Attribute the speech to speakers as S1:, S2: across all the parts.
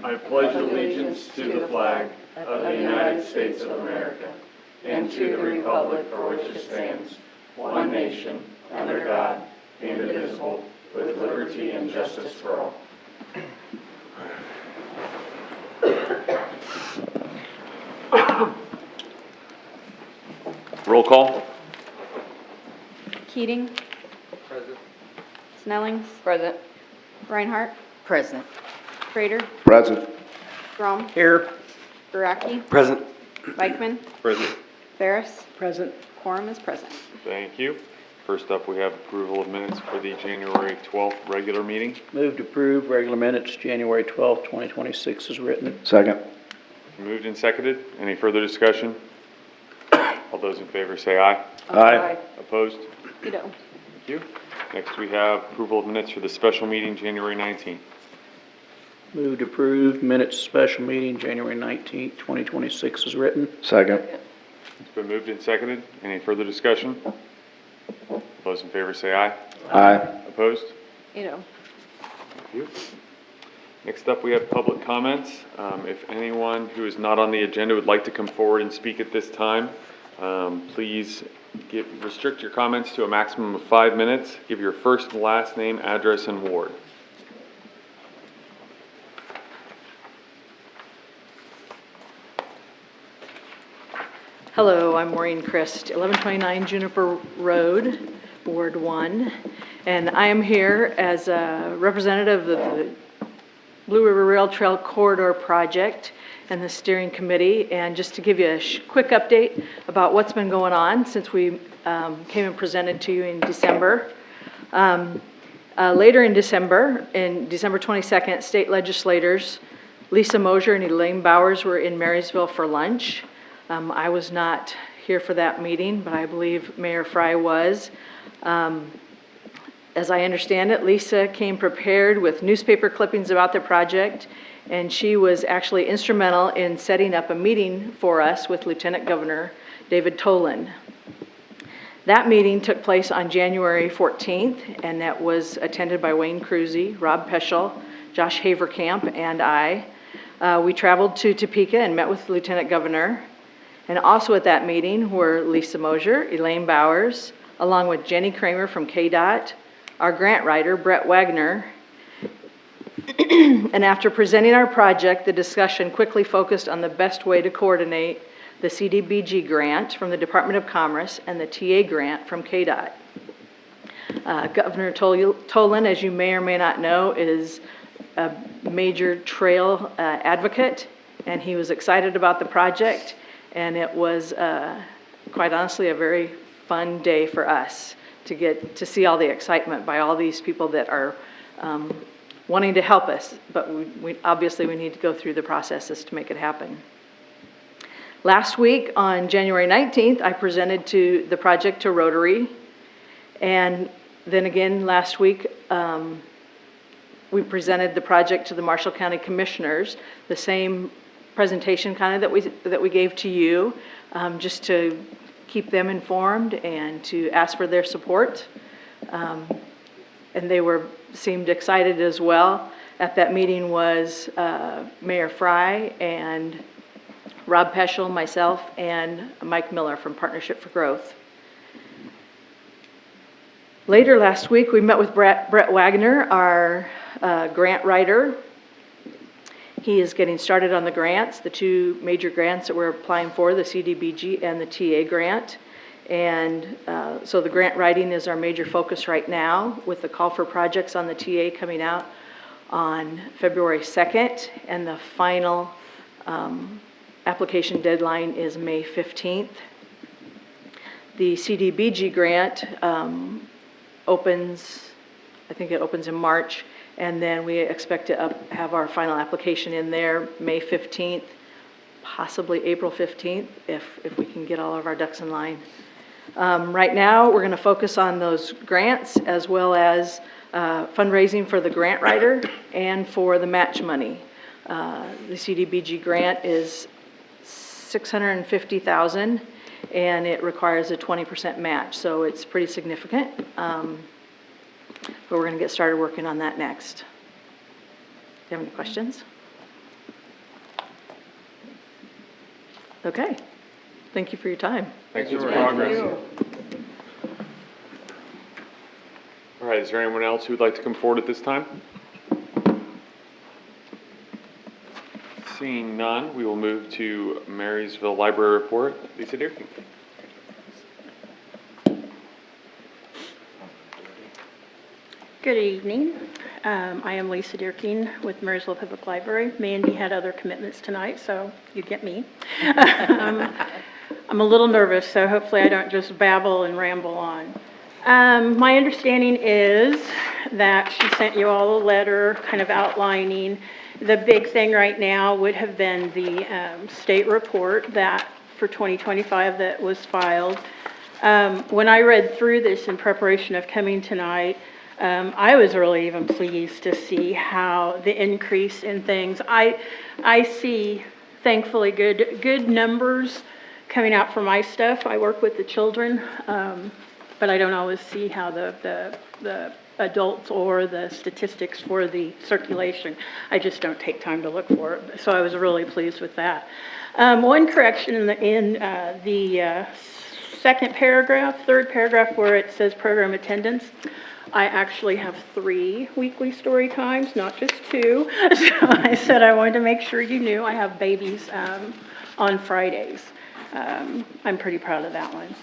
S1: I pledge allegiance to the flag of the United States of America and to the republic for which it stands, one nation, under God, indivisible, with liberty and justice for all.
S2: Roll call.
S3: Keating.
S4: Present.
S3: Snellings.
S5: Present.
S3: Reinhardt.
S5: Present.
S3: Prater.
S6: Present.
S3: Grom.
S4: Here.
S3: Baraki.
S6: Present.
S3: Beichman.
S2: Present.
S3: Ferris.
S5: Present.
S3: Quorum is present.
S2: Thank you. First up, we have approval of minutes for the January 12th regular meeting.
S4: Move to approve regular minutes, January 12th, 2026 is written.
S6: Second.
S2: Moved and seconded. Any further discussion? All those in favor say aye.
S6: Aye.
S2: Opposed?
S3: Ditto.
S2: Thank you. Next, we have approval of minutes for the special meeting, January 19th.
S4: Move to approve minutes, special meeting, January 19th, 2026 is written.
S6: Second.
S2: It's been moved and seconded. Any further discussion? All those in favor say aye.
S6: Aye.
S2: Opposed?
S3: Ditto.
S2: Thank you. Next up, we have public comments. If anyone who is not on the agenda would like to come forward and speak at this time, please restrict your comments to a maximum of 5 minutes. Give your first and last name, address, and ward.
S5: Hello, I'm Maureen Christ, 1129 Juniper Road, Ward 1, and I am here as a representative of the Blue River Rail Trail Corridor Project and the steering committee, and just to give you a quick update about what's been going on since we came and presented to you in December. Later in December 22nd, state legislators Lisa Mosier and Elaine Bowers were in Marysville for lunch. I was not here for that meeting, but I believe Mayor Fry was. As I understand it, Lisa came prepared with newspaper clippings about the project, and she was actually instrumental in setting up a meeting for us with Lieutenant Governor David Tolan. That meeting took place on January 14th, and that was attended by Wayne Cruzy, Rob Peschel, Josh Haverkamp, and I. We traveled to Topeka and met with the Lieutenant Governor. And also at that meeting were Lisa Mosier, Elaine Bowers, along with Jenny Kramer from KDOT, our grant writer, Brett Wagner. And after presenting our project, the discussion quickly focused on the best way to coordinate the CDBG grant from the Department of Commerce and the TA grant from KDOT. Governor Tolan, as you may or may not know, is a major trail advocate, and he was excited about the project. And it was, quite honestly, a very fun day for us to get to see all the excitement by all these people that are wanting to help us. But we obviously need to go through the processes to make it happen. Last week, on January 19th, I presented the project to Rotary. And then again, last week, we presented the project to the Marshall County Commissioners, the same presentation kind of that we gave to you, just to keep them informed and to ask for their support. And they seemed excited as well. At that meeting was Mayor Fry and Rob Peschel, myself, and Mike Miller from Partnership for Growth. Later last week, we met with Brett Wagner, our grant writer. He is getting started on the grants, the two major grants that we're applying for, the CDBG and the TA grant. And so the grant writing is our major focus right now, with the call for projects on the TA coming out on February 2nd. And the final application deadline is May 15th. The CDBG grant opens, I think it opens in March. And then we expect to have our final application in there May 15th, possibly April 15th, if we can get all of our ducks in line. Right now, we're going to focus on those grants as well as fundraising for the grant writer and for the match money. The CDBG grant is $650,000, and it requires a 20% match, so it's pretty significant. But we're going to get started working on that next. Do you have any questions? Okay. Thank you for your time.
S2: Thanks for the progress. All right, is there anyone else who would like to come forward at this time? Seeing none, we will move to Marysville Library Report. Lisa Deerking.
S6: Good evening. I am Lisa Deerking with Marysville Public Library. Mandy had other commitments tonight, so you get me. I'm a little nervous, so hopefully I don't just babble and ramble on. My understanding is that she sent you all a letter kind of outlining the big thing right now would have been the state report that for 2025 that was filed. When I read through this in preparation of coming tonight, I was really even pleased to see how the increase in things. I see, thankfully, good numbers coming out for my stuff. I work with the children, but I don't always see how the adults or the statistics for the circulation. I just don't take time to look for it. So I was really pleased with that. One correction in the second paragraph, third paragraph, where it says program attendance. I actually have 3 weekly story times, not just 2. So I said I wanted to make sure you knew I have babies on Fridays. I'm pretty proud of that one.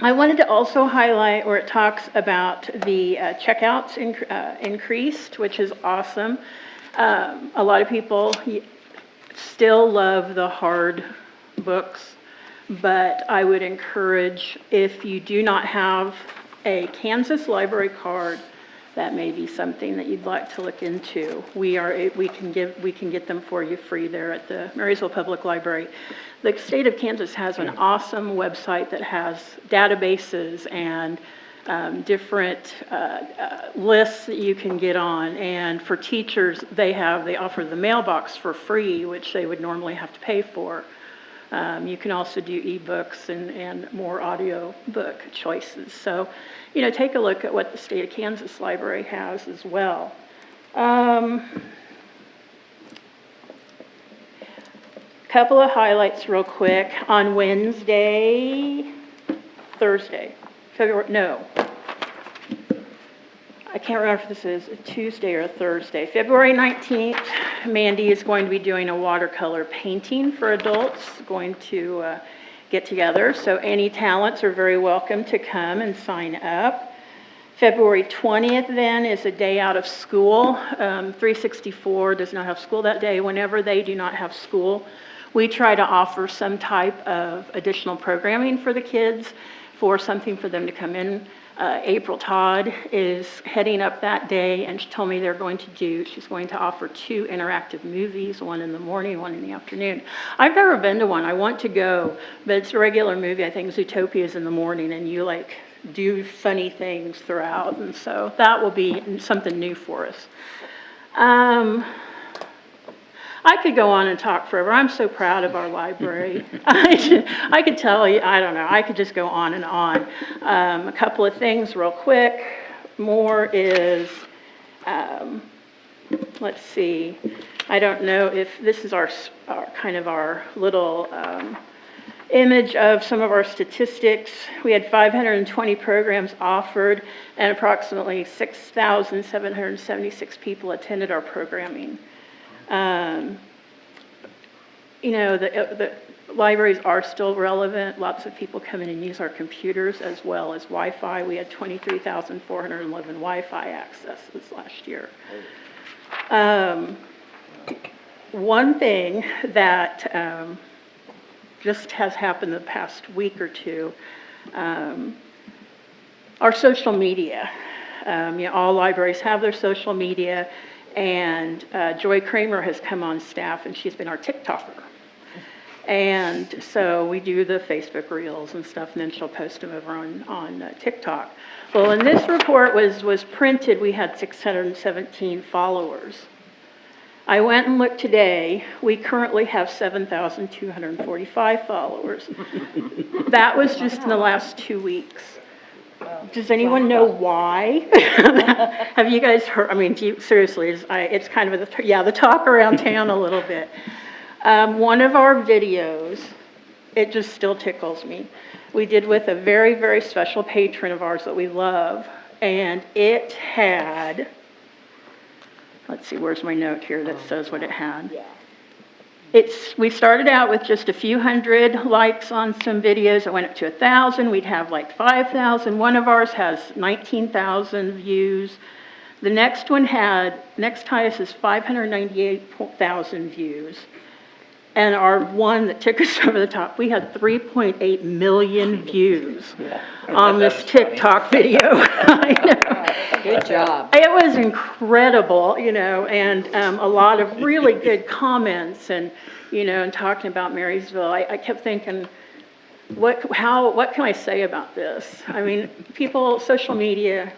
S6: I wanted to also highlight where it talks about the checkouts increased, which is awesome. A lot of people still love the hard books, but I would encourage, if you do not have a Kansas library card, that may be something that you'd like to look into. We can get them for you free there at the Marysville Public Library. The state of Kansas has an awesome website that has databases and different lists that you can get on. And for teachers, they offer the mailbox for free, which they would normally have to pay for. You can also do ebooks and more audio book choices. So, take a look at what the state of Kansas Library has as well. Couple of highlights real quick. On I can't remember if this is a Tuesday or a Thursday. February 19th, Mandy is going to be doing a watercolor painting for adults, going to get together. So any talents are very welcome to come and sign up. February 20th then is a day out of school. 364 does not have school that day. Whenever they do not have school, we try to offer some type of additional programming for the kids, for something for them to come in. April Todd is heading up that day, and she told me she's going to offer 2 interactive movies, one in the morning, one in the afternoon. I've never been to one. I want to go, but it's a regular movie. I think Zootopia is in the morning, and you do funny things throughout, and so that will be something new for us. I could go on and talk forever. I'm so proud of our library. I could tell you, I don't know, I could just go on and on. A couple of things real quick. More is, let's see, I don't know if this is our kind of our little image of some of our statistics. We had 520 programs offered, and approximately 6,776 people attended our programming. The libraries are still relevant. Lots of people come in and use our computers as well as Wi-Fi. We had 23,411 Wi-Fi accesses last year. One thing that just has happened the past week or two, our social media. All libraries have their social media, and Joy Kramer has come on staff, and she's been our TikToker. And so we do the Facebook Reels and stuff, and then she'll post them over on TikTok. Well, when this report was printed, we had 617 followers. I went and looked today. We currently have 7,245 followers. That was just in the last 2 weeks. Does anyone know why? Have you guys heard? I mean, seriously, it's kind of the talk around town a little bit. One of our videos, it just still tickles me. We did with a very, very special patron of ours that we love, and it had, let's see, where's my note here that says what it had? We started out with just a few hundred likes on some videos. It went up to 1,000. We'd have like 5,000. One of ours has 19,000 views. The next highest is 598,000 views. And our one that took us over the top, we had 3.8 million views on this TikTok video. I know.
S3: Good job.
S6: It was incredible, and a lot of really good comments and, and talking about Marysville. I kept thinking, what can I say about this? I mean, people, social media,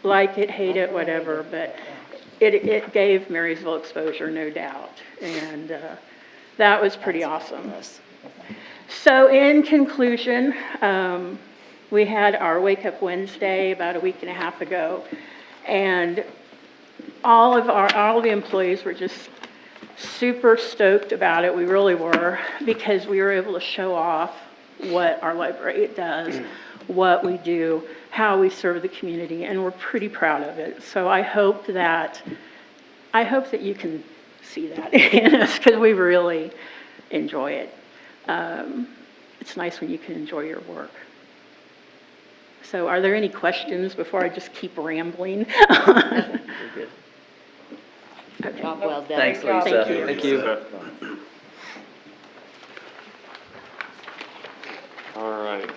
S6: like it, hate it, whatever, but it gave Marysville exposure, no doubt. And that was pretty awesome. So in conclusion, we had our Wake Up Wednesday about a week and a half ago, and all the employees were just super stoked about it. We really were, because we were able to show off what our library does, what we do, how we serve the community, and we're pretty proud of it. So I hope that you can see that in us, because we really enjoy it. It's nice when you can enjoy your work. So are there any questions before I just keep rambling? Okay.
S3: Job well done.
S4: Thanks, Lisa.
S6: Thank you.
S4: Thank you.
S2: All right.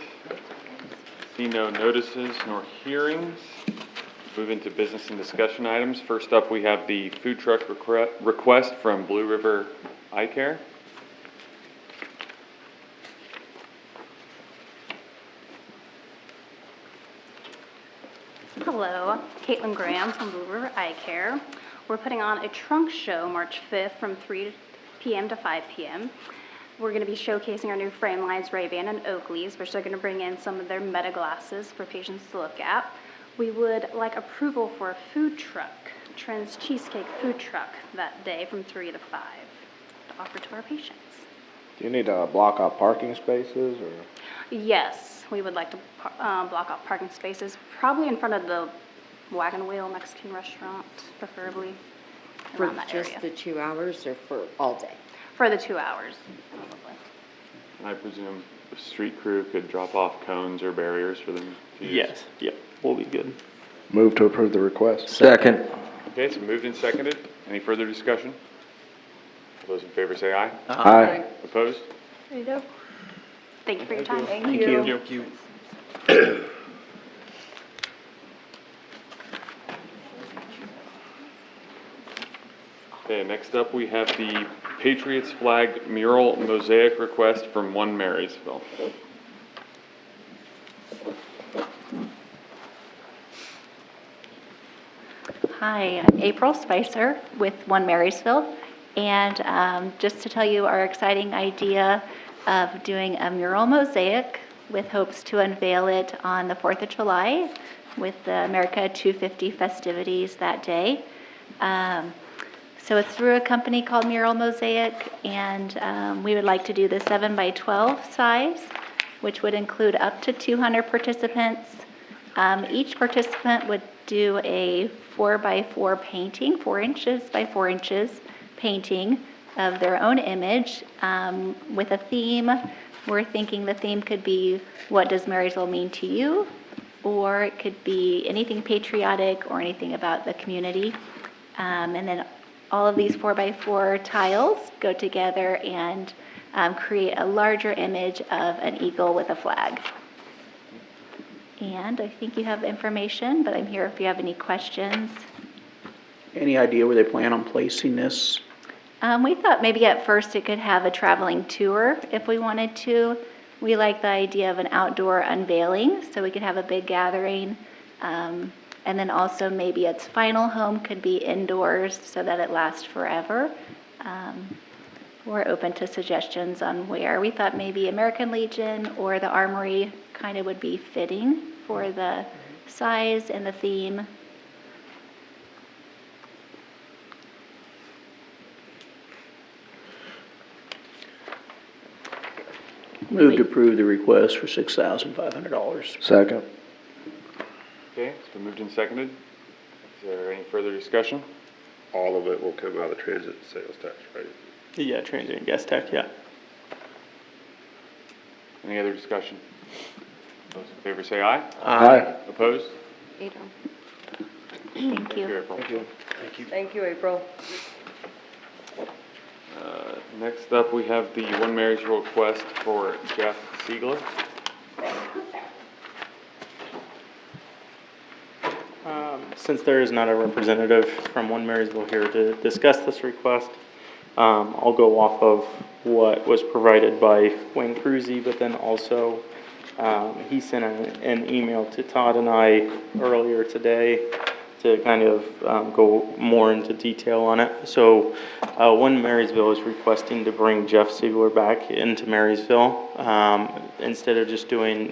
S2: See no notices nor hearings. Move into business and discussion items. First up, we have the food truck request from Blue River Eye Care.
S7: Hello, Caitlin Graham from Blue River Eye Care. We're putting on a trunk show March 5th from 3 p.m. to 5 p.m. We're going to be showcasing our new frame lines, Ray-Ban and Oakleys, which are going to bring in some of their meta glasses for patients to look at. We would like approval for a food truck, Trent's Cheesecake Food Truck, that day from 3 to 5 to offer to our patients.
S8: Do you need to block out parking spaces, or?
S7: Yes, we would like to block off parking spaces, probably in front of the Wagon Wheel Mexican restaurant, preferably
S3: For
S7: around that
S3: just
S7: area.
S3: the 2 hours or for all day?
S7: For the 2 hours, probably.
S2: I presume the street crew could drop off cones or barriers for them to use.
S4: Yes, yep, we'll be good.
S8: Move to approve the request.
S4: Second.
S2: Okay, so moved and seconded. Any further discussion? All those in favor say aye.
S8: Aye.
S2: Opposed?
S7: There you go. Thank you for your time.
S3: Thank
S4: Thank
S3: you.
S4: you.
S2: Okay, next up we have the Patriots flag mural mosaic request from One Marysville.
S9: Hi, I'm April Spicer with One Marysville, and just to tell you our exciting idea of doing a mural mosaic with hopes to unveil it on the 4th of July with the America 250 festivities that day. So it's through a company called Mural Mosaic, and we would like to do the 7 by 12 size, which would include up to 200 participants. Each participant would do a 4 by 4 painting, 4 inches by 4 inches painting of their own image with a theme. We're thinking the theme could be, what does Marysville mean to you? Or it could be anything patriotic or anything about the community. And then all of these 4 by 4 tiles go together and create a larger image of an eagle with a flag. And I think you have information, but I'm here if you have any questions.
S4: Any idea where they plan on placing this?
S9: We thought maybe at first it could have a traveling tour if we wanted to. We like the idea of an outdoor unveiling, so we could have a big gathering. And then also maybe its final home could be indoors so that it lasts forever. We're open to suggestions on where. We thought maybe American Legion or the Armory kind of would be fitting for the size and the theme.
S4: Move to approve the request for $6,500.
S8: Second.
S2: Okay, it's been moved and seconded. Is there any further discussion?
S10: All of it will come out of transit sales tax, right?
S11: Yeah, transit and gas tax, yeah.
S2: Any other discussion? Those in favor say aye.
S8: Aye.
S2: Opposed?
S3: Adrian.
S9: Thank you.
S2: April.
S3: Thank you, April.
S2: Next up, we have the One Marysville request for Jeff Siegler.
S11: Since there is not a representative from One Marysville here to discuss this request, I'll go off of what was provided by Wayne Cruzy, but then also he sent an email to Todd and I earlier today to kind of go more into detail on it. So One Marysville is requesting to bring Jeff Siegler back into Marysville instead of just doing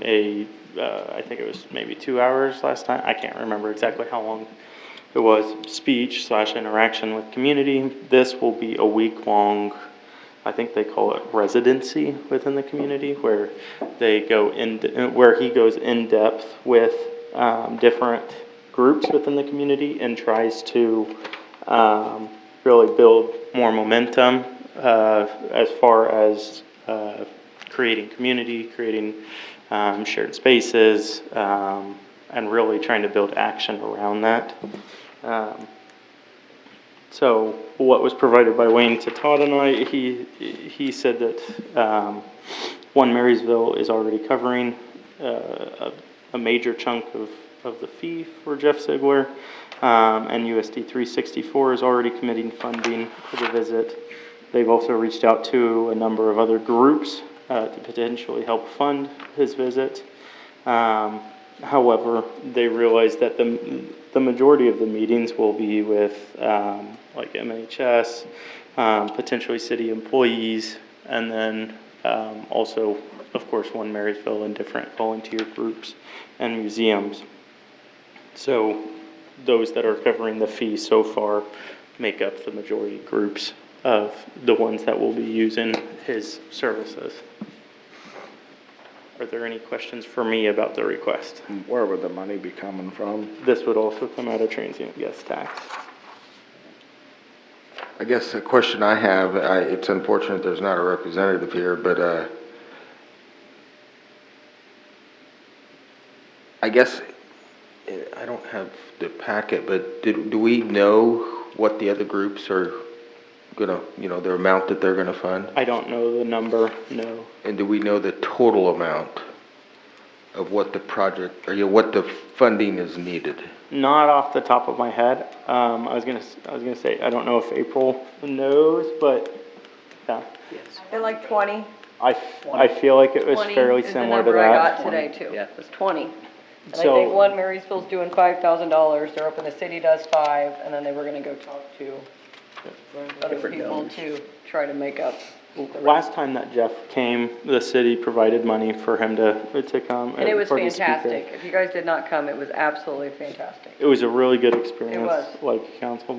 S11: I think it was maybe 2 hours last time. I can't remember exactly how long it was. Speech / interaction with community. This will be a week-long, I think they call it residency within the community, where where he goes in depth with different groups within the community and tries to really build more momentum as far as creating community, creating shared spaces, and really trying to build action around that. So what was provided by Wayne to Todd and I, he said that One Marysville is already covering a major chunk of the fee for Jeff Siegler, and USD 364 is already committing funding for the visit. They've also reached out to a number of other groups to potentially help fund his visit. However, they realize that the majority of the meetings will be with like MHS, potentially city employees, and then also, of course, One Marysville and different volunteer groups and museums. So those that are covering the fee so far make up the majority groups of the ones that will be using his services. Are there any questions for me about the request?
S8: Where would the money be coming from?
S11: This would also come out of transient guest tax.
S10: I guess the question I have, it's unfortunate there's not a representative here, but I guess, I don't have the packet, but do we know what the other groups are gonna, their amount that they're gonna fund?
S11: I don't know the number, no.
S10: And do we know the total amount of what the project, or what the funding is needed?
S11: Not off the top of my head. I was gonna say, I don't know if April knows, but yeah.
S3: They're like 20.
S11: I feel like it was
S3: 20
S11: fairly
S3: is the
S11: similar to
S3: number I got
S11: that.
S3: today too.
S4: Yeah.
S3: It was 20. And I
S11: So-
S3: think One Marysville's doing $5,000. They're hoping the city does 5, and then they were gonna go talk to other
S4: Different
S3: people
S4: donors.
S3: to try to make up.
S11: Last time that Jeff came, the city provided money for him to come.
S3: And it was
S11: for the speaker.
S3: fantastic. If you guys did not come, it was absolutely fantastic.
S11: It was a really good experience.
S3: It was.
S11: Like council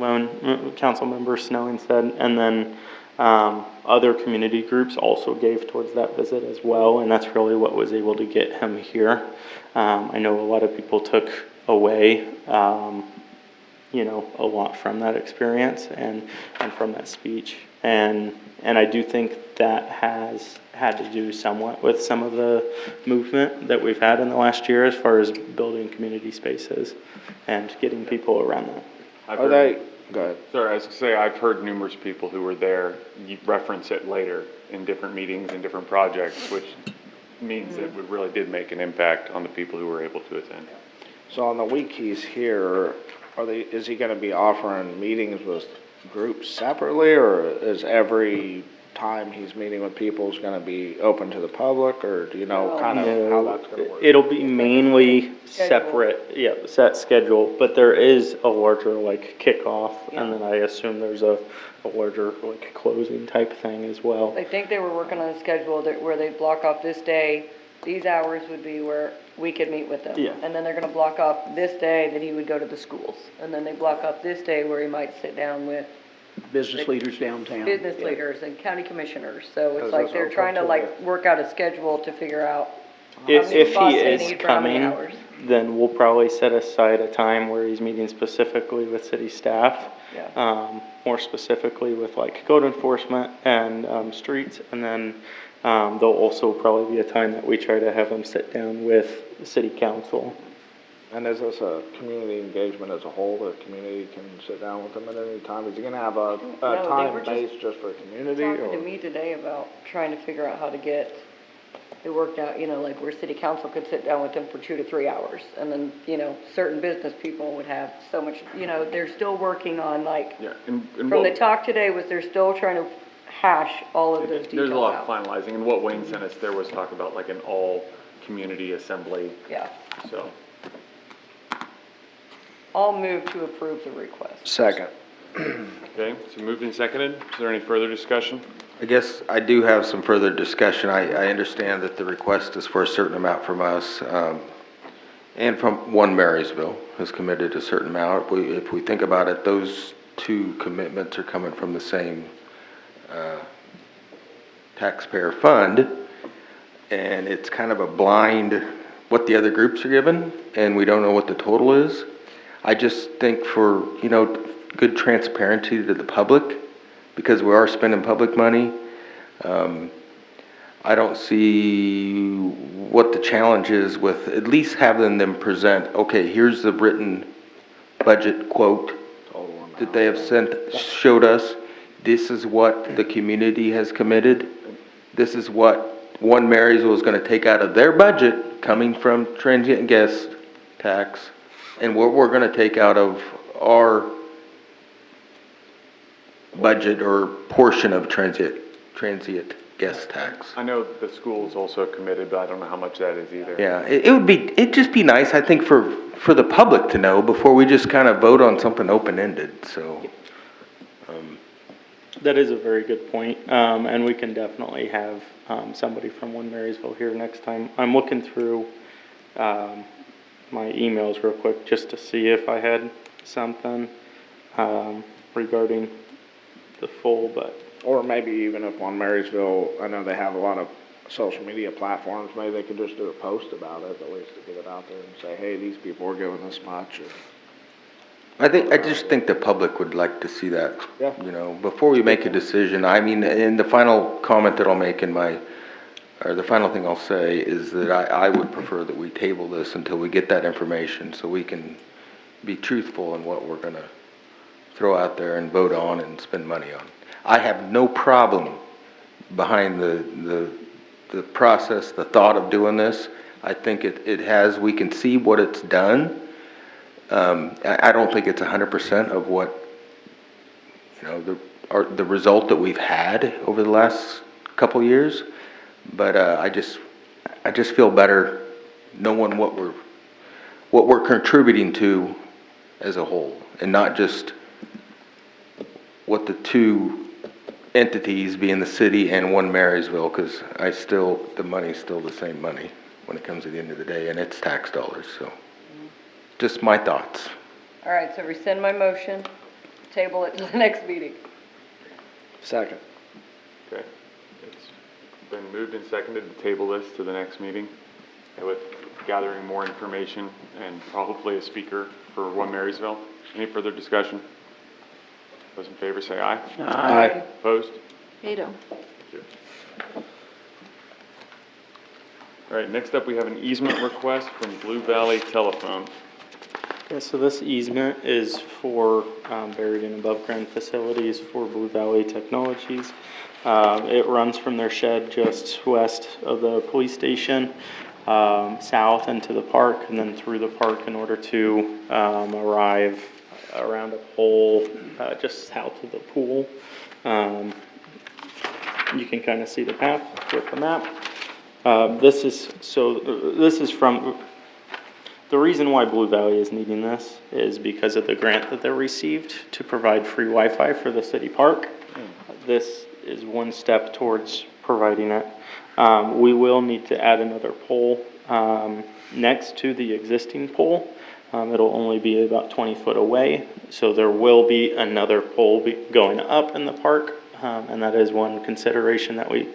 S11: member Snelling said, and then other community groups also gave towards that visit as well, and that's really what was able to get him here. I know a lot of people took away, a lot from that experience and from that speech, and I do think that has had to do somewhat with some of the movement that we've had in the last year as far as building community spaces and getting people around that.
S8: Are they, go ahead.
S2: Sorry, I was gonna say, I've heard numerous people who were there reference it later in different meetings and different projects, which means that it really did make an impact on the people who were able to attend.
S8: So on the week he's here, is he gonna be offering meetings with groups separately, or is every time he's meeting with people is gonna be open to the public, or do you know kind of how that's gonna work?
S11: It'll be mainly separate, set schedule, but there is a larger kickoff, and then I assume there's a larger closing type thing as well.
S3: I think they were working on a schedule where they block off this day. These hours would be where we could meet with them.
S11: Yeah.
S3: And then they're gonna block off this day that he would go to the schools. And then they block off this day where he might sit down with
S4: business leaders downtown.
S3: business
S4: Yeah.
S3: leaders and county commissioners. So
S8: Because
S3: it's like
S8: those
S3: they're
S8: are
S3: trying to
S8: up to
S3: like work out a schedule to figure out how
S11: If
S3: many spots
S11: he
S3: they
S11: is
S3: need for how many
S11: coming,
S3: hours.
S11: then we'll probably set aside a time where he's meeting specifically with city staff.
S3: Yeah.
S11: More specifically with like code enforcement and, streets. And then, there'll also probably be a time that we try to have him sit down with the city council.
S8: And is this a community engagement as a whole? The community can sit down with them at any time? Is he gonna have a
S3: No, they were
S8: time
S3: just
S8: based just for community
S3: Talking to
S8: or?
S3: me today about trying to figure out how to get it worked out, you know, like where city council could sit down with them for 2 to 3 hours. And then, you know, certain business people would have so much, you know, they're still working on like,
S2: Yeah, and
S3: from
S2: what-
S3: the talk today was they're still trying to hash all of those
S2: there's
S3: details
S2: a lot
S3: out.
S2: of finalizing, and what Wayne sent us, there was talk about like an all-community assembly,
S3: Yeah.
S2: so.
S3: I'll move to approve the request.
S8: Second.
S2: Okay, so moved and seconded. Is there any further discussion?
S10: I guess I do have some further discussion. I understand that the request is for a certain amount from us, and from One Marysville has committed a certain amount. If we think about it, those two commitments are coming from the same taxpayer fund, and it's kind of a blind what the other groups are given, and we don't know what the total is. I just think for, you know, good transparency to the public, because we are spending public money, I don't see what the challenge is with at least having them present, okay, here's the written budget quote that they have showed us. This is what the community has committed. This is what One Marysville is gonna take out of their budget coming from transient and guest tax, and what we're gonna take out of our budget or portion of transient guest tax.
S2: I know the school's also committed, but I don't know how much that is either.
S10: Yeah, it'd just be nice, I think, for the public to know before we just kind of vote on something open-ended, so.
S11: That is a very good point, and we can definitely have, somebody from One Marysville here next time. I'm looking through, my emails real quick just to see if I had something, regarding the full, but.
S8: Or maybe even if One Marysville, I know they have a lot of social media platforms, maybe they could just do a post about it, at least to get it out there and say, hey, these people are giving this much.
S10: I just think the public would like to see that,
S8: Yeah.
S10: you know, before we make a decision. I mean, and the final comment that I'll make or the final thing I'll say is that I would prefer that we table this until we get that information so we can be truthful in what we're gonna throw out there and vote on and spend money on. I have no problem behind the process, the thought of doing this. I think it has, we can see what it's done. I don't think it's 100% of what, you know, the result that we've had over the last couple years, but I just feel better knowing what we're contributing to as a whole, and not just what the two entities, being the city and One Marysville, because the money's still the same money when it comes to the end of the day, and it's tax dollars, so. Just my thoughts.
S3: All right, so rescind my motion, table it to the next meeting.
S8: Second.
S2: Okay. It's been moved and seconded to table this to the next meeting, and with gathering more information and probably a speaker for One Marysville. Any further discussion? Those in favor say aye.
S8: Aye.
S2: Opposed?
S5: Veto.
S2: Thank you. All right, next up we have an easement request from Blue Valley Telephone.
S11: Yeah, so this easement is for, buried and above ground facilities for Blue Valley Technologies. It runs from their shed just west of the police station, south into the park, and then through the park in order to, arrive around a pole, just south of the pool. You can kind of see the path with the map. This is from, the reason why Blue Valley is needing this is because of the grant that they received to provide free Wi-Fi for the city park. This is one step towards providing it. We will need to add another pole next to the existing pole. It'll only be about 20 foot away, so there will be another pole going up in the park, and that is one consideration that we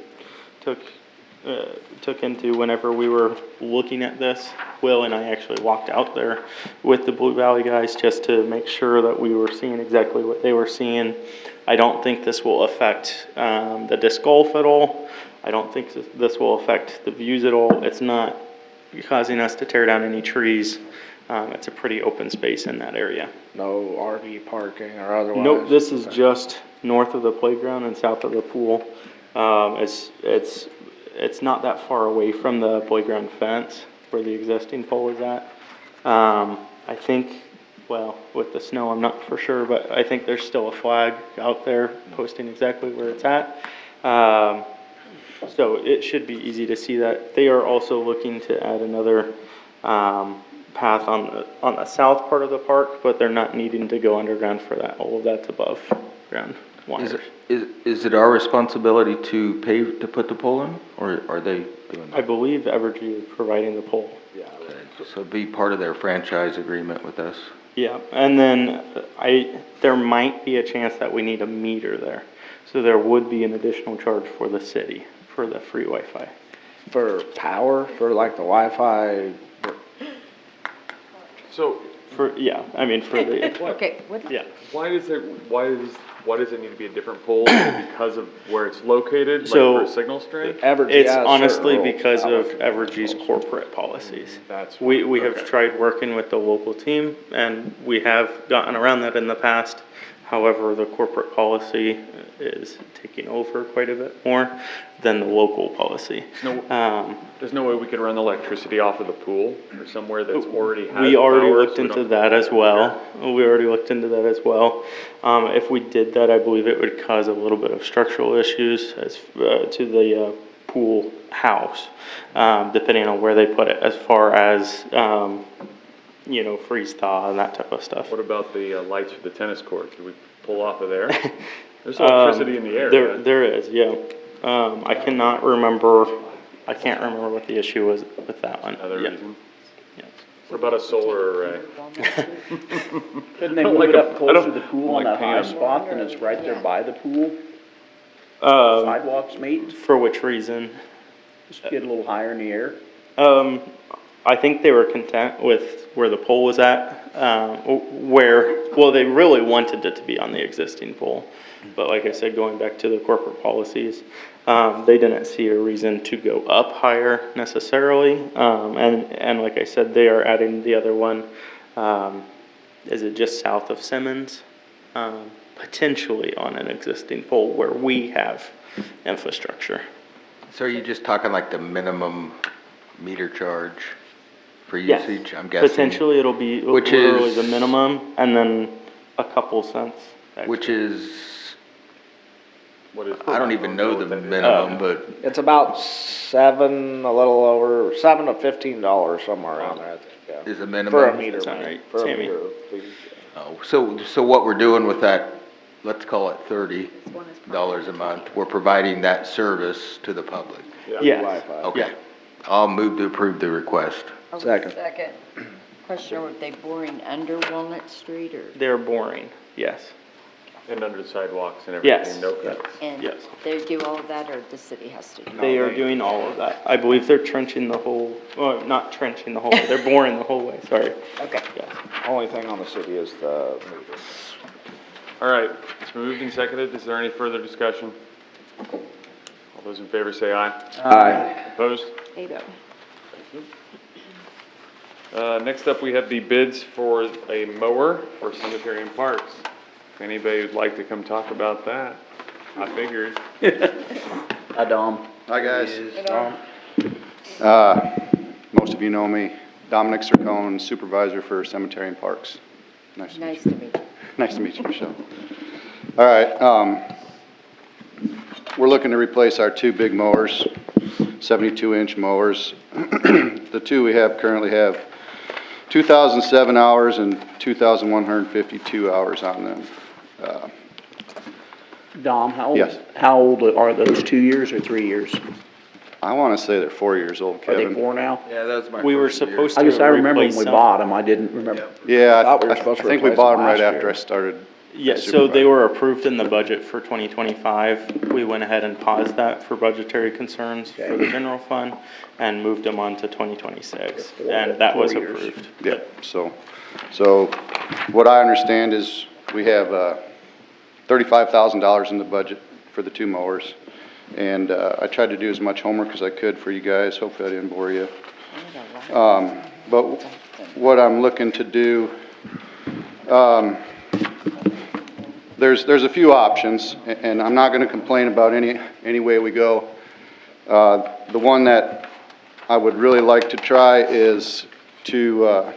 S11: took into whenever we were looking at this. Will and I actually walked out there with the Blue Valley guys just to make sure that we were seeing exactly what they were seeing. I don't think this will affect the disc golf at all. I don't think this will affect the views at all. It's not causing us to tear down any trees. It's a pretty open space in that area.
S8: No RV parking or otherwise?
S11: Nope, this is just north of the playground and south of the pool. It's not that far away from the playground fence where the existing pole is at. I think, well, with the snow, I'm not for sure, but I think there's still a flag out there posting exactly where it's at. So it should be easy to see that. They are also looking to add another path on the south part of the park, but they're not needing to go underground for that. All of that's above ground wires.
S10: Is it our responsibility to pay to put the pole in, or are they doing
S11: I
S10: that?
S11: believe Evergy is providing the pole.
S10: So it'd be part of their franchise agreement with us?
S11: Yeah, and then there might be a chance that we need a meter there. So there would be an additional charge for the city for the free Wi-Fi.
S8: For power, for like the Wi-Fi?
S2: So,
S11: For the,
S3: Okay, what?
S11: yeah.
S2: why does it need to be a different pole? Is it because of where it's located, like
S11: So,
S2: for signal strength?
S8: Evergy
S11: It's
S8: has
S11: honestly
S8: certain rules
S11: because
S8: about
S11: of
S8: it.
S11: Evergy's corporate policies.
S2: That's
S11: We have
S2: okay.
S11: tried working with the local team, and we have gotten around that in the past. However, the corporate policy is taking over quite a bit more than the local policy.
S2: There's no way we could run the electricity off of the pool or somewhere that's already has
S11: We already
S2: power,
S11: looked
S2: so we
S11: into
S2: don't-
S11: that as well. We already looked into that as well. If we did that, I believe it would cause a little bit of structural issues as to the pool house, depending on where they put it, as far as freeze thaw and that type of stuff.
S2: What about the lights for the tennis court? Could we pull off of there? There's electricity in the area.
S11: There is, yeah. I can't remember what the issue was with that one.
S2: Another
S11: Yeah.
S2: reason.
S11: Yeah.
S2: What about a solar array?
S4: Couldn't they
S2: I don't
S4: move
S2: like
S4: it
S2: a-
S4: up
S2: I
S4: closer
S2: don't-
S4: to the pool
S2: I
S4: on
S2: like
S4: that high
S2: paying.
S4: spot than it's right there by the pool? Sidewalks meet,
S11: For which reason?
S4: just get a little higher in the air.
S11: I think they were content with where the pole was at, they really wanted it to be on the existing pole. But like I said, going back to the corporate policies, they didn't see a reason to go up higher necessarily. And like I said, they are adding the other one, is it just south of Simmons? Potentially on an existing pole where we have infrastructure.
S10: So are you just talking like the minimum meter charge for
S11: Yes.
S10: usage, I'm guessing?
S11: Potentially it'll be
S10: Which
S11: literally
S10: is-
S11: the minimum and then a couple cents. extra.
S10: Which is,
S2: What is?
S10: I don't even know the minimum, but
S8: It's about a little over $7 to $15 somewhere around there, I think, yeah.
S10: is a minimum.
S8: For a meter,
S11: That's all right,
S8: for a
S11: Sammy.
S8: meter fee.
S10: Oh, so what we're doing with that, let's call it $30 a month, we're providing that service to the public.
S11: Yes.
S8: Wi-Fi.
S10: Okay. I'll move to approve the request.
S8: Second.
S3: Second. Question, were they boring under Walnut Street or?
S11: They're boring, yes.
S2: And under the sidewalks and
S11: Yes.
S2: everything, no cuts.
S3: And
S11: Yes.
S3: they do all of that, or the city has to do it?
S11: They are doing all of that. I believe they're trenching the whole, well, not trenching the whole way, they're boring the whole way, sorry.
S3: Okay.
S11: Yes.
S8: Only thing on the city is the meter.
S2: All right, it's been moved and seconded. Is there any further discussion? All those in favor say aye.
S4: Aye.
S2: Opposed? Next up, we have the bids for a mower for cemetery and parks. If anybody would like to come talk about that, I figured.
S4: Hi, Dom.
S12: Hi, guys. Most of you know me. Dominic Sircone, Supervisor for Cemetery and Parks. Nice to meet
S3: Nice to meet you.
S12: you. Nice to meet you, Michelle. All right, we're looking to replace our two big mowers, 72-inch mowers. The two we currently have 2,007 hours and 2,152 hours on them.
S4: Dom,
S12: Yes.
S4: how old are those, 2 years or 3 years?
S12: I want to say they're 4 years old,
S4: Are they
S12: Kevin.
S4: 4 now?
S10: Yeah, that was my
S11: We were
S10: question here.
S11: supposed
S4: I
S11: to
S4: guess I remember when
S11: replace
S4: we
S11: some.
S4: bought them, I didn't remember.
S12: Yeah,
S4: Thought we were
S12: I
S4: supposed to
S12: think we
S4: replace
S12: bought
S4: them
S12: them right
S4: last
S12: after
S4: year.
S12: I started.
S11: Yeah,
S12: as
S11: so they
S12: supervisor.
S11: were approved in the budget for 2025. We went ahead and paused that for budgetary concerns for the general fund and moved them on to 2026. And that was
S4: 4 years.
S11: approved.
S12: Yeah, so what I understand is we have $35,000 in the budget for the 2 mowers. And I tried to do as much homework as I could for you guys. Hopefully I didn't bore you. But what I'm looking to do, there's a few options, and I'm not going to complain about any way we go. The one that I would really like to try is to, of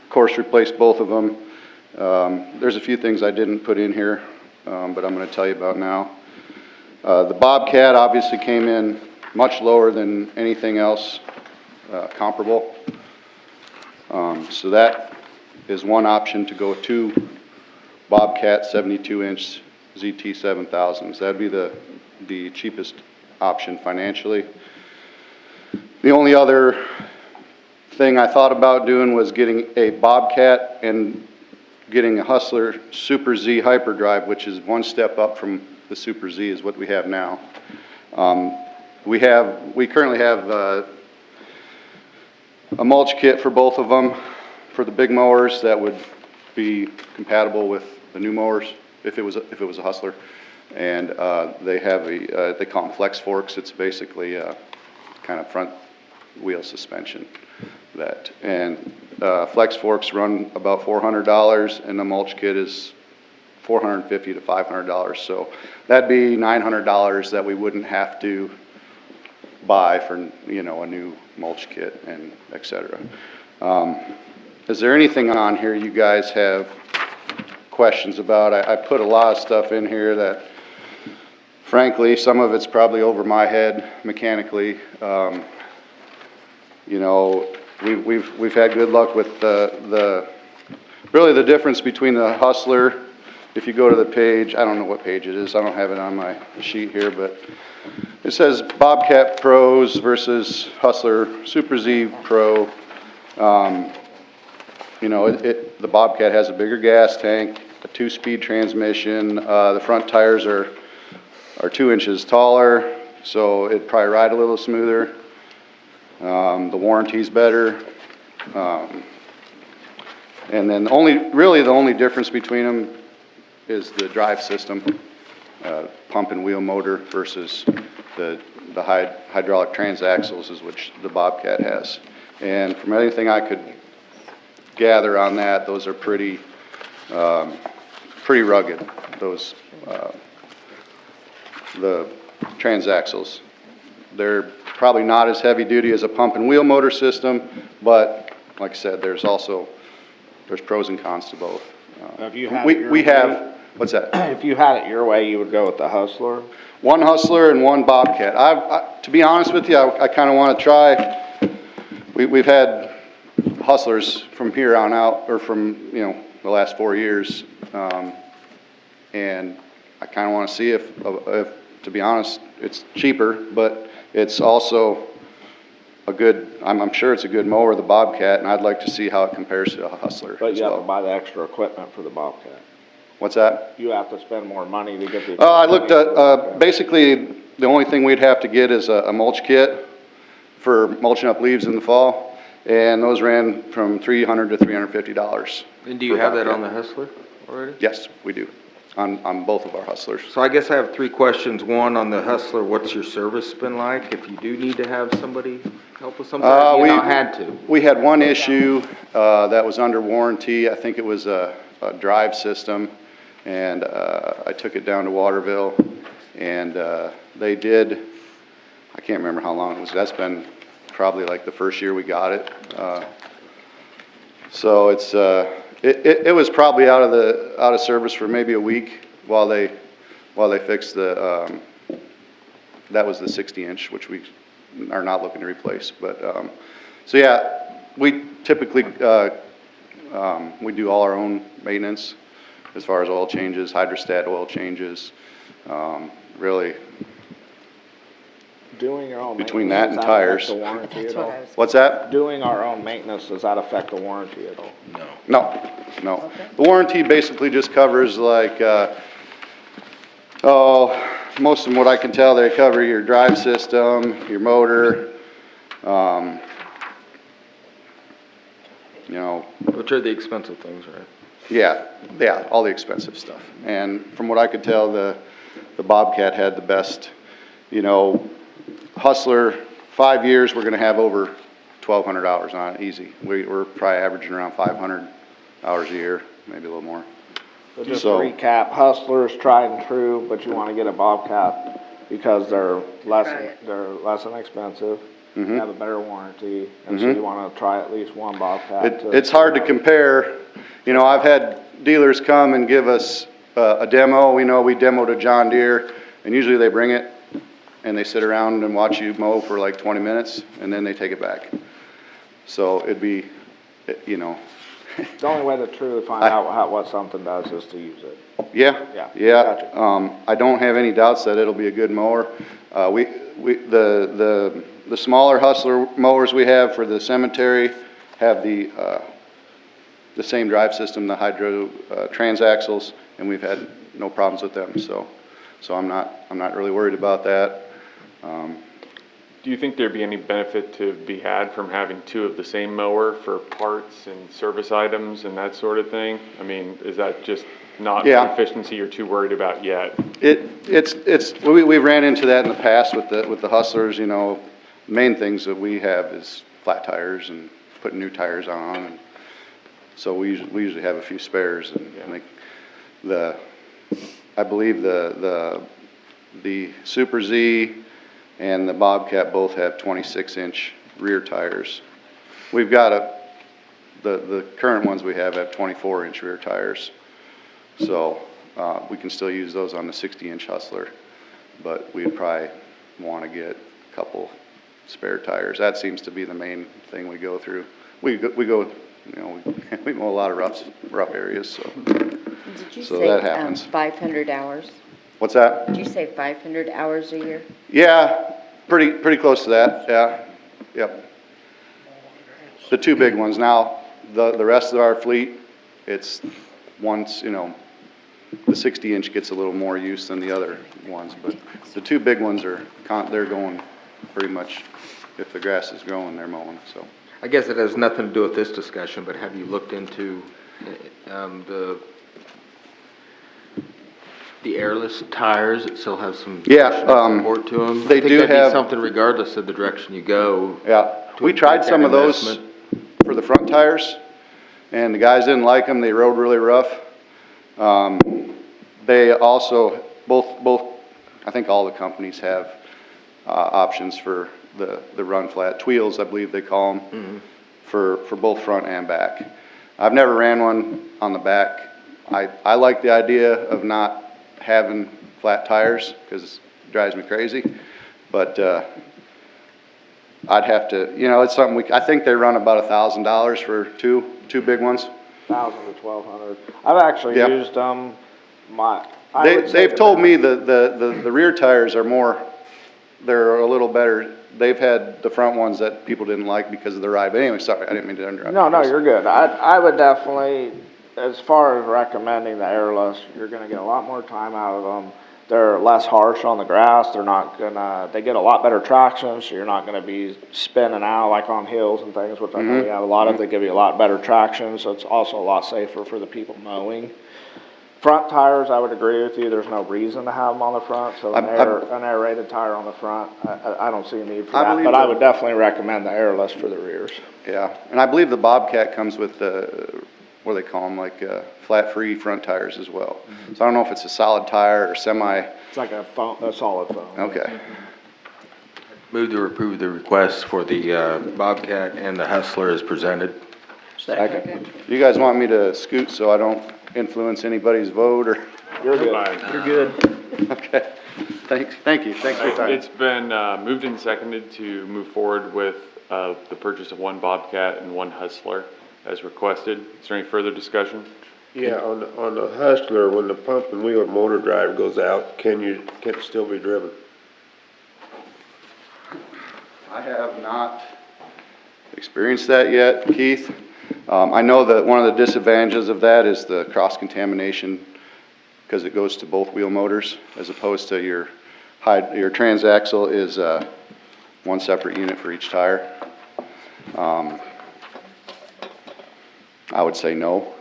S12: course, replace both of them. There's a few things I didn't put in here, but I'm going to tell you about now. The Bobcat obviously came in much lower than anything else comparable. So that is one option, to go with 2 Bobcat 72-inch ZT 7000s. That'd be the cheapest option financially. The only other thing I thought about doing was getting a Bobcat and getting a Hustler Super Z Hyperdrive, which is one step up from the Super Z is what we have now. We currently have a mulch kit for both of them for the big mowers that would be compatible with the new mowers if it was a Hustler, and they have they call them flex forks. It's basically a kind of front wheel suspension. Flex forks run about $400, and the mulch kit is $450 to $500. So that'd be $900 that we wouldn't have to buy for a new mulch kit and et cetera. Is there anything on here you guys have questions about? I put a lot of stuff in here that, frankly, some of it's probably over my head mechanically. We've had good luck with really the difference between the Hustler. If you go to the page, I don't know what page it is, I don't have it on my sheet here, but it says Bobcat Pros versus Hustler Super Z Pro. The Bobcat has a bigger gas tank, a 2-speed transmission. The front tires are 2 inches taller, so it'd probably ride a little smoother. The warranty's better. And then the only difference between them is the drive system, pump and wheel motor versus the hydraulic transaxles, is which the Bobcat has. And from anything I could gather on that, those are pretty rugged. Those the transaxles. They're probably not as heavy duty as a pump and wheel motor system, but like I said, there's pros and cons to both.
S8: If you had
S12: We have, what's that?
S8: If you had it your way, you would go with the Hustler?
S12: One Hustler and one Bobcat. To be honest with you, I kind of want to try. We've had Hustlers from here on out, or from the last 4 years, and I kind of want to see if, to be honest, it's cheaper, but it's also a good. I'm sure it's a good mower, the Bobcat, and I'd like to see how it compares to a Hustler.
S8: But you have to buy the extra equipment for the Bobcat.
S12: What's that?
S8: You have to spend more money to get the.
S12: I looked at, basically, the only thing we'd have to get is a mulch kit for mulching up leaves in the fall, and those ran from $300 to $350.
S10: And do you have that on the Hustler already?
S12: Yes, we do, on both of our Hustlers.
S10: So I guess I have 3 questions. One, on the Hustler, what's your service been like? If you do need to have somebody help with something, or you not had to?
S12: We had one issue that was under warranty. I think it was a drive system, and I took it down to Waterville, and they did, I can't remember how long it was. That's been probably like the first year we got it. So it was probably out of service for maybe a week while they fixed that was the 60-inch, which we are not looking to replace. But so yeah, we typically we do all our own maintenance as far as oil changes, hydrostat oil changes. Really,
S8: Doing your own
S12: between
S8: maintenance,
S12: that and
S8: does affect
S12: tires.
S8: the warranty at all?
S12: What's that?
S8: Doing our own maintenance, does that affect the warranty at all?
S12: No, no. The warranty basically just covers like, most of them, what I can tell, they cover your drive system, your motor, you know,
S10: Which are the expensive things, right?
S12: yeah, all the expensive stuff. And from what I could tell, the Bobcat had the best, you know, Hustler, 5 years, we're gonna have over 1,200 hours on it, easy. We're probably averaging around 500 hours a year, maybe a little more.
S8: So just to
S12: So-
S8: recap, Hustler's tried and true, but you wanna get a Bobcat because they're less inexpensive,
S12: Mhm.
S8: have a better warranty, and so
S12: Mhm.
S8: you wanna try at least one Bobcat.
S12: It's hard to compare, you know, I've had dealers come and give us a demo, we demoed a John Deere, and usually they bring it, and they sit around and watch you mow for like 20 minutes, and then they take it back. So it'd be, you know.
S8: The only way to truly find out what something does is to use it.
S12: Yeah,
S8: Yeah, gotcha.
S12: I don't have any doubts that it'll be a good mower. The smaller Hustler mowers we have for the cemetery have the same drive system, the hydro transaxles, and we've had no problems with them, so I'm not really worried about that.
S2: Do you think there'd be any benefit to be had from having two of the same mower for parts and service items and that sort of thing? I mean, is that just not
S12: Yeah.
S2: efficiency you're too worried about yet?
S12: We ran into that in the past with the Hustlers, you know. Main things that we have is flat tires and putting new tires on, and so we usually have a few spares, and I believe the Super Z and the Bobcat both have 26-inch rear tires. We've got the current ones we have 24-inch rear tires. So, we can still use those on the 60-inch Hustler, but we'd probably wanna get a couple spare tires. That seems to be the main thing we go through. We go, you know, we mow a lot of rough areas, so.
S13: Did you
S12: So
S13: say,
S12: that happens.
S13: 500 hours?
S12: What's that?
S13: Did you say 500 hours a year?
S12: Yeah, pretty close to that, yeah, yep. The two big ones. Now, the rest of our fleet, it's once, you know, the 60-inch gets a little more use than the other ones, but the two big ones they're going pretty much, if the grass is growing, they're mowing, so.
S10: I guess it has nothing to do with this discussion, but have you looked into the airless tires that still have some support to them?
S12: They do
S10: I think that'd be
S12: have
S10: something regardless of the direction you go.
S12: Yeah, we tried some of those for the front tires, and the guys didn't like them. They rode really rough. They also, both, I think all the companies have options for the run flat. Tweels, I believe they call them, for both front and back. I've never ran one on the back. I like the idea of not having flat tires because it drives me crazy, but I'd have to, you know, it's something I think they run about $1,000 for two big ones.
S8: 1,000 to 1,200. I've actually used
S12: They've told me the rear tires are more, they're a little better. They've had the front ones that people didn't like because of the ride. But anyway, sorry, I didn't mean to interrupt.
S8: No, you're good. I would definitely, as far as recommending the airless, you're gonna get a lot more time out of them. They're less harsh on the grass. They get a lot better traction, so you're not gonna be spinning out like on hills and things, which I know we have a lot of. They give you a lot better traction, so it's also a lot safer for the people mowing. Front tires, I would agree with you. There's no reason to have them on the front, so an aerated tire on the front, I don't see a need for that. But I would definitely recommend the airless for the rears.
S12: Yeah, and I believe the Bobcat comes with what do they call them, like flat-free front tires as well. So I don't know if it's a solid tire or semi.
S8: It's like a solid foam.
S12: Okay.
S10: Move to approve the request for the Bobcat and the Hustler as presented.
S8: Second.
S12: You guys want me to scoot so I don't influence anybody's vote, or?
S8: You're good.
S4: You're good.
S12: Okay. Thank you. Thanks for your time.
S2: It's been moved and seconded to move forward with the purchase of one Bobcat and one Hustler as requested. Is there any further discussion?
S14: Yeah, on the Hustler, when the pump and wheel motor drive goes out, can it still be driven?
S12: I have not experienced that yet, Keith. I know that one of the disadvantages of that is the cross-contamination because it goes to both wheel motors as opposed to your transaxle is one separate unit for each tire. I would say no.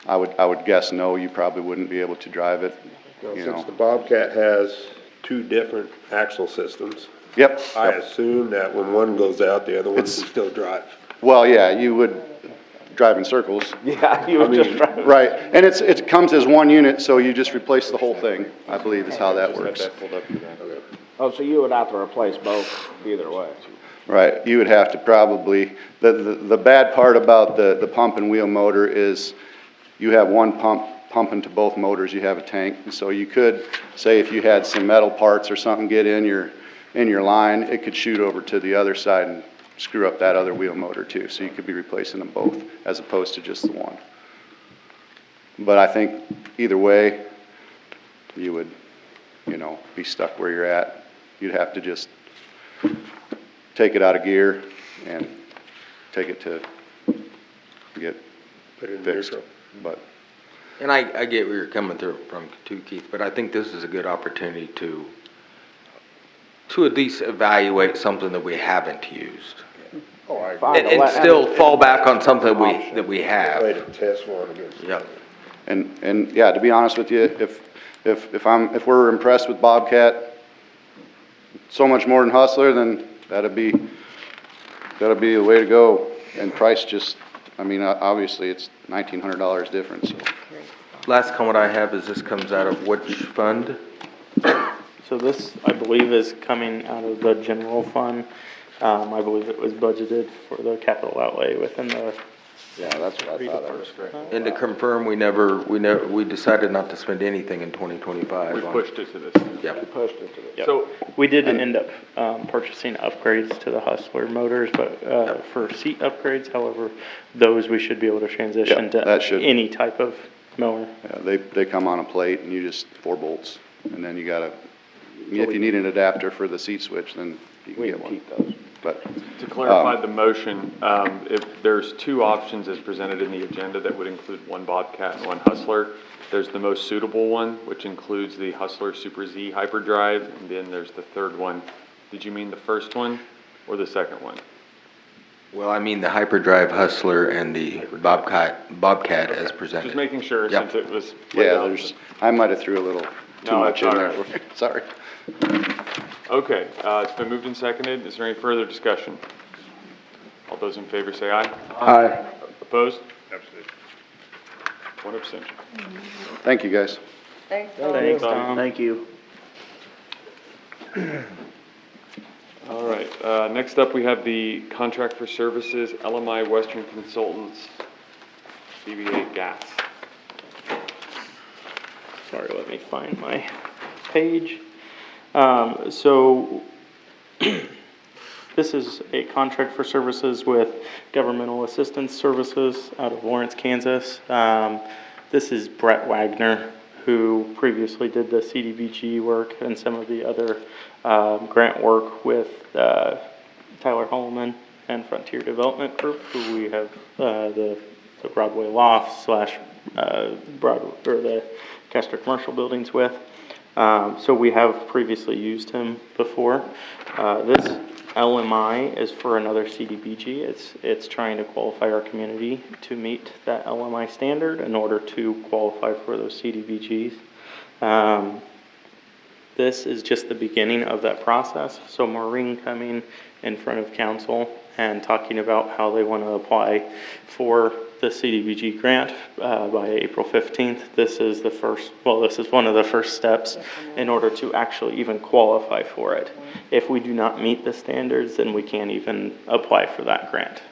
S12: I would guess no, you probably wouldn't be able to drive it,
S14: Well,
S12: you
S14: since
S12: know.
S14: the Bobcat has two different axle systems,
S12: Yep.
S14: I
S12: Yep.
S14: assume that when one goes out, the other one can
S12: It's-
S14: still drive.
S12: Well, yeah, you would drive in circles.
S11: Yeah, you would just drive.
S12: Right, and it comes as one unit, so you just replace the whole thing, I believe is how that works.
S8: Oh, so you would have to replace both either way?
S12: Right, you would have to probably, the bad part about the pump and wheel motor is you have one pump pumping to both motors, you have a tank. And so you could, say if you had some metal parts or something get in your line, it could shoot over to the other side and screw up that other wheel motor too. So you could be replacing them both as opposed to just the one. But I think either way, you would, be stuck where you're at. You'd have to just take it out of gear and take it to get
S14: Put it in
S12: fixed.
S14: neutral.
S12: But
S10: And I get where you're coming through from too, Keith, but I think this is a good opportunity to at least evaluate something that we haven't used.
S14: Oh, I agree.
S10: And still fall back on something that we
S14: Way
S10: have.
S14: to test one against.
S10: Yep.
S12: And yeah, to be honest with you, if we're impressed with Bobcat so much more than Hustler, then that'd be the way to go. And price just, obviously it's $1,900 difference, so.
S10: Last comment I have is this comes out of which fund?
S11: So this, I believe, is coming out of the general fund. I believe it was budgeted for the capital outlay within the.
S8: Yeah, that's what I thought. That was great.
S10: And to confirm, we decided not to spend anything in 2025.
S2: We
S10: on-
S2: pushed it to this.
S10: Yep.
S8: Pushed it to the.
S11: Yep.
S2: So,
S11: We did end up purchasing upgrades to the Hustler motors, but for seat upgrades, however, those we should be able to transition
S12: Yeah, that should.
S11: to any type of mower.
S12: Yeah, they come on a plate and you just 4 bolts. And then you gotta, if you need an adapter for the seat switch, then you can
S8: We
S12: get
S8: can
S12: one.
S8: keep those.
S12: But,
S2: to clarify the motion, if there's 2 options as presented in the agenda that would include one Bobcat and one Hustler. There's the most suitable one, which includes the Hustler Super Z Hyperdrive, and then there's the third one. Did you mean the first one or the second one?
S10: Well, I mean the Hyperdrive Hustler and the Bobcat as presented.
S2: Just making sure,
S10: Yep.
S2: since it was.
S12: yeah, I might have threw a little too
S2: No,
S12: much in
S2: it's
S12: there.
S2: all right.
S12: Sorry.
S2: Okay, it's been moved and seconded. Is there any further discussion? All those in favor say aye.
S12: Aye.
S2: Opposed? One abstention.
S12: Thank you, guys.
S3: Thanks, Tom.
S11: Thanks, Tom.
S4: Thank you.
S2: All right, next up, we have the contract for services, LMI Western Consultants, BB8 Gas.
S11: Sorry, let me find my page. So this is a contract for services with Governmental Assistance Services out of Lawrence, Kansas. This is Brett Wagner, who previously did the CDBG work and some of the other grant work with Tyler Holloman and Frontier Development Group, who we have the Broadway Loft / the Castro Commercial Buildings with. So we have previously used him before. This LMI is for another CDBG. It's trying to qualify our community to meet that LMI standard in order to qualify for those CDBGs. This is just the beginning of that process. So Maureen coming in front of council and talking about how they want to apply for the CDBG grant by April 15th. This is this is one of the first steps in order to actually even qualify for it. If we do not meet the standards, then we can't even apply for that grant.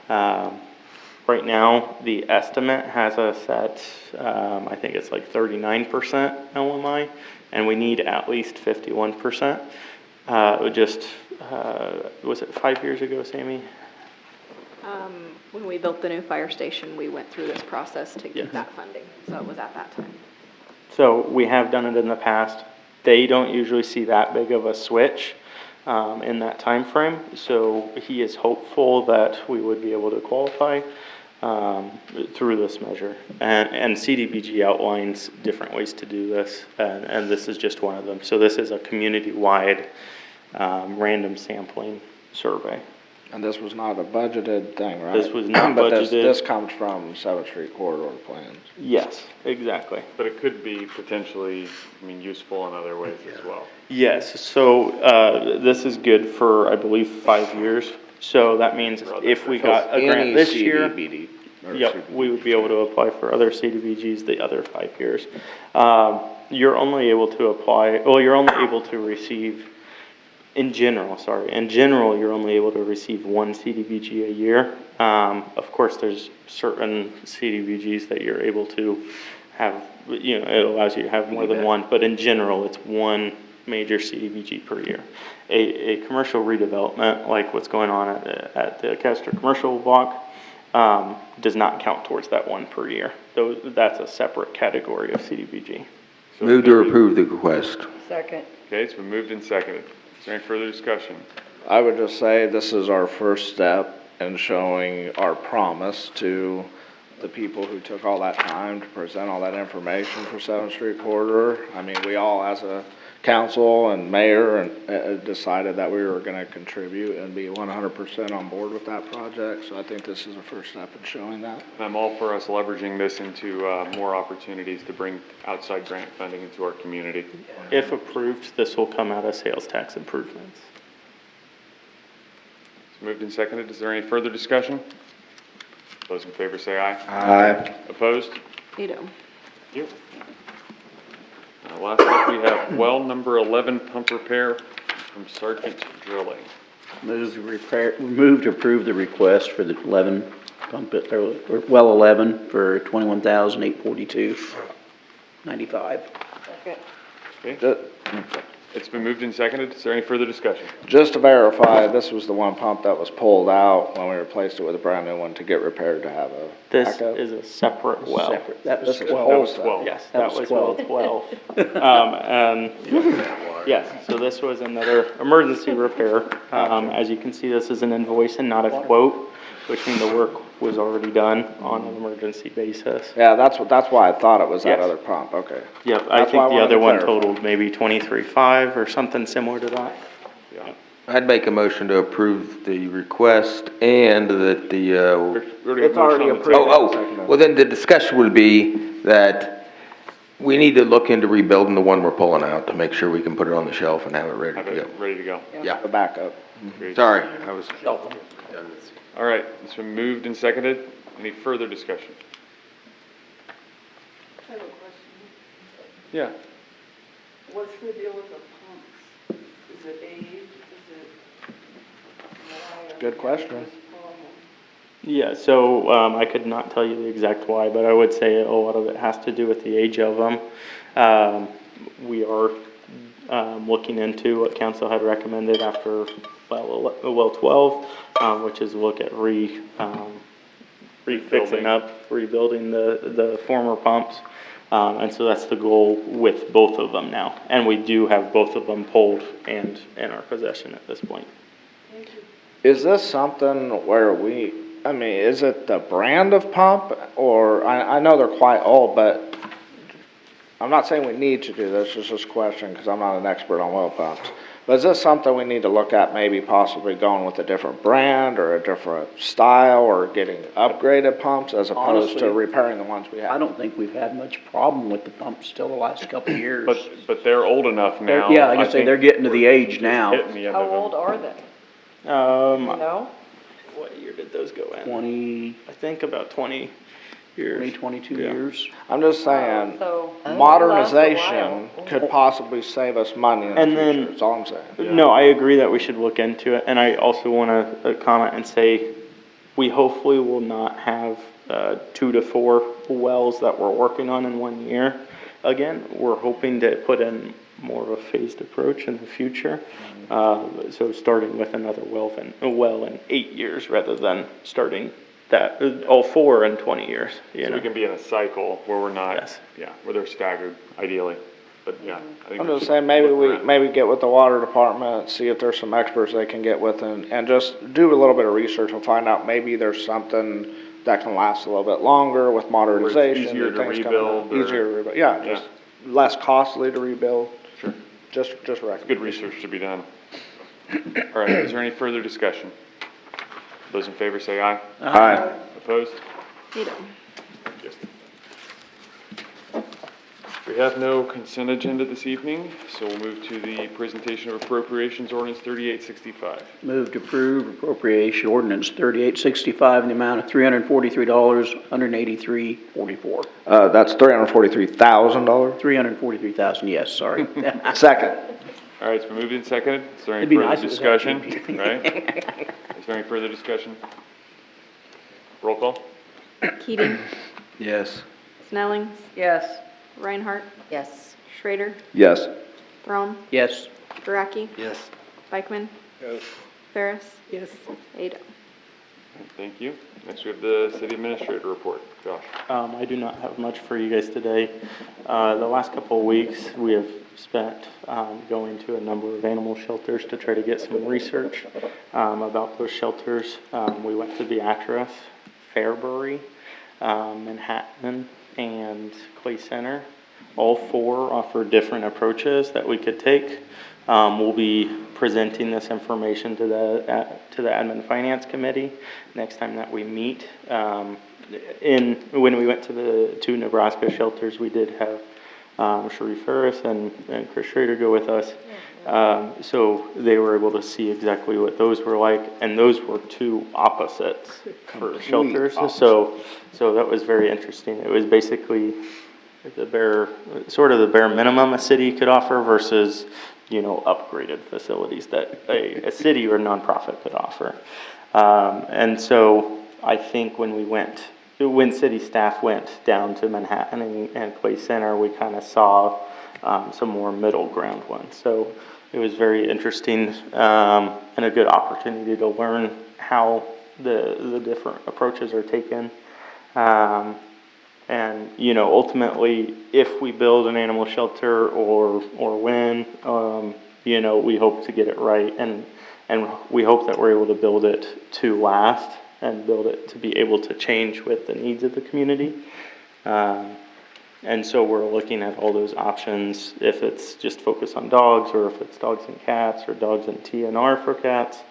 S11: Right now, the estimate has us at, I think it's like 39% LMI, and we need at least 51%. Was it 5 years ago, Sammy?
S5: When we built the new fire station, we went through this process to
S11: Yes.
S5: get that funding, so it was at that time.
S11: So we have done it in the past. They don't usually see that big of a switch. in that time frame. So he is hopeful that we would be able to qualify through this measure. And CDBG outlines different ways to do this, and this is just one of them. So this is a community-wide random sampling survey.
S8: And this was not a budgeted thing, right?
S11: This was not
S8: But
S11: budgeted.
S8: this comes from 7th Street corridor plans.
S11: Yes, exactly.
S2: But it could be potentially, I mean, useful in other ways as well.
S11: Yes, so this is good for, I believe, 5 years. So that means if we got a grant this year, yep, we would be able to apply for other CDBGs the other 5 years. You're only able to apply, well, you're only able to receive, in general, you're only able to receive one CDBG a year. Of course, there's certain CDBGs that you're able to have, you know, it allows you to have more than one, but in general, it's one major CDBG per year. A commercial redevelopment, like what's going on at the Kester Commercial Block, does not count towards that one per year. That's a separate category of CDBG.
S2: So
S10: Move to approve the request.
S3: Second.
S2: Okay, it's been moved and seconded. Is there any further discussion?
S8: I would just say this is our first step in showing our promise to the people who took all that time to present all that information for 7th Street corridor. I mean, we all as a council and mayor and decided that we were gonna contribute and be 100% on board with that project. So I think this is a first step in showing that.
S2: And I'm all for us leveraging this into more opportunities to bring outside grant funding into our community.
S11: If approved, this will come out of sales tax improvements.
S2: It's moved and seconded. Is there any further discussion? Those in favor say aye.
S8: Aye.
S2: Opposed?
S3: Veto.
S2: Thank you. Last up, we have well number 11 pump repair from Sergeant Drilling.
S4: Move to approve the request for the 11 pump, or well 11 for $21,842.95.
S3: Second.
S2: Okay. It's been moved and seconded. Is there any further discussion?
S8: Just to verify, this was the one pump that was pulled out when we replaced it with a brand new one to get repaired to have a
S11: This
S8: backup.
S11: is a separate well.
S4: Separate. That was
S8: This is
S4: 12.
S2: That was 12.
S11: Yes,
S4: That
S11: that
S4: was
S11: was well 12. And yes, so this was another emergency repair. As you can see, this is an invoice and not a quote, which means the work was already done on an emergency basis.
S8: Yeah, that's why I thought it was that
S11: Yes.
S8: other pump, okay.
S11: Yep, I
S8: That's why
S11: think the
S8: wanted
S11: other
S8: to
S11: one
S8: clarify.
S11: totaled maybe 23.5 or something similar to that.
S2: Yeah.
S10: I'd make a motion to approve the request and that the,
S2: We already have
S8: It's
S2: a motion
S8: already
S2: on the
S8: approved.
S2: table.
S10: well, then the discussion would be that we need to look into rebuilding the one we're pulling out to make sure we can put it on the shelf and have it ready
S2: Have
S10: to go.
S2: it ready to go.
S10: Yeah,
S8: The backup.
S2: Great.
S10: sorry, I was.
S2: All right, it's been moved and seconded. Any further discussion?
S15: I have a question.
S2: Yeah.
S15: What's the deal with the pumps? Is it age? Is it?
S8: Good question.
S11: Yeah, so I could not tell you the exact why, but I would say a lot of it has to do with the age of them. We are looking into what council had recommended after well 12, which is look at rebuilding the former pumps. And so that's the goal with both of them now. And we do have both of them pulled and in our possession at this point.
S8: Is this something where I mean, is it the brand of pump, or, I know they're quite old, but I'm not saying we need to do this, it's just a question, because I'm not an expert on well pumps. But is this something we need to look at, maybe possibly going with a different brand, or a different style, or getting upgraded pumps, as opposed to
S4: Honestly,
S8: repairing the ones we have?
S4: I don't think we've had much problem with the pumps still the last couple of years.
S2: But they're old enough now.
S4: Yeah, like I say,
S2: think
S4: they're getting to the age
S2: it's
S4: now.
S2: hitting the end
S3: How
S2: of them.
S3: old are they? You know?
S11: What year did those go in?
S4: 20,
S11: I think about 20 years.
S4: 22
S11: Yeah.
S4: years.
S8: I'm just saying,
S3: So.
S8: modernization could possibly save us money in the
S11: And
S8: future,
S11: then-
S8: that's all I'm saying.
S11: No, I agree that we should look into it, and I also want to comment and say, we hopefully will not have 2 to 4 wells that we're working on in 1 year. Again, we're hoping to put in more of a phased approach in the future. So starting with another well in 8 years rather than starting that, all 4 in 20 years, you
S2: So
S11: know?
S2: we can be in a cycle where we're not,
S11: Yes.
S2: yeah, where they're staggered, ideally. but yeah. I think
S8: I'm
S2: we
S8: just
S2: should
S8: saying, maybe
S2: look
S8: we,
S2: around.
S8: maybe get with the water department, see if there's some experts they can get with and just do a little bit of research and find out maybe there's something that can last a little bit longer with modernization.
S2: easier
S8: and
S2: to
S8: things coming
S2: rebuild
S8: up.
S2: or-
S8: Easier to rebuild, yeah,
S2: Yeah.
S8: just less costly to rebuild,
S2: Sure.
S8: just recommend.
S2: Good research to be done. All right, is there any further discussion? Those in favor say aye.
S8: Aye.
S2: Opposed?
S5: Veto.
S2: Yes. We have no consent agenda this evening, so we'll move to the presentation of appropriations ordinance 3865.
S4: Move to approve appropriation ordinance 3865 in the amount of $343, $183.44.
S8: That's $343,000.
S4: $343,000, yes, sorry.
S8: Second.
S2: All right, it's been moved and seconded. Is there any
S4: It'd be
S2: further
S4: nice if it was that
S2: discussion?
S4: cheap.
S2: Right? Is there any further discussion? Roll call?
S5: Keating,
S10: Yes.
S5: Snellings,
S3: Yes.
S5: Reinhardt,
S13: Yes.
S5: Schrader,
S8: Yes.
S5: Throm,
S4: Yes.
S5: Gueracke,
S10: Yes.
S5: Bikeman,
S8: Yes.
S5: Ferris,
S3: Yes.
S5: Ada.
S2: Thank you. Next, we have the city administrator report. Josh?
S11: I do not have much for you guys today. The last couple of weeks, we have spent going to a number of animal shelters to try to get some research about those shelters. We went to Beatrice, Fairbury, Manhattan, and Clay Center. All four offer different approaches that we could take. We'll be presenting this information to the Admin Finance Committee next time that we meet. When we went to the two Nebraska shelters, we did have Sheree Ferris and Chris Schrader go with us. So they were able to see exactly what those were like, and those were two opposites for shelters. So that was very interesting. It was basically the bare minimum a city could offer versus, upgraded facilities that a city or nonprofit could offer. And so I think when city staff went down to Manhattan and Clay Center, we kind of saw some more middle ground ones. So it was very interesting and a good opportunity to learn how the different approaches are taken. And, ultimately, if we build an animal shelter or when, we hope to get it right. And we hope that we're able to build it to last and build it to be able to change with the needs of the community. And so we're looking at all those options, if it's just focused on dogs or if it's dogs and cats or dogs and TNR for cats.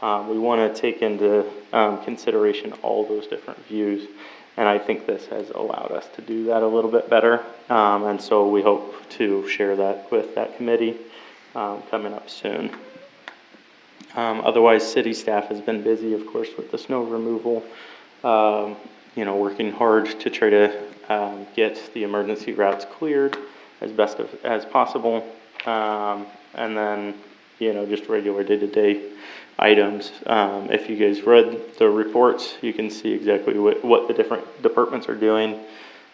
S11: We want to take into consideration all those different views. And I think this has allowed us to do that a little bit better. And so we hope to share that with that committee coming up soon. Otherwise, city staff has been busy, of course, with the snow removal, working hard to try to get the emergency routes cleared as best as possible. And then, just regular day-to-day items. If you guys read the reports, you can see exactly what the different departments are doing.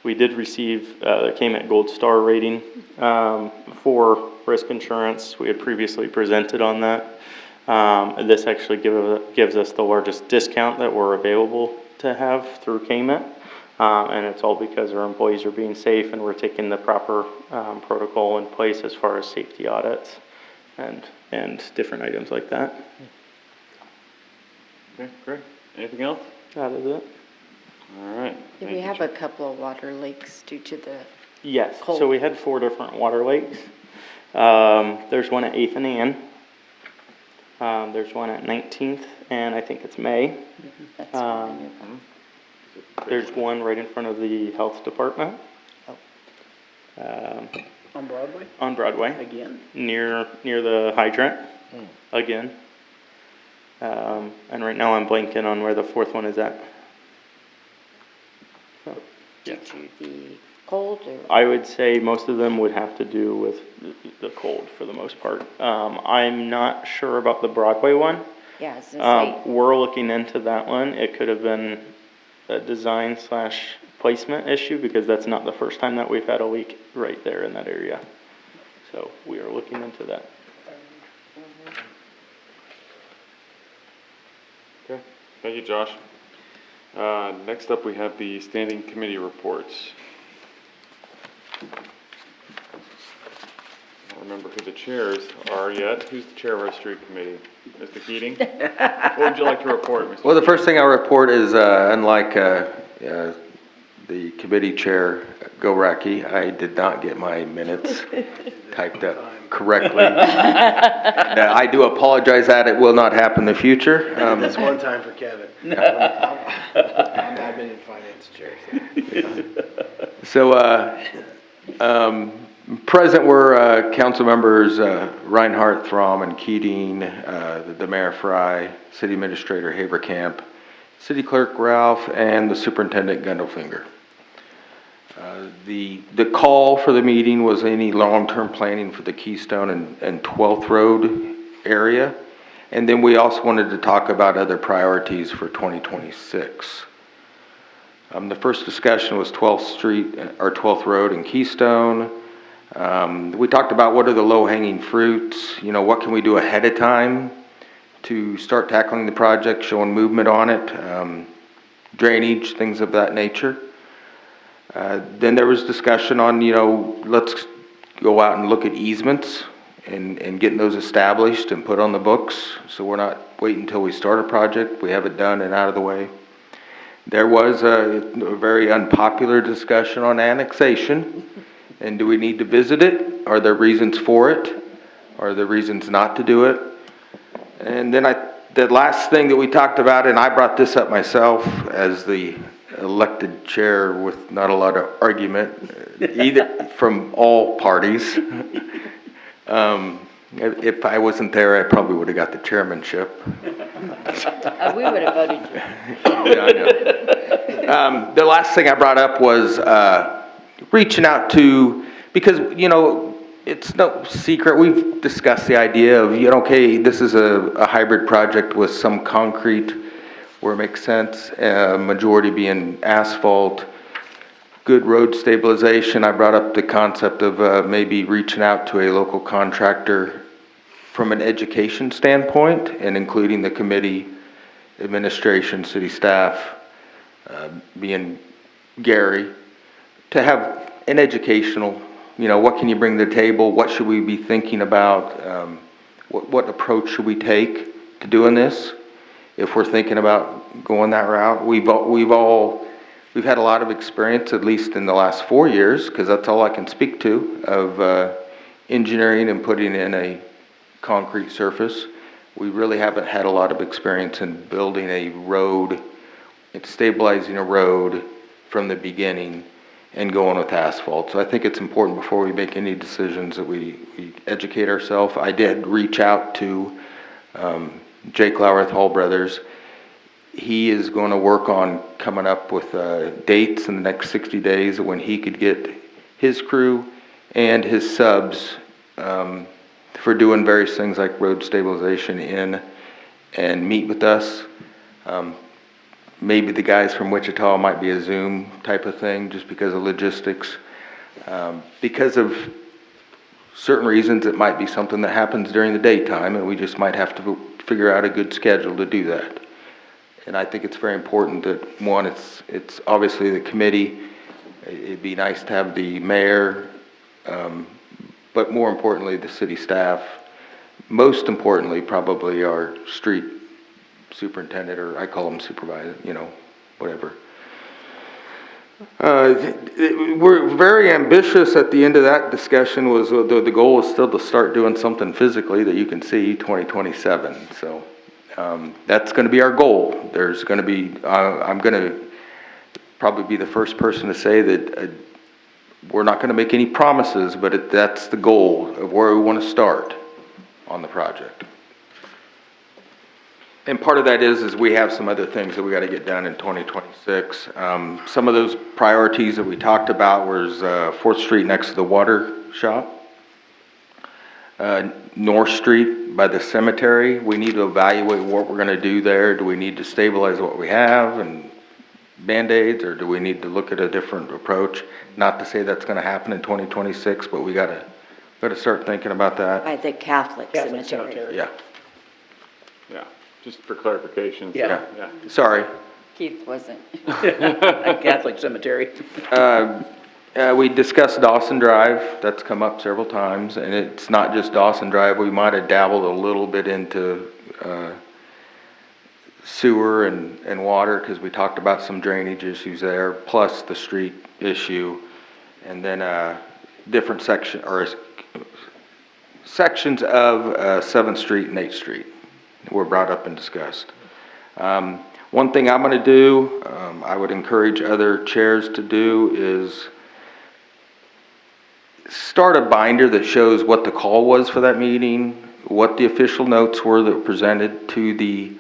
S11: We did receive the KMET Gold Star rating for risk insurance. We had previously presented on that. This actually gives us the largest discount that we're available to have through KMET. And it's all because our employees are being safe and we're taking the proper protocol in place as far as safety audits and different items like that.
S2: Okay, great. Anything else?
S11: That is it.
S2: All right.
S13: Do we have a couple of water leaks due to the
S11: Yes,
S13: cold?
S11: so we had 4 different water lakes. There's one at 8th and Ann. There's one at 19th, and I think it's May.
S13: That's what I knew about.
S11: There's one right in front of the health department.
S4: On Broadway?
S11: On Broadway.
S4: Again?
S11: Near the hydrant, again. And right now I'm blanking on where the 4th one is at.
S13: Due to the cold or?
S11: I would say most of them would have to do with the cold for the most part. I'm not sure about the Broadway one.
S13: Yeah, I was gonna say.
S11: We're looking into that one. It could have been a design/placement issue because that's not the first time that we've had a leak right there in that area. So we are looking into that.
S2: Okay, thank you, Josh. Next up, we have the standing committee reports. remember who the chairs are yet. Who's the chair of our street committee? Mr. Keating? What would you like to report, Mr.
S10: Well, the
S2: Keating?
S10: first thing I'll report is, unlike the committee chair, Goraki, I did not get my minutes typed up correctly. I do apologize that it will not happen in the future.
S16: That's one time for Kevin. I'm admin and finance chair.
S10: So, present were council members Reinhardt, Throm, and Keating, the Mayor Fry, City Administrator Haberkamp, City Clerk Ralph, and the Superintendent Gundelfinger. The call for the meeting was any long-term planning for the Keystone and 12th Road area. And then we also wanted to talk about other priorities for 2026. The first discussion was 12th Street or 12th Road in Keystone. We talked about what are the low-hanging fruits, you know, what can we do ahead of time to start tackling the project, showing movement on it, drainage, things of that nature. Then there was discussion on, you know, let's go out and look at easements and getting those established and put on the books. So we're not waiting until we start a project. We have it done and out of the way. There was a very unpopular discussion on annexation. And do we need to visit it? Are there reasons for it? Are there reasons not to do it? And then the last thing that we talked about, and I brought this up myself as the elected chair with not a lot of argument, either from all parties. If I wasn't there, I probably would have got the chairmanship.
S13: We would have voted you.
S10: Yeah, I know. The last thing I brought up was reaching out to, because, you know, it's no secret, we've discussed the idea of, you know, okay, this is a hybrid project with some concrete where it makes sense, majority being asphalt, good road stabilization. I brought up the concept of maybe reaching out to a local contractor from an education standpoint and including the committee, administration, city staff, being Gary, to have an educational, you know, what can you bring to the table? What should we be thinking about? What approach should we take to doing this? If we're thinking about going that route, we've had a lot of experience, at least in the last 4 years, because that's all I can speak to, of engineering and putting in a concrete surface. We really haven't had a lot of experience in building a road, stabilizing a road from the beginning and going with asphalt. So I think it's important before we make any decisions that we educate ourselves. I did reach out to Jake Lauerth, Hall Brothers. He is going to work on coming up with dates in the next 60 days when he could get his crew and his subs for doing various things like road stabilization in and meet with us. Maybe the guys from Wichita might be a Zoom type of thing just because of logistics. Because of certain reasons, it might be something that happens during the daytime and we just might have to figure out a good schedule to do that. And I think it's very important that, one, it's obviously the committee. It'd be nice to have the mayor, but more importantly, the city staff. Most importantly, probably our street superintendent, or I call him supervisor, you know, whatever. We're very ambitious at the end of that discussion. Was the goal is still to start doing something physically that you can see 2027. So that's going to be our goal. There's going to be, I'm going to probably be the first person to say that we're not going to make any promises, but that's the goal of where we want to start on the project. And part of that is we have some other things that we got to get done in 2026. Some of those priorities that we talked about was 4th Street next to the water shop. North Street by the cemetery. We need to evaluate what we're going to do there. Do we need to stabilize what we have and Band-Aids, or do we need to look at a different approach? Not to say that's going to happen in 2026, but we got to start thinking about that.
S13: By the Catholic cemetery.
S10: Yeah.
S2: Yeah. Just for clarification.
S4: Yeah.
S2: So, yeah.
S10: Sorry.
S13: Keith wasn't.
S4: Catholic cemetery.
S10: We discussed Dawson Drive, that's come up several times, and it's not just Dawson Drive, we might have dabbled a little bit into sewer and water, because we talked about some drainage issues there, plus the street issue, and then different sections of 7th Street and 8th Street were brought up and discussed. One thing I'm going to do, I would encourage other chairs to do, is start a binder that shows what the call was for that meeting, what the official notes were that were presented to the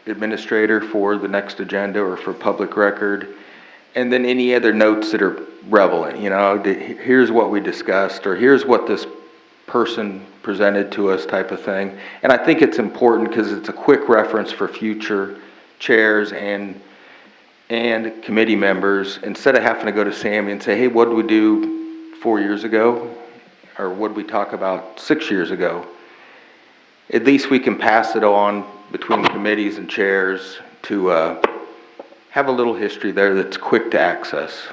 S10: administrator for the next agenda or for public record, and then any other notes that are relevant. You know, here's what we discussed, or here's what this person presented to us, type of thing. And I think it's important because it's a quick reference for future chairs and committee members, instead of having to go to Sammy and say, hey, what did we do 4 years ago? Or what did we talk about 6 years ago? At least we can pass it on between committees and chairs to have a little history there that's quick to access.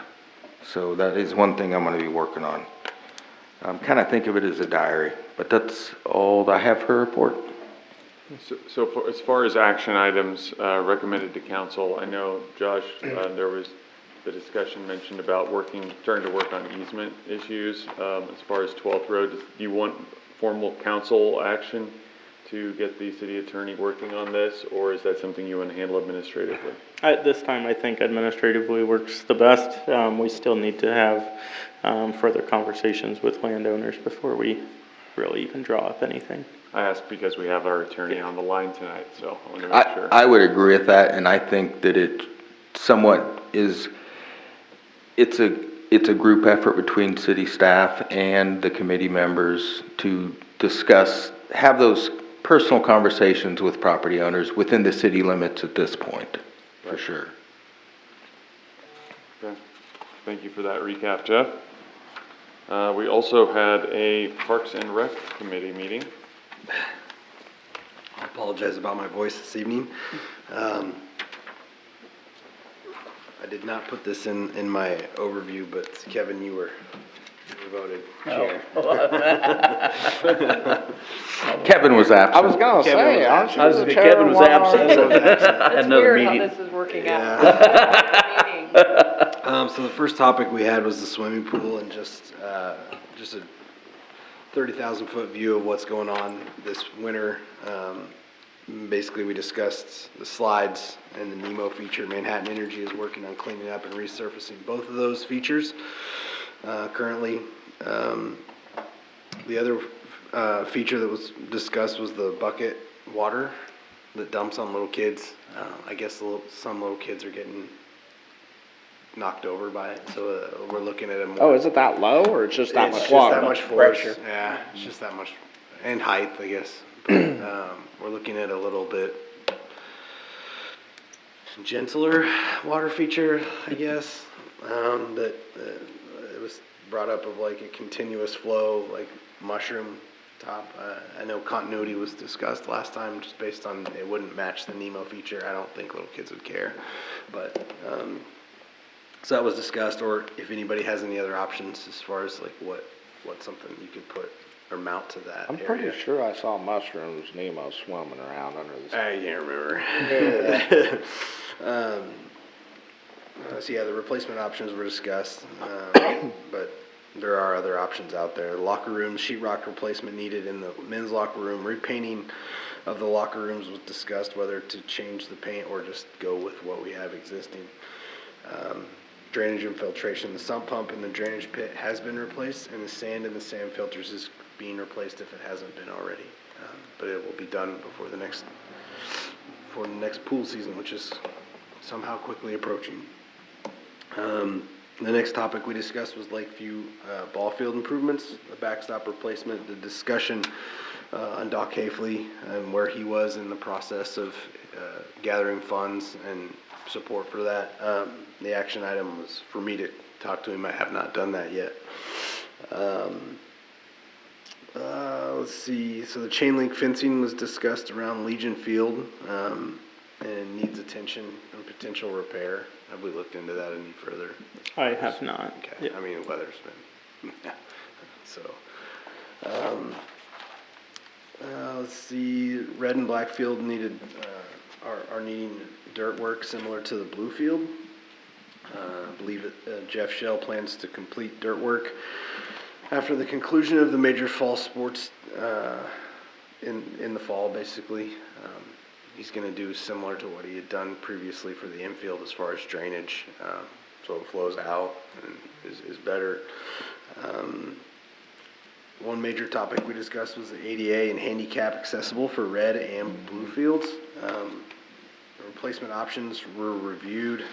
S10: So that is one thing I'm going to be working on. Kind of think of it as a diary, but that's all I have for a report.
S2: So as far as action items recommended to council, I know, Josh, there was the discussion mentioned about starting to work on easement issues. As far as 12th Road, do you want formal council action to get the city attorney working on this, or is that something you want to handle administratively?
S11: At this time, I think administratively works the best. We still need to have further conversations with landowners before we really even draw up anything.
S2: I ask because we have our attorney on the line tonight, so I want to make sure.
S10: I would agree with that, and I think that it somewhat is, it's a group effort between city staff and the committee members to discuss, have those personal conversations with property owners within the city limits at this point, for sure.
S2: Okay. Thank you for that recap, Jeff. We also had a Parks and Rec Committee meeting.
S16: I apologize about my voice this evening. I did not put this in my overview, but Kevin, you were voted chair.
S10: Kevin was absent.
S8: I was gonna say,
S4: Kevin was absent.
S3: It's weird how this is working out.
S16: So the first topic we had was the swimming pool, and just a 30,000-foot view of what's going on this winter. Basically, we discussed the slides and the Nemo feature. Manhattan Energy is working on cleaning up and resurfacing both of those features currently. The other feature that was discussed was the bucket water that dumps on little kids. I guess some little kids are getting knocked over by it, so we're looking at it more.
S8: Oh, is it that low, or it's just that much
S16: It's
S8: water?
S16: just that much force. Pressure. Yeah, it's just that much, and height, I guess. But, we're looking at a little bit gentler water feature, I guess. That it was brought up of like a continuous flow, like mushroom top. I know continuity was discussed last time, just based on it wouldn't match the Nemo feature. I don't think little kids would care, but. So that was discussed, or if anybody has any other options as far as like what something you could put or mount to that
S8: I'm pretty sure I saw mushrooms, Nemo swimming around under the.
S16: I can't remember. So yeah, the replacement options were discussed, but there are other options out there. Locker rooms, sheetrock replacement needed in the men's locker room. Repainting of the locker rooms was discussed, whether to change the paint or just go with what we have existing. Drainage and filtration. The sump pump in the drainage pit has been replaced, and the sand in the sand filters is being replaced if it hasn't been already. But it will be done before the next pool season, which is somehow quickly approaching. The next topic we discussed was Lakeview ball field improvements, the backstop replacement, the discussion on Doc Hafley and where he was in the process of gathering funds and support for that. The action item was for me to talk to him. I have not done that yet. Let's see. So the chain link fencing was discussed around Legion Field, and needs attention and potential repair. Have we looked into that any further?
S11: I have not.
S16: Okay, I mean, the weather's been, so. Let's see, red and black field needed, are needing dirt work similar to the blue field. I believe that Jeff Shell plans to complete dirt work after the conclusion of the major fall sports in the fall, basically. He's going to do similar to what he had done previously for the infield as far as drainage, so it flows out and is better. One major topic we discussed was the ADA and handicap accessible for red and blue fields. The replacement options were reviewed.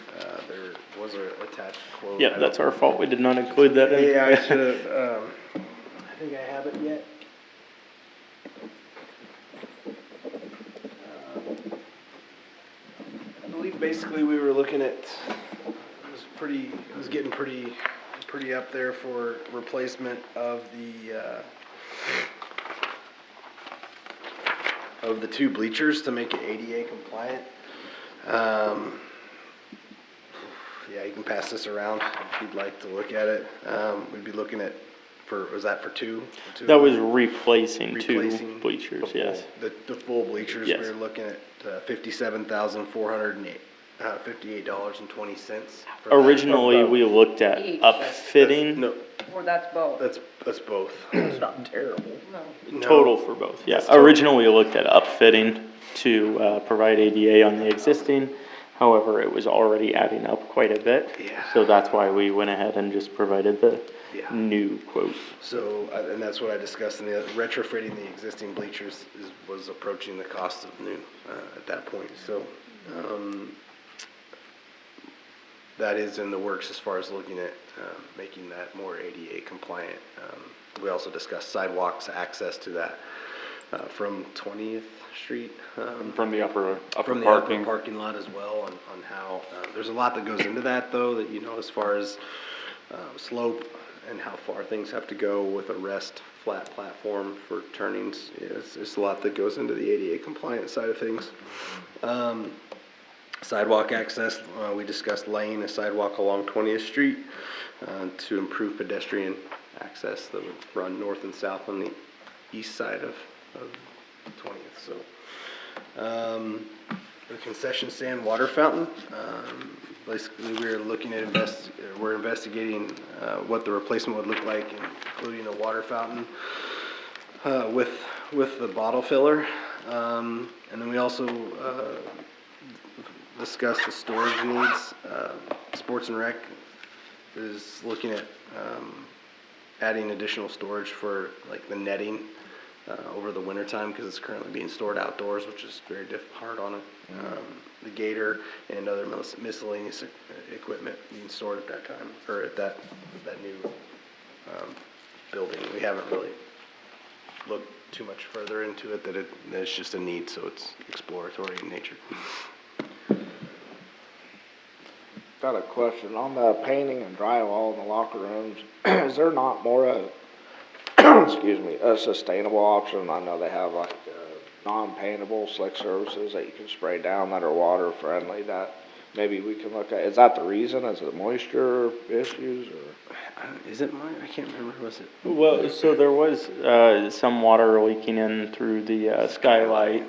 S16: There was an attached quote.
S11: Yeah, that's our fault. We did not include that in.
S16: Yeah, I should have. I think I have it yet. I believe basically we were looking at, it was getting pretty up there for replacement of the two bleachers to make it ADA compliant. Yeah, you can pass this around if you'd like to look at it. We'd be looking at, was that for two?
S11: That was replacing two bleachers, yes.
S16: The full bleachers,
S11: Yes.
S16: we were looking at $57,458.20.
S11: Originally, we looked at
S3: Each.
S11: upfitting.
S16: No,
S3: Or that's both?
S16: that's both.
S4: It's not terrible.
S3: No.
S11: Total for both, yeah.
S16: That's total.
S11: Originally, we looked at upfitting to provide ADA on the existing. However, it was already adding up quite a bit.
S16: Yeah.
S11: So that's why we went ahead and just provided the new quote.
S16: So, and that's what I discussed in the retrofitting the existing bleachers was approaching the cost of new at that point. So, that is in the works as far as looking at making that more ADA compliant. We also discussed sidewalks, access to that from 20th Street.
S2: From the upper
S16: From the
S2: parking.
S16: upper parking lot as well on how, there's a lot that goes into that though, that as far as slope and how far things have to go with a rest flat platform for turnings. It's a lot that goes into the ADA compliant side of things. Sidewalk access, we discussed laying a sidewalk along 20th Street to improve pedestrian access that would run north and south on the east side of 20th. So, the concession stand water fountain. Basically, we're looking at we're investigating what the replacement would look like, including a water fountain with the bottle filler, and then we also discussed the storage needs. Sports and Rec is looking at adding additional storage for like the netting over the winter time because it's currently being stored outdoors, which is very hard on it. The gator and other miscellaneous equipment being stored at that time, or at that new building. We haven't really looked too much further into it, that it's just a need, so it's exploratory in nature.
S8: Got a question on the painting and drywall in the locker rooms. Is there not more excuse me, a sustainable option? I know they have like non-paintable slick surfaces that you can spray down that are water friendly that maybe we can look at. Is that the reason? Is it moisture issues or?
S16: Is it mine? I can't remember. Was it?
S11: Well, so there was some water leaking in through the skylight,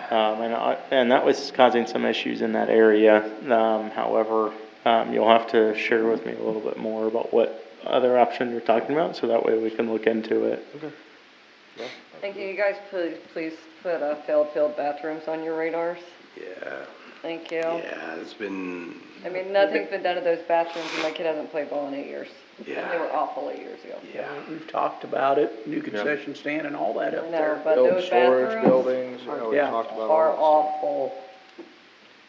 S11: and that was causing some issues in that area. However, you'll have to share with me a little bit more about what other option you're talking about, so that way we can look into it.
S16: Okay.
S3: Thank you. You guys please put failed bathrooms on your radars.
S16: Yeah.
S3: Thank you.
S16: Yeah, it's been.
S3: I mean, nothing's been done to those bathrooms, and my kid hasn't played ball in 8 years.
S16: Yeah.
S3: They were awful 8 years ago.
S16: Yeah.
S4: We've talked about it, new concession stand and all that
S3: I
S4: up
S3: know,
S4: there.
S3: but
S8: Build
S3: those
S8: storage
S3: bathrooms
S8: buildings, we
S4: Yeah.
S8: talked about
S3: are
S8: all that stuff.
S3: awful.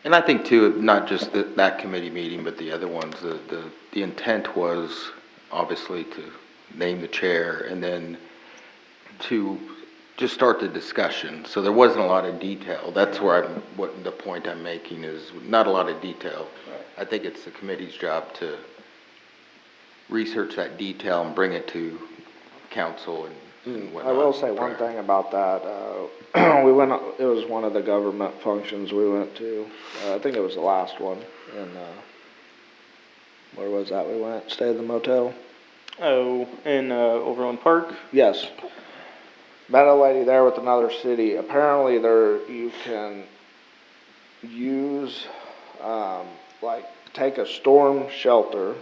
S10: And I think too, not just that committee meeting, but the other ones, the intent was obviously to name the chair and then to just start the discussion. So there wasn't a lot of detail. That's where what the point I'm making is not a lot of detail. I think it's the committee's job to research that detail and bring it to council and
S8: I
S10: whatnot.
S8: will say one thing about that, we went, it was one of the government functions we went to, I think it was the last one, and, where was that we went, stayed at the motel?
S11: Oh, in Overland Park?
S8: Yes. Met a lady there with another city, apparently you can use, like, take a storm shelter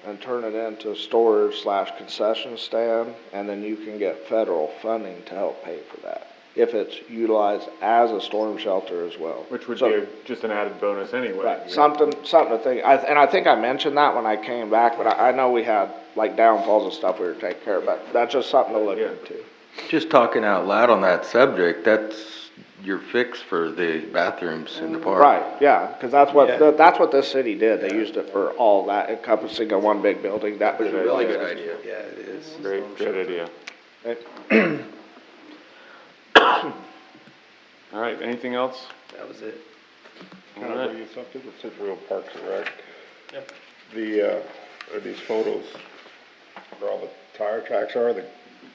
S8: and turn it into storage / concession stand, and then you can get federal funding to help pay for that, if it's utilized as a storm shelter as well.
S2: Which would be just an added bonus anyway.
S8: Right, something to think, and I think I mentioned that when I came back, but I know we had, like, downfalls and stuff we were taking care of, but that's just something to look into.
S10: Just talking out loud on that subject, that's your fix for the bathrooms in the park.
S8: Right, yeah, because that's what this city did, they used it for all that, encompassing in one big building, that was
S10: It's a really good idea.
S16: Yeah, it is.
S2: Great idea. All right, anything else?
S16: That was it.
S14: Can I bring you something? Since we're on Parks and Rec. Yep. Are these photos where all the tire tracks are, the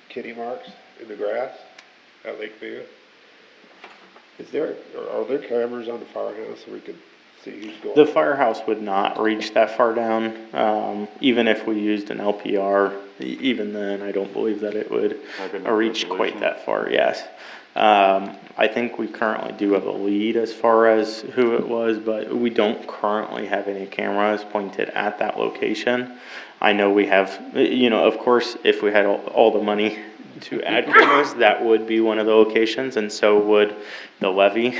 S14: kitty marks in the grass at Lakeview? Are there cameras on the firehouse so we could see who's going?
S11: The firehouse would not reach that far down, even if we used an LPR. Even then, I don't believe that it would reach quite that far, yes. I think we currently do have a lead as far as who it was, but we don't currently have any cameras pointed at that location. I know we have, of course, if we had all the money to add cameras, that would be one of the locations, and so would the levee.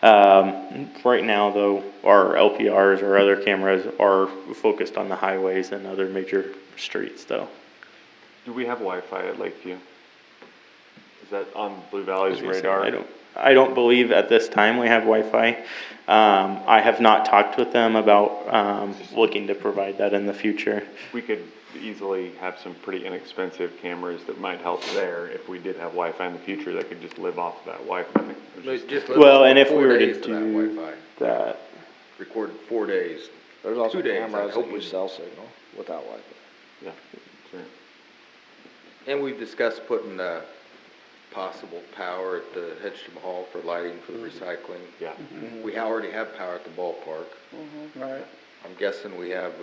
S11: Right now, though, our LPRs or other cameras are focused on the highways and other major streets, though.
S2: Do we have Wi-Fi at Lakeview? Is that on Blue Valley's radar?
S11: I don't believe at this time we have Wi-Fi. I have not talked with them about looking to provide that in the future.
S2: We could easily have some pretty inexpensive cameras that might help there if we did have Wi-Fi in the future that could just live off of that Wi-Fi.
S11: Well, and if we were to do that.
S10: Record 4 days.
S8: There's also
S10: 2 days,
S8: cameras that use cell signal without Wi-Fi.
S2: Yeah, sure.
S10: And we've discussed putting possible power at the Hedstrom Hall for lighting for the recycling.
S2: Yeah.
S10: We already have power at the ballpark.
S8: Right.
S10: I'm guessing we have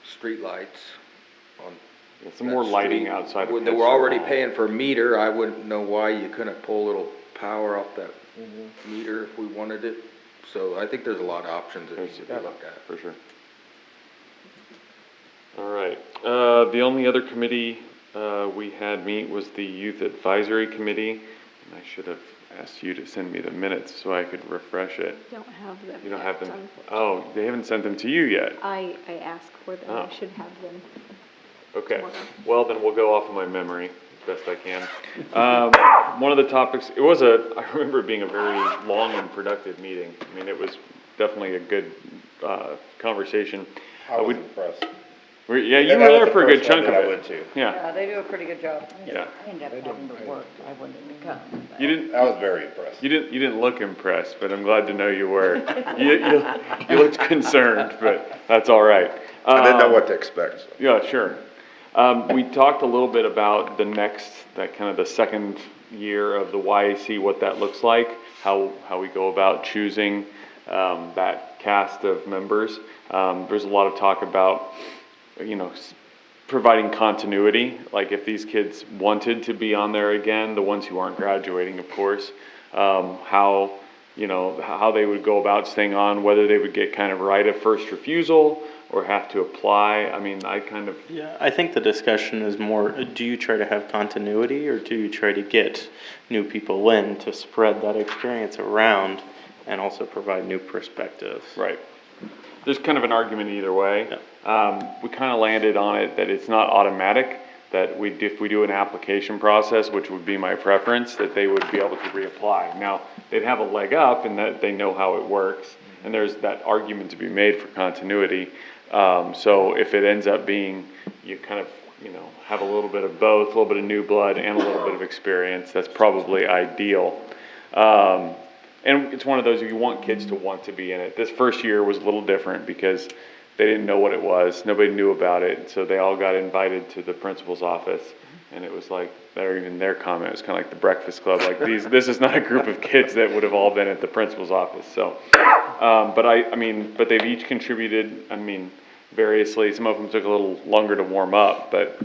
S10: street lights on.
S2: Some more lighting
S10: street.
S2: outside of
S10: We're already paying for a meter. I wouldn't know why you couldn't pull a little power off that meter if we wanted it. So I think there's a lot of options that need to be looked at.
S2: For sure. All right. The only other committee we had meet was the Youth Advisory Committee. And I should have asked you to send me the minutes so I could refresh it.
S17: Don't have them.
S2: You don't have them? Oh, they haven't sent them to you yet.
S17: I asked for them. I should have them.
S2: Okay. Well, then we'll go off of my memory as best I can. One of the topics, I remember it being a very long and productive meeting. I mean, it was definitely a good conversation.
S14: I was impressed.
S2: Yeah, you were there for a good chunk of it.
S14: I went to.
S2: Yeah.
S3: They do a pretty good job.
S2: Yeah.
S3: I ended up having to work. I wouldn't have come.
S2: You didn't.
S14: I was very impressed.
S2: You didn't look impressed, but I'm glad to know you were. You looked concerned, but that's all right.
S14: I didn't know what to expect. So.
S2: Yeah, sure. We talked a little bit about the second year of the YAC, what that looks like, how we go about choosing that cast of members. There's a lot of talk about, providing continuity, like if these kids wanted to be on there again, the ones who aren't graduating, of course, how they would go about staying on, whether they would get kind of right of first refusal or have to apply. I mean,
S11: Yeah, I think the discussion is more, do you try to have continuity or do you try to get new people in to spread that experience around and also provide new perspectives?
S2: Right. There's kind of an argument either way. Yeah. We kind of landed on it that it's not automatic, that if we do an application process, which would be my preference, that they would be able to reapply. Now, they'd have a leg up in that they know how it works, and there's that argument to be made for continuity. So if it ends up being, you kind of, have a little bit of both, a little bit of new blood and a little bit of experience, that's probably ideal. And it's one of those, you want kids to want to be in it. This first year was a little different because they didn't know what it was. Nobody knew about it. So they all got invited to the principal's office. And it was like, even their comment was kind of like the Breakfast Club. Like this is not a group of kids that would have all been at the principal's office. So, but they've each contributed, variously. Some of them took a little longer to warm up, but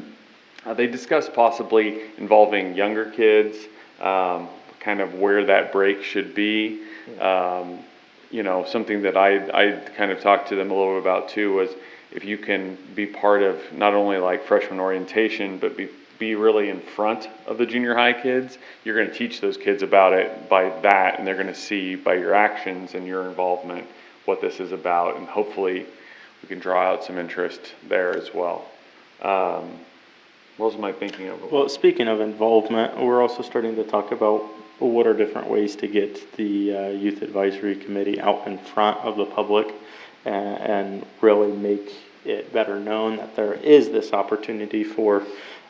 S2: they discussed possibly involving younger kids, kind of where that break should be. Something that I kind of talked to them a little bit about too was if you can be part of not only like freshman orientation, but be really in front of the junior high kids, you're going to teach those kids about it by that, and they're going to see by your actions and your involvement what this is about, and hopefully we can draw out some interest there as well. What was my thinking of?
S11: Well, speaking of involvement, we're also starting to talk about what are different ways to get the Youth Advisory Committee out in front of the public and really make it better known that there is this opportunity for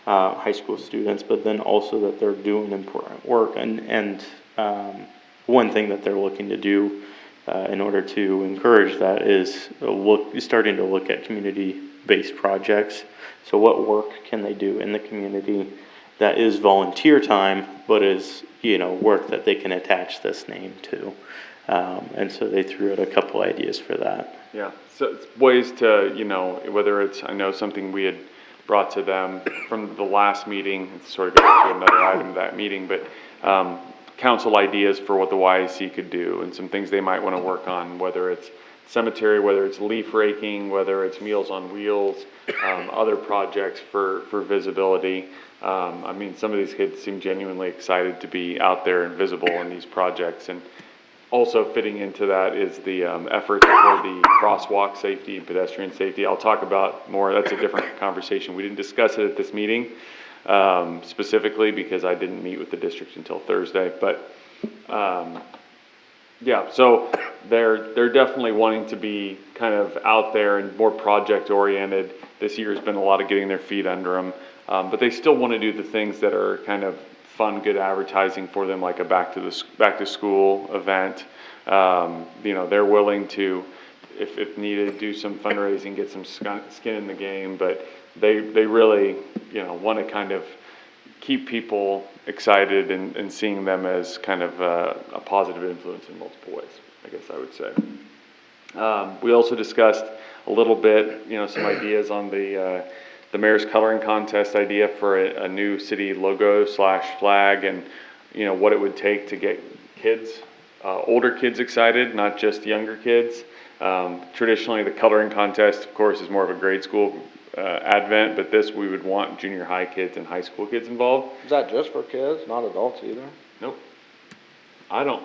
S11: high school students, but then also that they're doing important work. And one thing that they're looking to do in order to encourage that is starting to look at community-based projects. So what work can they do in the community that is volunteer time, but is work that they can attach this name to? And so they threw out a couple ideas for that.
S2: Yeah, so it's ways to, whether it's, I know something we had brought to them from the last meeting, it's sort of going to another item of that meeting, but council ideas for what the YAC could do and some things they might want to work on, whether it's cemetery, whether it's leaf raking, whether it's Meals on Wheels, other projects for visibility. Some of these kids seem genuinely excited to be out there and visible in these projects. And also fitting into that is the efforts for the crosswalk safety and pedestrian safety. I'll talk about more, that's a different conversation. We didn't discuss it at this meeting specifically because I didn't meet with the district until Thursday. But yeah, so they're definitely wanting to be kind of out there and more project oriented. This year has been a lot of getting their feet under them, but they still want to do the things that are kind of fun, good advertising for them, like a back to school event. They're willing to, if needed, do some fundraising, get some skin in the game, but they really, want to kind of keep people excited and seeing them as kind of a positive influence in multiple ways, I guess I would say. We also discussed a little bit, some ideas on the mayor's coloring contest idea for a new city logo / flag, and what it would take to get kids, older kids excited, not just younger kids. Traditionally, the coloring contest, of course, is more of a grade school advent, but this we would want junior high kids and high school kids involved.
S8: Is that just for kids, not adults either?
S2: Nope. I don't.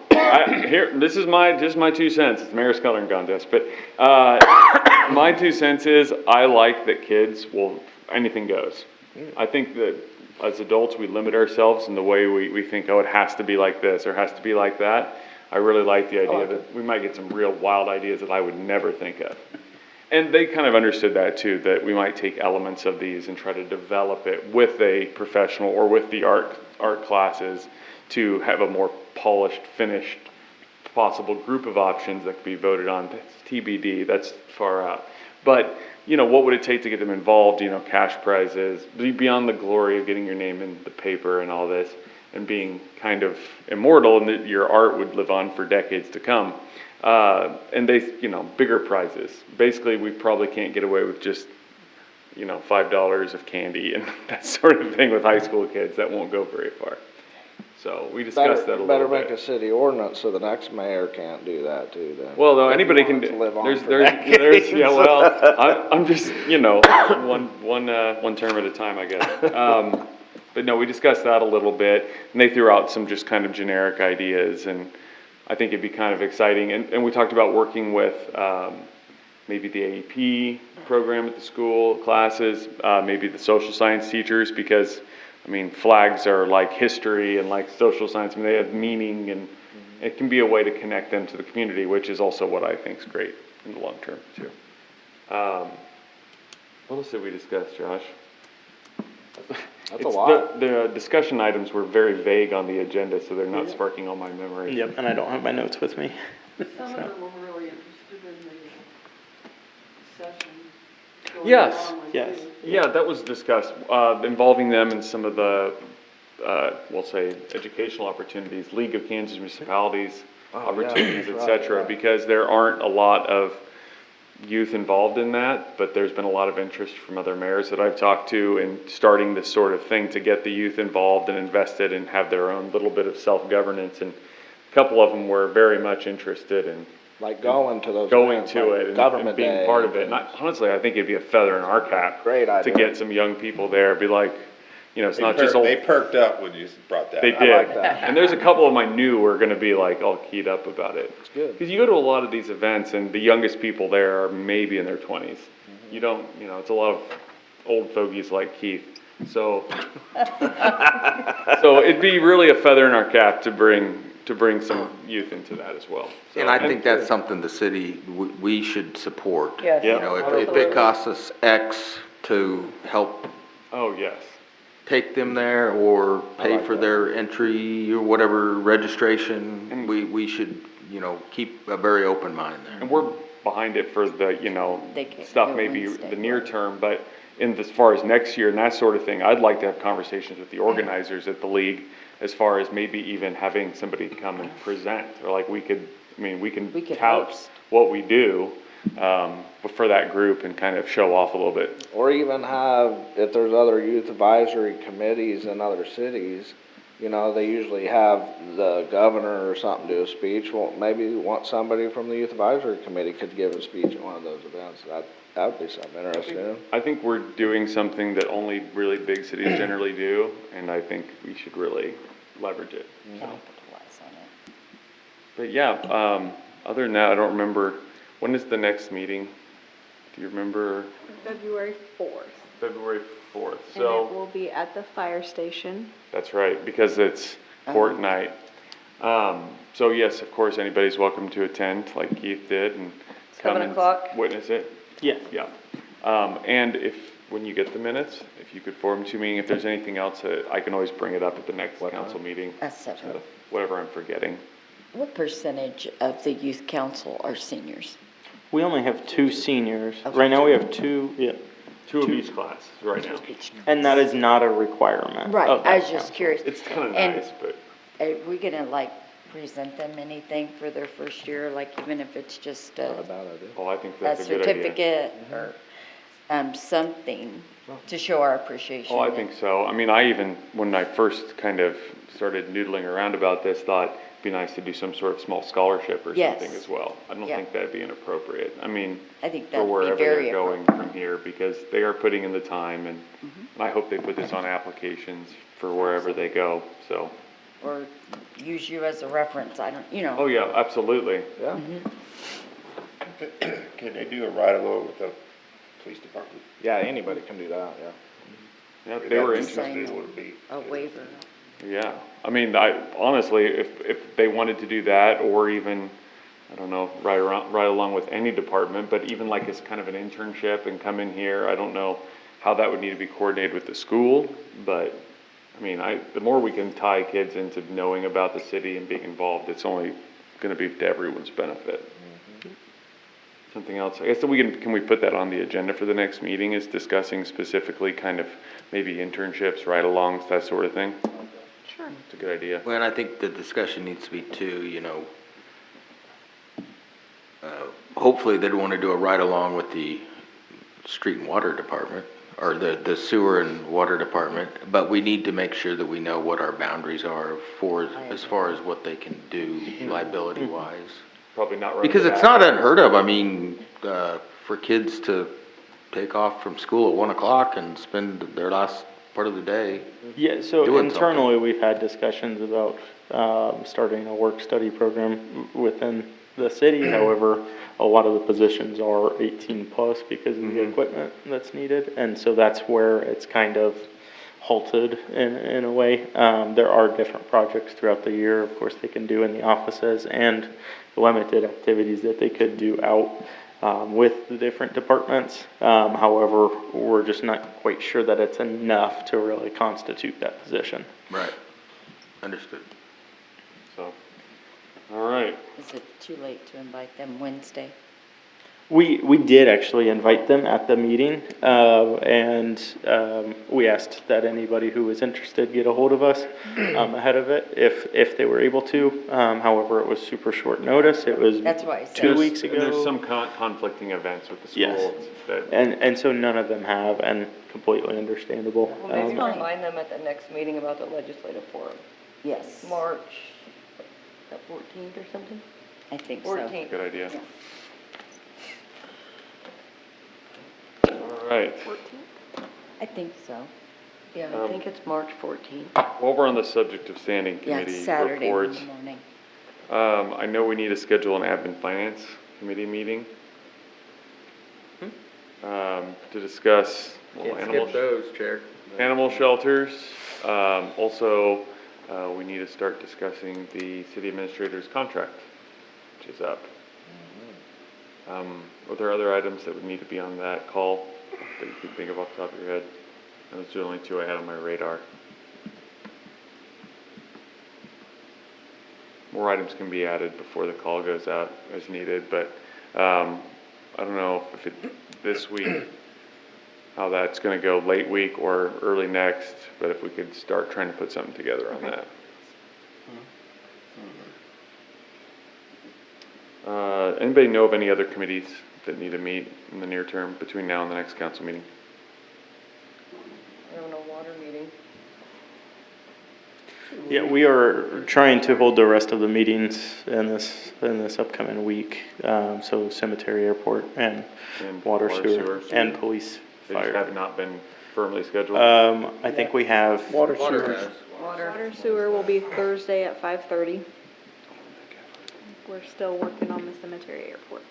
S2: This is just my 2 cents. It's the mayor's coloring contest, but my 2 cents is I like that kids anything goes. I think that as adults we limit ourselves in the way we think, it has to be like this or has to be like that. I really like the idea that we might get some real wild ideas that I would never think of. And they kind of understood that too, that we might take elements of these and try to develop it with a professional or with the art classes to have a more polished, finished, possible group of options that could be voted on. That's TBD, that's far out. But, what would it take to get them involved? Cash prizes, beyond the glory of getting your name in the paper and all this, and being kind of immortal, and that your art would live on for decades to come. And they, bigger prizes. Basically, we probably can't get away with just, $5 of candy and that sort of thing with high school kids. That won't go very far. So we discussed that a little bit.
S8: Better make a city ordinance so the next mayor can't do that too then.
S2: Well, though, anybody can do. I'm just, one term at a time, I guess. But no, we discussed that a little bit, and they threw out some just kind of generic ideas, and I think it'd be kind of exciting. And we talked about working with maybe the AEP program at the school, classes, maybe the social science teachers, because flags are like history and like social science. They have meaning, and it can be a way to connect them to the community, which is also what I think is great in the long term too. What else did we discuss, Josh?
S8: That's a lot.
S2: The discussion items were very vague on the agenda, so they're not sparking all my memory.
S11: Yep, and I don't have my notes with me.
S15: Some of them were really interested in the session going
S2: Yes.
S15: along with
S11: Yes.
S15: it.
S2: Yeah, that was discussed, involving them in some of the, we'll say, educational opportunities, League of Kansas Municipalities opportunities,
S8: that's
S2: et
S8: right,
S2: cetera,
S8: yeah.
S2: because there aren't a lot of youth involved in that, but there's been a lot of interest from other mayors that I've talked to in starting this sort of thing to get the youth involved and invested and have their own little bit of self-governance, and a couple of them were very much interested in
S8: Like going to those
S2: going
S8: events,
S2: to
S8: like
S2: it and
S8: Government
S2: being
S8: Day
S2: part of it. And honestly, I think it'd be a feather in our cap
S8: Great
S2: to
S8: idea.
S2: get some young people there, be like, you know, it's not just old.
S14: They perked up when you brought that
S2: They
S14: up.
S2: did.
S8: like that.
S2: And there's a couple of them I knew were gonna be like all keyed up about it.
S8: It's good.
S2: Because you go to a lot of these events and the youngest people there are maybe in their 20s. You don't, you know, it's a lot of old fogies like Keith. So, so it'd be really a feather in our cap to bring some youth into that as well. So-
S10: And I think that's something the city, we should support.
S3: Yes.
S10: You know, if it costs us X to help
S2: Oh, yes.
S10: take them there or pay for their entry or whatever registration, we should, you know, keep a very open mind there.
S2: And we're behind it for the, you know,
S13: They can't
S2: stuff
S13: do
S2: maybe
S13: Wednesday,
S2: the near term, but as far as next year and that sort of thing, I'd like to have conversations with the organizers at the league as far as maybe even having somebody come and present, or like we could tout
S13: host.
S2: what we do, for that group and kind of show off a little bit.
S8: Or even have, if there's other youth advisory committees in other cities, you know, they usually have the governor or something do a speech. Well, maybe somebody from the youth advisory committee could give a speech at one of those events. That would be something interesting.
S2: I think we're doing something that only really big cities generally do, and I think we should really leverage it. So.
S13: Capitalize on it.
S2: But yeah, other than that, I don't remember, when is the next meeting? Do you remember?
S17: February 4th.
S2: February 4th,
S17: And it
S2: so,
S17: will be at the fire station.
S2: that's right, because it's court night. So yes, of course, anybody's welcome to attend, like Keith did, and come
S3: 7
S2: and
S3: o'clock?
S2: witness it.
S11: Yes.
S2: Yeah. And when you get the minutes, if you could forward them to me, if there's anything else, I can always bring it up at the next council meeting.
S13: That's 7.
S2: Whatever I'm forgetting.
S13: What percentage of the youth council are seniors?
S11: We only have 2 seniors. Right now we have 2, yeah.
S2: Two of each class right now.
S11: And that is not a requirement.
S13: Right,
S11: of
S13: I
S11: that
S13: was just
S11: council.
S13: curious.
S2: It's kind of
S13: And
S2: nice, but.
S13: Are we gonna like present them anything for their first year, like even if it's just a
S2: Oh, I think
S13: a
S2: that's a good idea.
S13: certificate or something to show our appreciation?
S2: Oh, I think so. I mean, when I first kind of started noodling around about this, thought it'd be nice to do some sort of small scholarship or
S13: Yes.
S2: something as well. I don't
S13: Yeah.
S2: think that'd be inappropriate. I mean,
S13: I think
S2: for
S13: that'd be
S2: wherever
S13: very
S2: they're going from here, because they are putting in the time, and
S13: Mm-hmm.
S2: I hope they put this on applications for wherever they go, so.
S13: Or use you as a reference, I don't, you know.
S2: Oh, yeah, absolutely.
S8: Yeah.
S14: Can they do a ride-along with the police department?
S8: Yeah, anybody can do that, yeah.
S2: Yeah, they were
S13: Sign
S2: interested.
S14: Would be.
S13: A waiver.
S2: Yeah, I mean, honestly, if they wanted to do that, or even, I don't know, ride along with any department, but even like as kind of an internship and come in here, I don't know how that would need to be coordinated with the school, but, I mean, the more we can tie kids into knowing about the city and being involved, it's only gonna be to everyone's benefit. Something else, I guess that can we put that on the agenda for the next meeting, is discussing specifically kind of maybe internships, ride-alongs, that sort of thing?
S17: Sure.
S2: It's a good idea.
S10: Well, and I think the discussion needs to be too, you know, hopefully they'd want to do a ride-along with the street and water department, or the sewer and water department, but we need to make sure that we know what our boundaries are as far as what they can do liability-wise.
S2: Probably not right.
S10: Because it's not unheard of, I mean, for kids to take off from school at 1 o'clock and spend their last part of the day.
S11: Yeah, so
S10: doing
S11: internally, we've had discussions about starting a work-study program within the city. However, a lot of the positions are 18 plus because of the equipment that's needed, and so that's where it's kind of halted in a way. There are different projects throughout the year, of course, they can do in the offices, and limited activities that they could do out with the different departments. However, we're just not quite sure that it's enough to really constitute that position.
S10: Right. Understood.
S2: So, all right.
S13: Is it too late to invite them Wednesday?
S11: We did actually invite them at the meeting, and we asked that anybody who was interested get a hold of us ahead of it, if they were able to. However, it was super short notice. It was
S3: That's why I said.
S11: 2 weeks ago.
S2: And there's some conflicting events with the school.
S11: Yes.
S2: That,
S11: And so none of them have, and completely understandable.
S3: Well, maybe remind them at the next meeting about the legislative forum.
S13: Yes,
S3: March, the 14th or something?
S13: I think so.
S3: 14th.
S2: good idea. All right.
S13: I think so.
S3: Yeah, I think it's March 14th.
S2: While we're on the subject of standing
S13: Yeah,
S2: committee
S13: it's Saturday in
S2: reports,
S13: the morning.
S2: I know we need to schedule an admin finance committee meeting to discuss animal shelters. Also, we need to start discussing the city administrator's contract, which is up. Are there other items that would need to be on that call that you can think of off the top of your head? Those are the only two I had on my radar. More items can be added before the call goes out as needed, but I don't know if this week, how that's going to go, late week or early next, but if we could start trying to put something together on that. Anybody know of any other committees that need to meet in the near term between now and the next council meeting?
S3: I don't know, water meeting.
S11: Yeah, we are trying to hold the rest of the meetings in this upcoming week. So cemetery, airport, and water, sewer, and police,
S2: They
S11: fire.
S2: just have not been firmly scheduled?
S11: I think we have.
S8: Water sewer.
S17: Water sewer will be Thursday at 5:30. We're still working on the cemetery airport.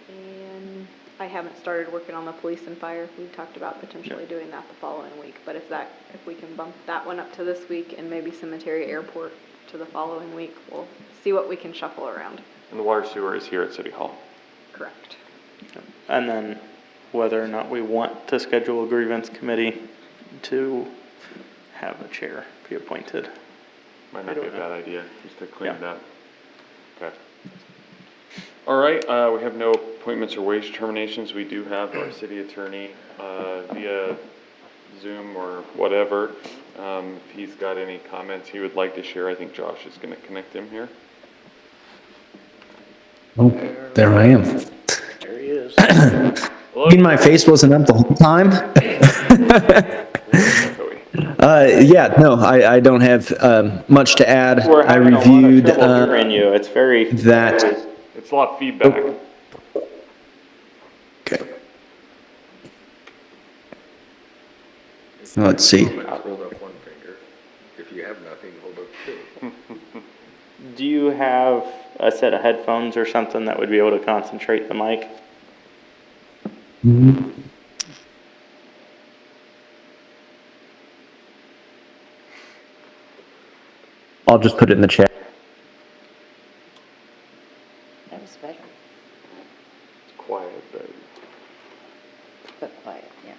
S17: And I haven't started working on the police and fire. We talked about potentially doing that the following week, but if we can bump that one up to this week and maybe cemetery airport to the following week, we'll see what we can shuffle around.
S2: And the water sewer is here at City Hall.
S17: Correct.
S11: And then whether or not we want to schedule a grievance committee to have a chair be appointed.
S2: Might not be a bad idea, just to clean it up. Okay. All right, we have no appointments or wage determinations. We do have our city attorney via Zoom or whatever. If he's got any comments he would like to share, I think Josh is going to connect him here.
S18: Oh, there I am.
S8: There he is.
S18: You mean my face wasn't up the whole time? Yeah, no, I don't have much to add.
S11: We're
S18: I
S11: having
S18: reviewed
S11: a lot of trouble hearing you. It's very
S18: that.
S2: It's a lot of feedback.
S18: Okay. Let's see.
S10: Hold up one finger. If you have nothing, hold up two.
S11: Do you have a set of headphones or something that would be able to concentrate the mic?
S18: Mm-hmm. I'll just put it in the chat.
S13: That was better,
S2: It's quiet, but
S13: but quiet, yeah.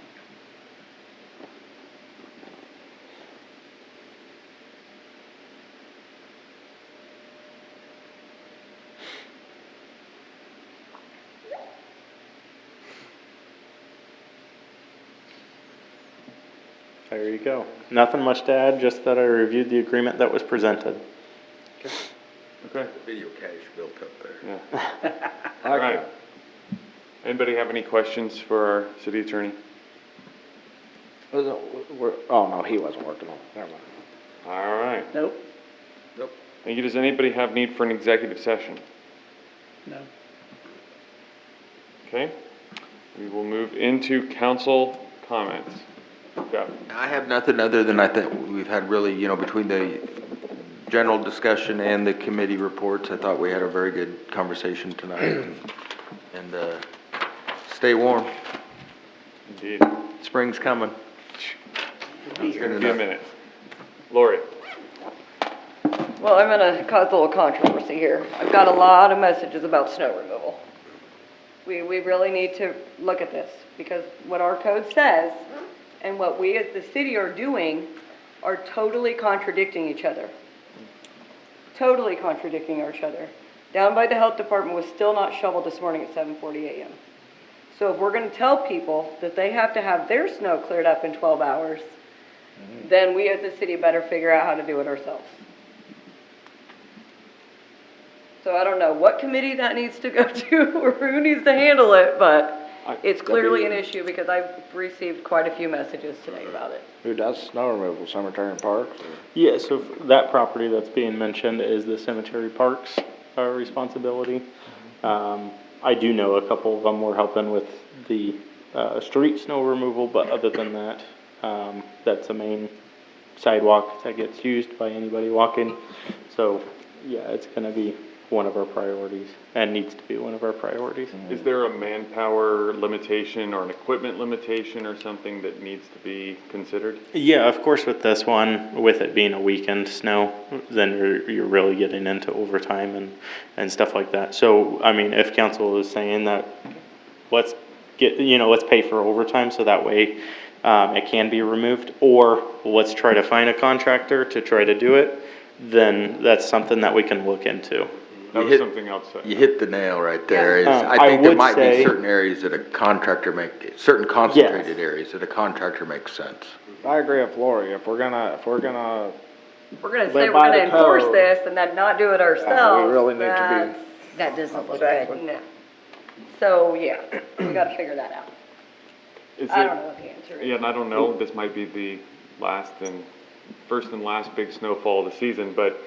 S11: There you go. Nothing much to add, just that I reviewed the agreement that was presented.
S2: okay.
S10: Video cache built up there.
S2: Yeah. All right. Anybody have any questions for our city attorney?
S8: Oh, no, he wasn't working on it. Never mind.
S2: All right.
S8: Nope.
S10: Nope.
S2: Thank you. Does anybody have need for an executive session?
S8: No.
S2: Okay. We will move into council comments. Go.
S10: I have nothing other than I think we've had really, between the general discussion and the committee reports, I thought we had a very good conversation tonight. And stay warm.
S2: Indeed.
S10: Spring's coming.
S2: It's going to be a minute. Lori.
S3: Well, I'm going to cause a little controversy here. I've got a lot of messages about snow removal. We really need to look at this because what our code says and what we as the city are doing are totally contradicting each other. Totally contradicting each other. down by the health department was still not shoveled this morning at 7:40 a.m. So if we're gonna tell people that they have to have their snow cleared up in 12 hours, then we as a city better figure out how to do it ourselves. So I don't know what committee that needs to go to or who needs to handle it, but it's clearly an issue because I've received quite a few messages today about it.
S8: Who does snow removal, cemetery and parks?
S11: Yeah, so that property that's being mentioned is the cemetery parks responsibility. I do know a couple of them were helping with the street snow removal, but other than that, that's a main sidewalk that gets used by anybody walking. So, yeah, it's gonna be one of our priorities and needs to be one of our priorities.
S2: Is there a manpower limitation or an equipment limitation or something that needs to be considered?
S11: Yeah, of course, with this one, with it being a weekend snow, then you're really getting into overtime and stuff like that. So, I mean, if council is saying that, let's pay for overtime so that way it can be removed, or let's try to find a contractor to try to do it, then that's something that we can look into.
S2: That was something else.
S10: You hit the nail right there.
S11: Yeah.
S10: I think there
S11: would
S10: might
S11: say-
S10: be certain areas that a contractor certain concentrated areas that a contractor makes sense.
S8: I agree with Lori, if we're gonna
S3: We're gonna
S8: Live
S3: say we're
S8: by
S3: gonna
S8: the
S3: enforce
S8: code.
S3: this and then not do it ourselves.
S8: we really need to
S3: that's-
S13: That doesn't look
S8: Exactly.
S13: good.
S3: No. So, yeah, we gotta figure that out.
S2: Is
S3: I
S2: it-
S3: don't know what the answer is.
S2: Yeah, and I don't know, this might be the first and last big snowfall of the season, but,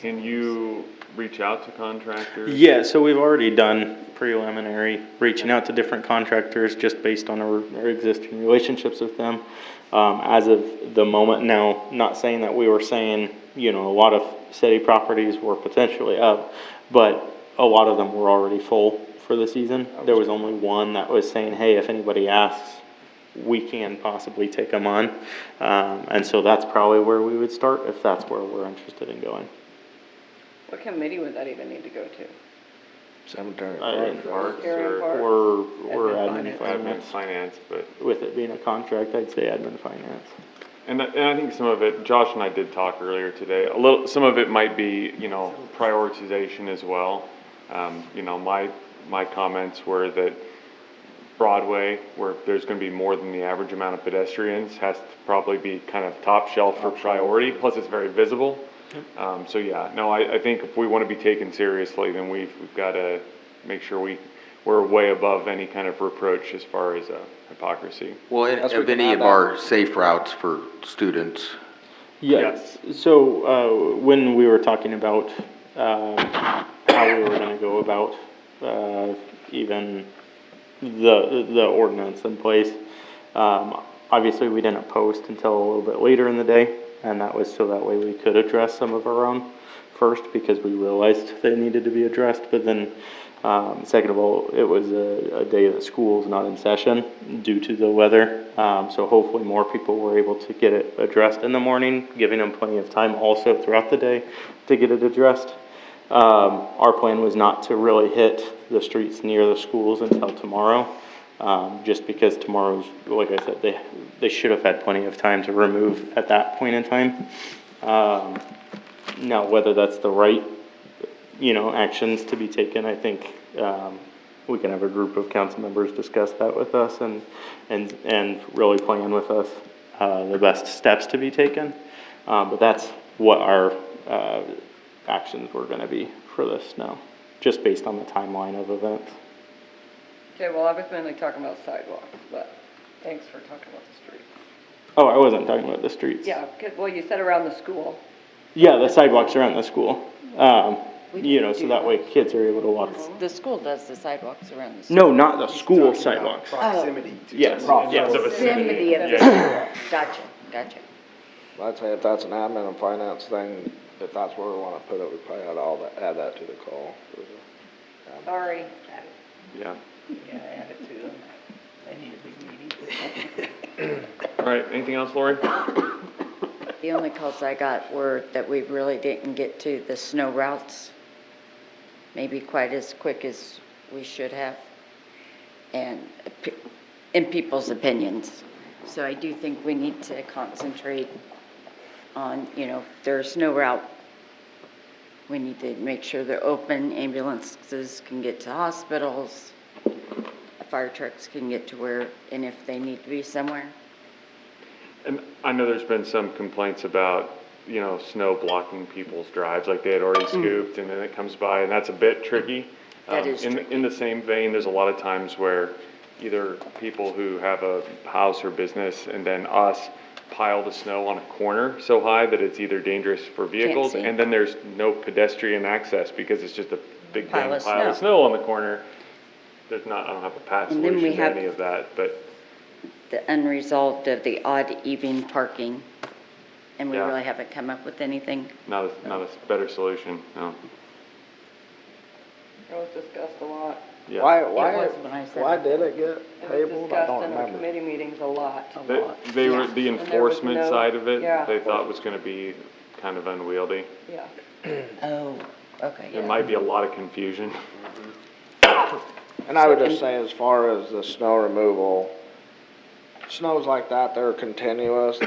S2: can you reach out to contractors?
S11: Yeah, so we've already done preliminary, reaching out to different contractors just based on our existing relationships with them. As of the moment now, not saying that we were saying, a lot of city properties were potentially up, but a lot of them were already full for the season. There was only one that was saying, hey, if anybody asks, we can possibly take them on. And so that's probably where we would start if that's where we're interested in going.
S3: What committee would that even need to go to?
S8: cemetery
S2: Parks
S3: Area parks.
S11: Or
S2: admin
S11: admin finance.
S2: finance, but.
S11: With it being a contract, I'd say admin finance.
S2: And I think some of it, Josh and I did talk earlier today, some of it might be, prioritization as well. My comments were that Broadway, where there's gonna be more than the average amount of pedestrians, has to probably be kind of top shelf for priority, plus it's very visible. So yeah, no, I think if we wanna be taken seriously, then we've gotta make sure we're way above any kind of reproach as far as hypocrisy.
S10: Well, of any of our safe routes for students.
S11: Yes. So, when we were talking about, how we were gonna go about, even the ordinance in place, obviously we didn't post until a little bit later in the day, and that was so that way we could address some of our own first, because we realized they needed to be addressed, but then, second of all, it was a day that school's not in session due to the weather, so hopefully more people were able to get it addressed in the morning, giving them plenty of time also throughout the day to get it addressed. Our plan was not to really hit the streets near the schools until tomorrow, just because tomorrow's, like I said, they should have had plenty of time to remove at that point in time. Now, whether that's the right, actions to be taken, I think, we can have a group of council members discuss that with us and really plan with us, the best steps to be taken. But that's what our, actions were gonna be for this now, just based on the timeline of events.
S3: Okay, well, I was mainly talking about sidewalks, but thanks for talking about the streets.
S11: Oh, I wasn't talking about the streets.
S3: Yeah, well, you said around the school.
S11: Yeah, the sidewalks around the school. So that way kids are able to walk.
S13: The school does the sidewalks around the school.
S11: No, not the school sidewalks.
S16: Proximity to.
S11: Yes, yes.
S13: Proximity of the school. Gotcha.
S8: I'd say if that's an admin and finance thing, if that's where we wanna put it, we probably ought to add that to the call.
S3: Sorry.
S2: Yeah.
S15: Yeah, add it to them. They need a big meeting.
S2: All right, anything else, Lori?
S13: The only calls I got were that we really didn't get to the snow routes, maybe quite as quick as we should have, and in people's opinions. So I do think we need to concentrate on, if there's a snow route We need to make sure they're open, ambulances can get to hospitals, fire trucks can get to where, and if they need to be somewhere.
S2: And I know there's been some complaints about, you know, snow blocking people's drives, like they had already scooped and then it comes by, and that's a bit tricky.
S13: That is tricky.
S2: In the same vein, there's a lot of times where either people who have a house or business and then us pile the snow on a corner so high that it's either dangerous for vehicles,
S13: see.
S2: and then there's no pedestrian access because it's just a big
S13: Pile
S2: dang
S13: of
S2: pile of
S13: snow.
S2: snow on the corner. There's not, I don't have a pat
S13: And then we
S2: solution to
S13: have-
S2: any of that, but
S13: The unresolved of the odd even parking, and we
S2: Yeah.
S13: really haven't come up with anything.
S2: not a better solution, no.
S3: It was discussed a lot.
S2: Yeah.
S8: Why,
S13: It was when I said
S8: why
S13: it.
S8: did it get
S3: It was
S8: tabled? I
S3: discussed
S8: don't
S3: in the
S8: remember.
S3: committee meetings a lot.
S2: They were,
S13: Yeah.
S2: the
S3: And there was
S2: enforcement
S3: no-
S2: side of it,
S3: yeah.
S2: they thought was gonna be kind of unwieldy.
S3: Yeah.
S13: Oh, okay,
S2: There
S13: yeah.
S2: might be a lot of confusion.
S8: And I would just say, as far as the snow removal, snows like that, they're continuous.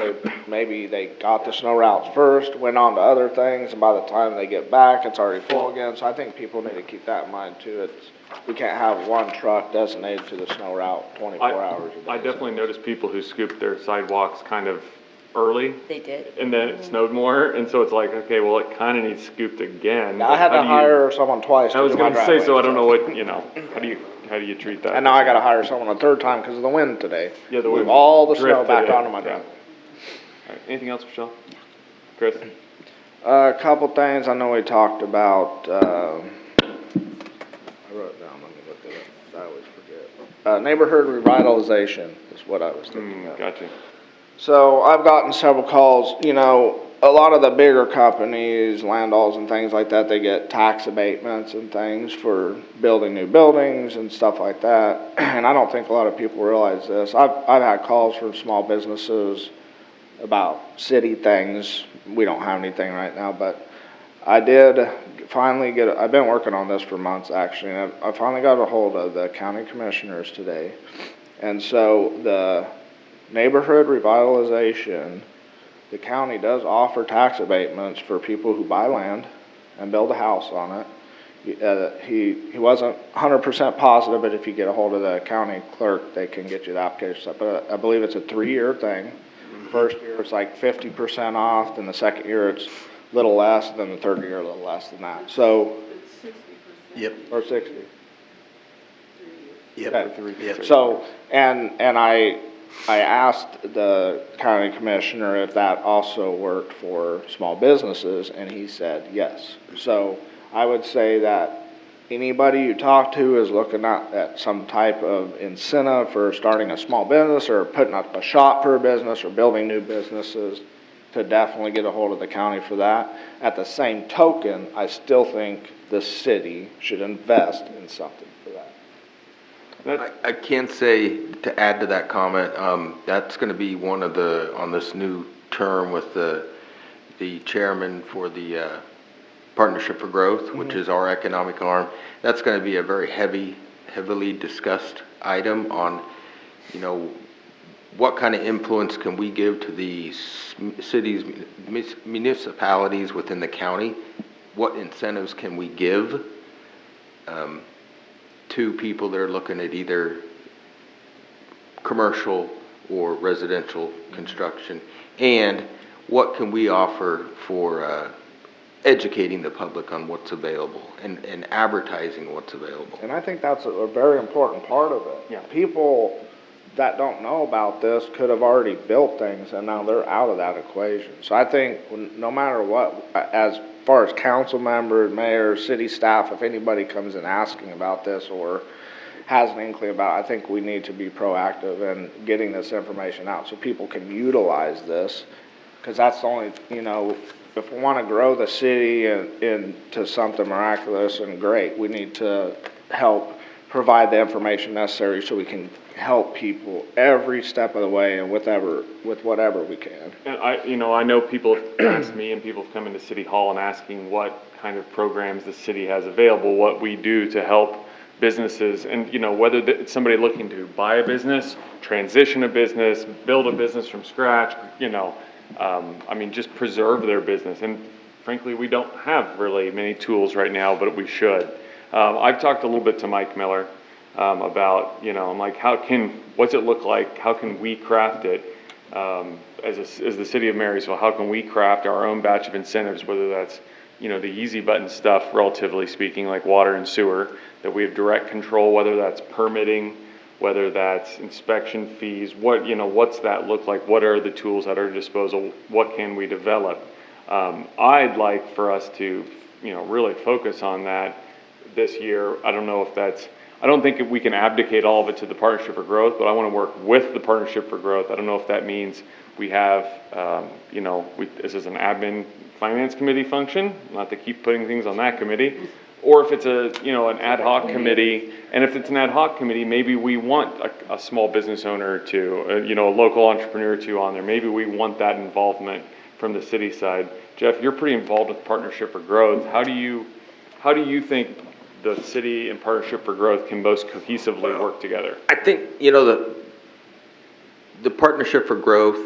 S8: Maybe they got the snow routes first, went on to other things, and by the time they get back, it's already full again. So I think people need to keep that in mind too. We can't have one truck designated to the snow route 24 hours a day.
S2: I definitely noticed people who scooped their sidewalks kind of early,
S13: They did.
S2: and then it snowed more, and so it's like, okay, well, it kinda needs scooped again.
S8: I had
S2: How
S8: to
S2: do you-
S8: hire someone twice
S2: I
S8: to
S2: was
S8: do my
S2: gonna say, so I
S8: driveway,
S2: don't know what, you know, how do you treat that?
S8: And now I gotta hire someone a third time because of the wind today.
S2: Yeah, the
S8: Move
S2: wind
S8: all the snow
S2: drifted
S8: back
S2: it,
S8: onto my
S2: yeah.
S8: driveway.
S2: All right, anything else, Michelle? Chris?
S8: A couple things I know we talked about, I wrote it down, let me look it up, I always forget. Neighborhood revitalization is what I was thinking of.
S2: Gotcha.
S8: So I've gotten several calls, you know, a lot of the bigger companies, Landalls and things like that, they get tax abatements and things for building new buildings and stuff like that. And I don't think a lot of people realize this. I've had calls from small businesses about city things. We don't have anything right now, but I did finally I've been working on this for months actually, and I finally got a hold of the county commissioners today. And so the neighborhood revitalization, the county does offer tax abatements for people who buy land and build a house on it. He wasn't 100% positive, but if you get a hold of the county clerk, they can get you the application set. But I believe it's a 3-year thing. First year it's like 50% off, then the second year it's a little less, then the third year a little less than that. So,
S15: It's 60%.
S16: Yep,
S8: or 60.
S16: yep,
S8: Okay.
S16: yep.
S8: So, and I asked the county commissioner if that also worked for small businesses, and he said yes. So I would say that anybody you talk to is looking at some type of incentive for starting a small business or putting up a shop for a business or building new businesses, to definitely get a hold of the county for that. At the same token, I still think the city should invest in something for that.
S10: I can say, to add to that comment, that's gonna be one of the, on this new term with the chairman for the Partnership for Growth, which is our economic arm. That's gonna be a very heavily discussed item on, you know, what kind of influence can we give to the cities, municipalities within the county? What incentives can we give to people that are looking at either commercial or residential construction? And what can we offer for educating the public on what's available and advertising what's available?
S8: And I think that's a very important part of it.
S2: Yeah.
S8: People that don't know about this could have already built things, and now they're out of that equation. So I think no matter what, as far as council members, mayors, city staff, if anybody comes in asking about this or has an inkling about it, I think we need to be proactive in getting this information out so people can utilize this, because that's the only, you know, if we want to grow the city into something miraculous and great, we need to help provide the information necessary so we can help people every step of the way and with whatever we can.
S2: And I know people have asked me, and people have come into City Hall and asking what kind of programs the city has available, what we do to help businesses, and, you know, whether it's somebody looking to buy a business, transition a business, build a business from scratch, you know, I mean, just preserve their business. And frankly, we don't have really many tools right now, but we should. I've talked a little bit to Mike Miller about, I'm like, what's it look like? How can we craft it as the city of Marysville? How can we craft our own batch of incentives, whether that's, the easy button stuff, relatively speaking, like water and sewer, that we have direct control, whether that's permitting, whether that's inspection fees, what's that look like? What are the tools at our disposal? What can we develop? I'd like for us to, really focus on that this year. I don't think we can abdicate all of it to the Partnership for Growth, but I want to work with the Partnership for Growth. I don't know if that means we have, this is an admin finance committee function, not to keep putting things on that committee, or if it's an ad hoc committee. And if it's an ad hoc committee, maybe we want a small business owner or two, a local entrepreneur or two on there. Maybe we want that involvement from the city side. Jeff, you're pretty involved with Partnership for Growth. How do you think the city and Partnership for Growth can most cohesively work together?
S10: I think, the Partnership for Growth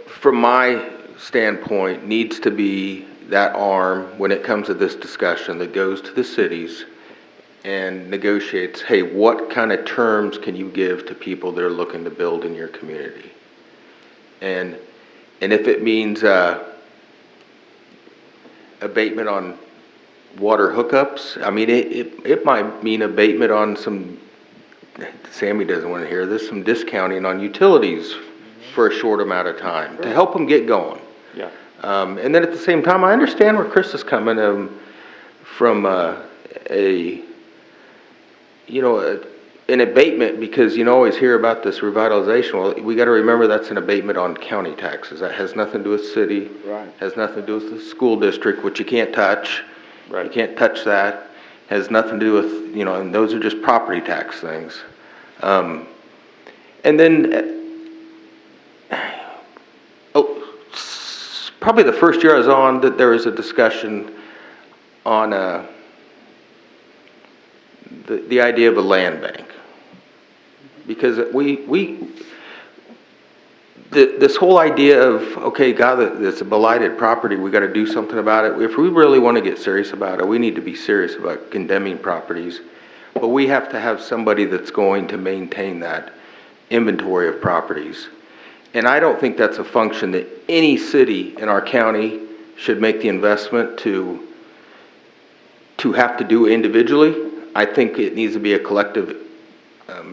S10: from my standpoint needs to be that arm when it comes to this discussion that goes to the cities and negotiates, hey, what kind of terms can you give to people that are looking to build in your community? And if it means abatement on water hookups, I mean, it might mean abatement on some, Sammy doesn't want to hear this, some discounting on utilities for a short amount of time to help them get going.
S2: Yeah.
S10: And then at the same time, I understand where Chris is coming from an abatement, because always hear about this revitalization. Well, we got to remember that's an abatement on county taxes. That has nothing to do with city.
S8: Right.
S10: Has nothing to do with the school district, which you can't touch.
S2: Right.
S10: You can't touch that. Has nothing to do with, and those are just property tax things. And then, probably the first year I was on, that there was a discussion on the idea of a land bank, because this whole idea of, okay, God, it's a blighted property, we got to do something about it. If we really want to get serious about it, we need to be serious about condemning properties, but we have to have somebody that's going to maintain that inventory of properties. And I don't think that's a function that any city in our county should make the investment to have to do individually. I think it needs to be a collective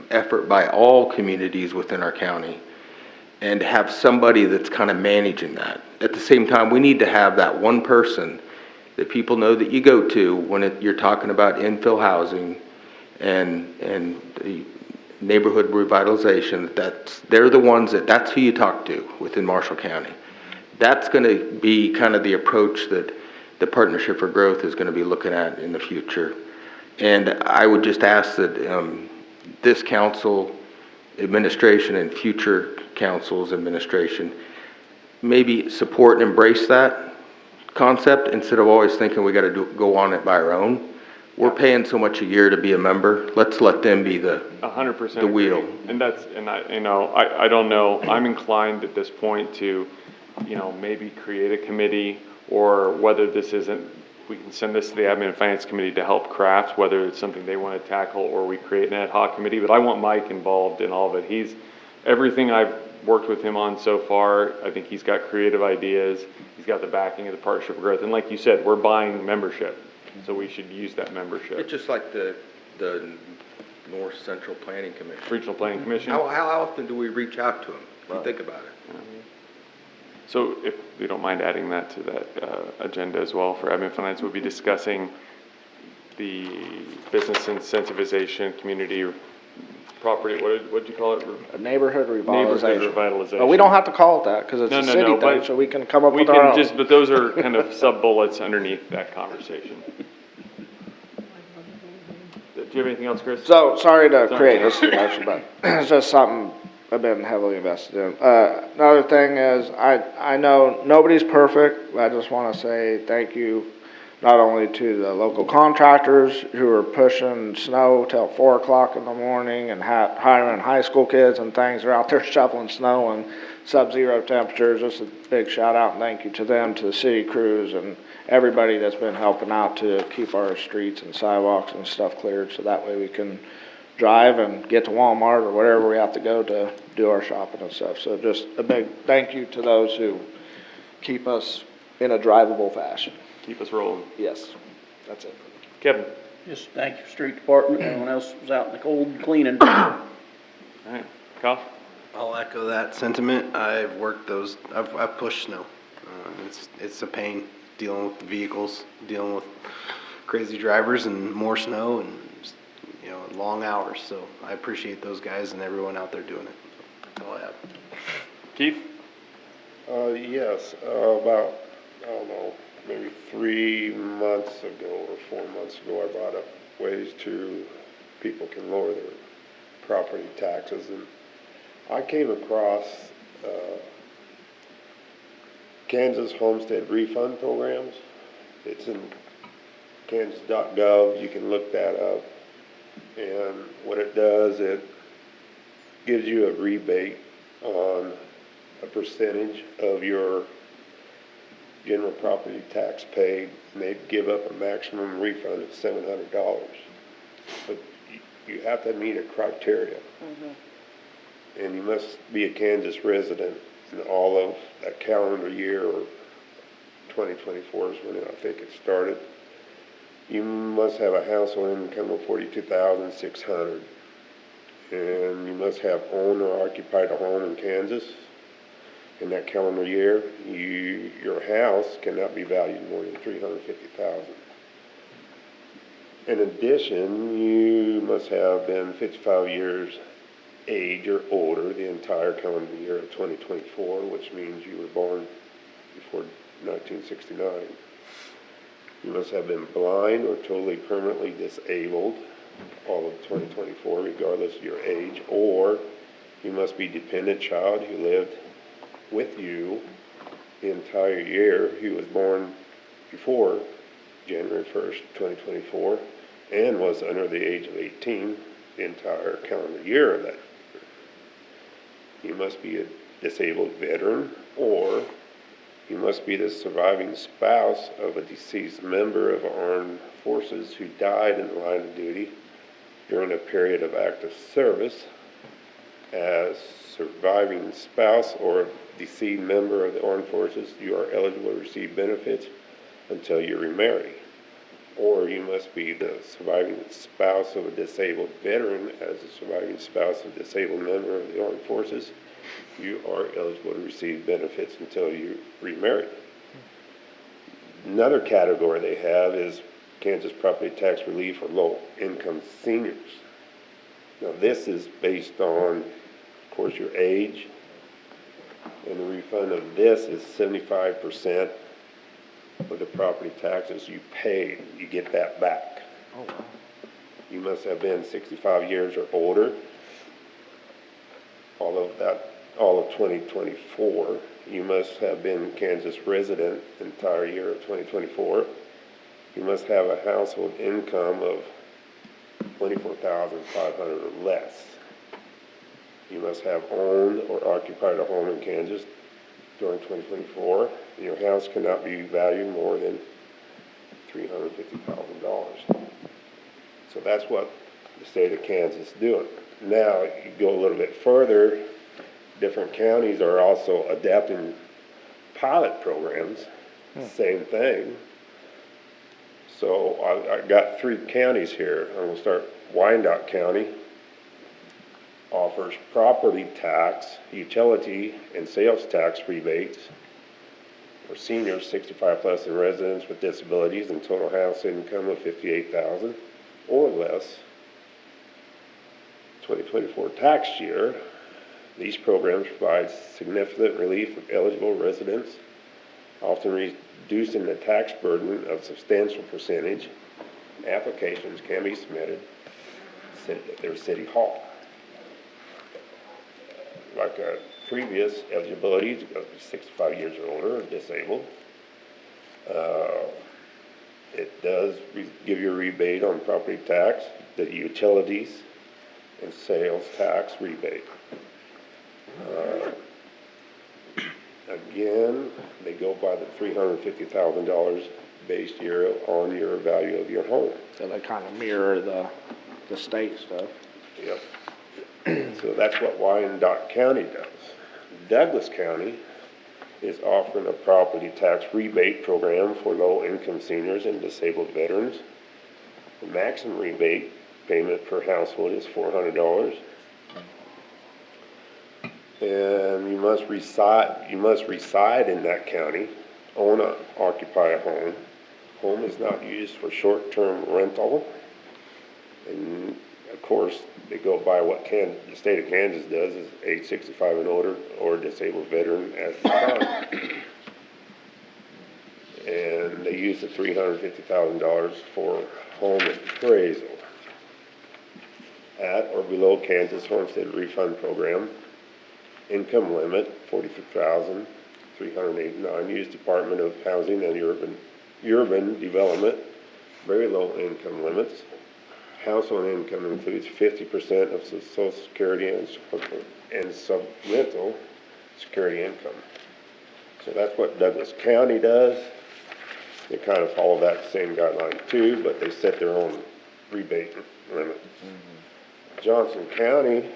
S10: effort by all communities within our county, and have somebody that's kind of managing that. At the same time, we need to have that one person that people know that you go to when you're talking about infill housing and the neighborhood revitalization. They're the ones that's who you talk to within Marshall County. That's going to be kind of the approach that the Partnership for Growth is going to be looking at in the future. And I would just ask that this council administration and future council's administration maybe support and embrace that concept, instead of always thinking we got to go on it by our own. We're paying so much a year to be a member. Let's let them be the
S2: 100%
S10: the wheel.
S2: And I don't know. I'm inclined at this point to, maybe create a committee, or whether this isn't, we can send this to the Admin and Finance Committee to help craft, whether it's something they want to tackle, or we create an ad hoc committee. But I want Mike involved in all of it. Everything I've worked with him on so far, I think he's got creative ideas. He's got the backing of the Partnership for Growth. And like you said, we're buying membership, so we should use that membership.
S10: It's just like the North Central Planning Commission.
S2: Regional Planning Commission.
S10: How often do we reach out to them? If you think about it.
S2: So if we don't mind adding that to that agenda as well for Admin Finance, we'll be discussing the business incentivization, community property, what did you call it?
S8: A neighborhood revitalization.
S2: Neighborhood revitalization.
S8: But we don't have to call it that, because it's a city thing, so we can come up with our own.
S2: But those are kind of sub-bullets underneath that conversation. Do you have anything else, Chris?
S8: So, sorry to create this discussion, but it's just something I've been heavily invested in. Another thing is, I know nobody's perfect, but I just want to say thank you not only to the local contractors who are pushing snow till 4 o'clock in the morning and hiring high school kids and things are out there shoveling snow in sub-zero temperatures. Just a big shout out and thank you to them, to the city crews and everybody that's been helping out to keep our streets and sidewalks and stuff cleared, so that way we can drive and get to Walmart or wherever we have to go to do our shopping and stuff. So just a big thank you to those who keep us in a drivable fashion.
S2: Keep us rolling.
S8: Yes, that's it.
S2: Kevin?
S4: Just thank your street department, everyone else was out in the cold cleaning.
S2: All right, Kyle?
S16: I'll echo that sentiment. I've worked those, I've pushed snow. It's a pain dealing with the vehicles, dealing with crazy drivers and more snow and, you know, long hours. So I appreciate those guys and everyone out there doing it. That's all I have.
S2: Keith?
S14: Yes, about, I don't know, maybe 3 months ago or 4 months ago, I brought up ways to, people can lower their property taxes, and I came across Kansas homestead refund programs. It's in kansas.gov, you can look that up, and what it does, it gives you a rebate on a percentage of your general property tax paid, and they give up a maximum refund of $700. But you have to meet a criteria. And you must be a Kansas resident in all of that calendar year, or 2024 is when I think it started. You must have a household income of $42,600, and you must have owned or occupied a home in Kansas in that calendar year. Your house cannot be valued more than $350,000. In addition, you must have been 55 years age or older the entire calendar year of 2024, which means you were born before 1969. You must have been blind or totally permanently disabled all of 2024, regardless of your age, or you must be a dependent child who lived with you the entire year, who was born before January 1st, 2024, and was under the age of 18 the entire calendar year of that year. You must be a disabled veteran, or you must be the surviving spouse of a deceased member of armed forces who died in the line of duty during a period of active service. As surviving spouse or deceased member of the armed forces, you are eligible to receive benefits until you remarry. Or you must be the surviving spouse of a disabled veteran. As a surviving spouse of a disabled member of the armed forces, you are eligible to receive benefits until you remarry. Another category they have is Kansas property tax relief for low-income seniors. Now this is based on, of course, your age, and the refund of this is 75% of the property taxes you paid. You get that back.
S8: Oh, wow.
S14: You must have been 65 years or older. All of 2024. You must have been Kansas resident the entire year of 2024. You must have a household income of $24,500 or less. You must have owned or occupied a home in Kansas during 2024. Your house cannot be valued more than $350,000. So that's what the state of Kansas is doing. Now, you go a little bit further, different counties are also adapting pilot programs, same thing. So I got 3 counties here. I'm gonna start. Wyandotte County offers property tax, utility, and sales tax rebates for seniors 65 plus and residents with disabilities and total house income of $58,000 or less 2024 tax year. These programs provide significant relief for eligible residents, often reducing the tax burden of a substantial percentage. Applications can be submitted at their city hall. Like previous eligibility, you got to be 65 years or older or disabled. It does give you a rebate on property tax, the utilities, and sales tax rebate. Again, they go by the $350,000 base year on your value of your home.
S8: So they kind of mirror the state stuff.
S14: Yep. So that's what Wyandotte County does. Douglas County is offering a property tax rebate program for low-income seniors and disabled veterans. The maximum rebate payment per household is $400. And you must reside in that county, own or occupy a home. Home is not used for short-term rental. And of course, they go by what the state of Kansas does, is age 65 and older or disabled veteran as defined. And they use the $350,000 for home appraisal at or below Kansas Homestead Refund Program. Income limit, $43,389. Use Department of Housing and Urban Development. Very low income limits. Household income includes 50% of Social Security and supplemental security income. So that's what Douglas County does. They kind of follow that same guideline too, but they set their own rebate limit. Johnson County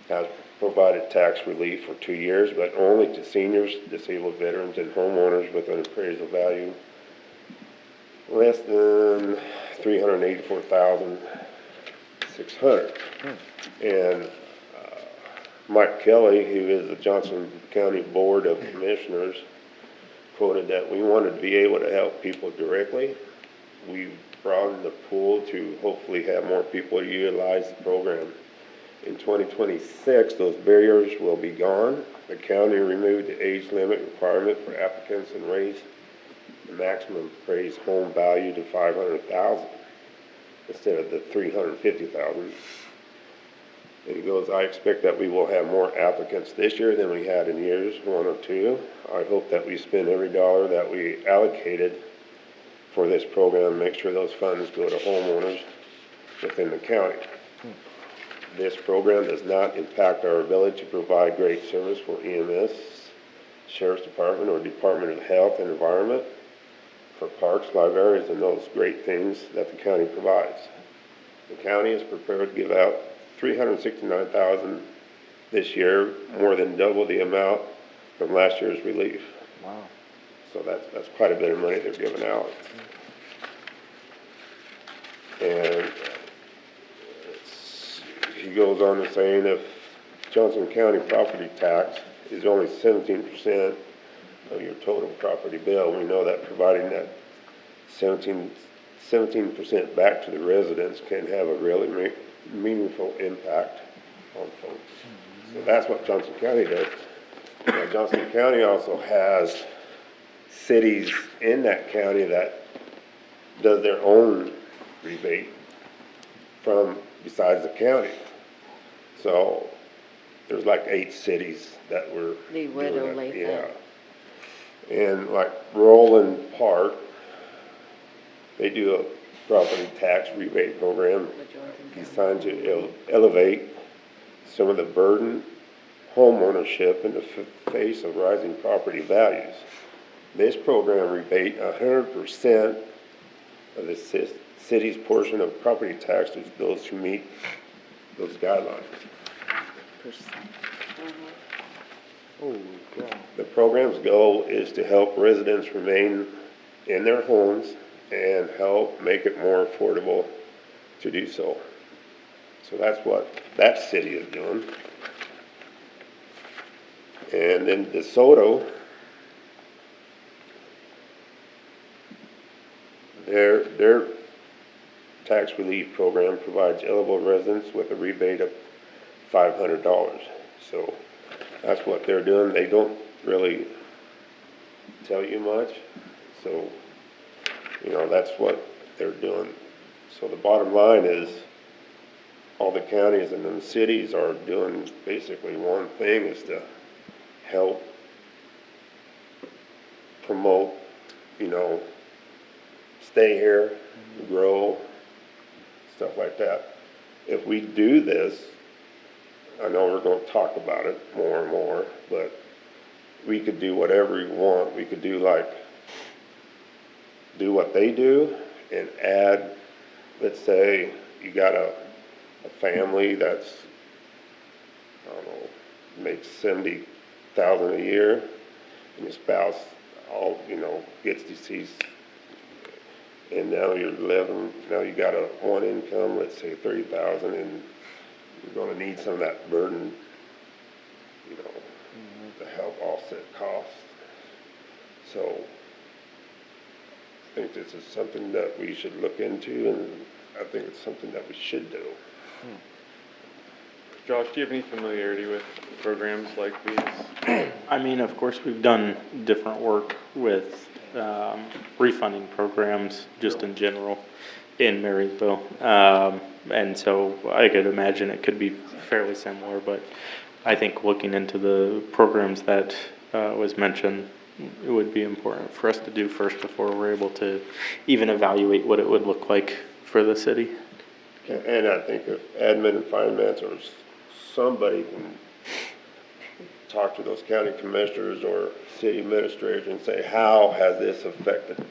S14: has provided tax relief for 2 years, but only to seniors, disabled veterans, and homeowners with an appraisal value less than $384,600. And Mike Kelly, who is the Johnson County Board of Commissioners, quoted that we wanted to be able to help people directly. We broadened the pool to hopefully have more people utilize the program. In 2026, those barriers will be gone. The county removed the age limit requirement for applicants and raised the maximum appraised home value to $500,000 instead of the $350,000. And he goes, I expect that we will have more applicants this year than we had in years 1 or 2. I hope that we spend every dollar that we allocated for this program, make sure those funds go to homeowners within the county. This program does not impact our ability to provide great service for EMS, Sheriff's Department, or Department of Health and Environment, for parks, libraries, and those great things that the county provides. The county is prepared to give out $369,000 this year, more than double the amount from last year's relief.
S8: Wow.
S14: So that's quite a bit of money they're giving out. And he goes on to saying if Johnson County property tax is only 17% of your total property bill, we know that providing that 17% back to the residents can have a really meaningful impact on folks. So that's what Johnson County does. Now, Johnson County also has cities in that county that does their own rebate from besides the county. So there's like 8 cities that were doing that. Yeah. And like Roland Park, they do a property tax rebate program designed to elevate some of the burden home ownership in the face of rising property values. This program rebate 100% of the city's portion of property tax to those who meet those guidelines.
S8: Oh, God.
S14: The program's goal is to help residents remain in their homes and help make it more affordable to do so. So that's what that city is doing. And in DeSoto, their tax relief program provides eligible residents with a rebate of $500. So that's what they're doing. They don't really tell you much. So, you know, that's what they're doing. So the bottom line is all the counties and the cities are doing basically one thing, is to help promote, you know, stay here, grow, stuff like that. If we do this, I know we're gonna talk about it more and more, but we could do whatever we want. We could do what they do and add, let's say you got a family that's, I don't know, makes 70,000 a year, and your spouse gets deceased, and now you got one income, let's say 30,000, and you're gonna need some of that burden, to help offset costs. So I think this is something that we should look into, and I think it's something that we should do.
S2: Josh, do you have any familiarity with programs like these?
S11: I mean, of course, we've done different work with refunding programs just in general in Marysville. And so I could imagine it could be fairly similar, but I think looking into the programs that was mentioned, it would be important for us to do first before we're able to even evaluate what it would look like for the city.
S14: And I think if admin and finance or somebody can talk to those county commissioners or city administrators and say, how has this affected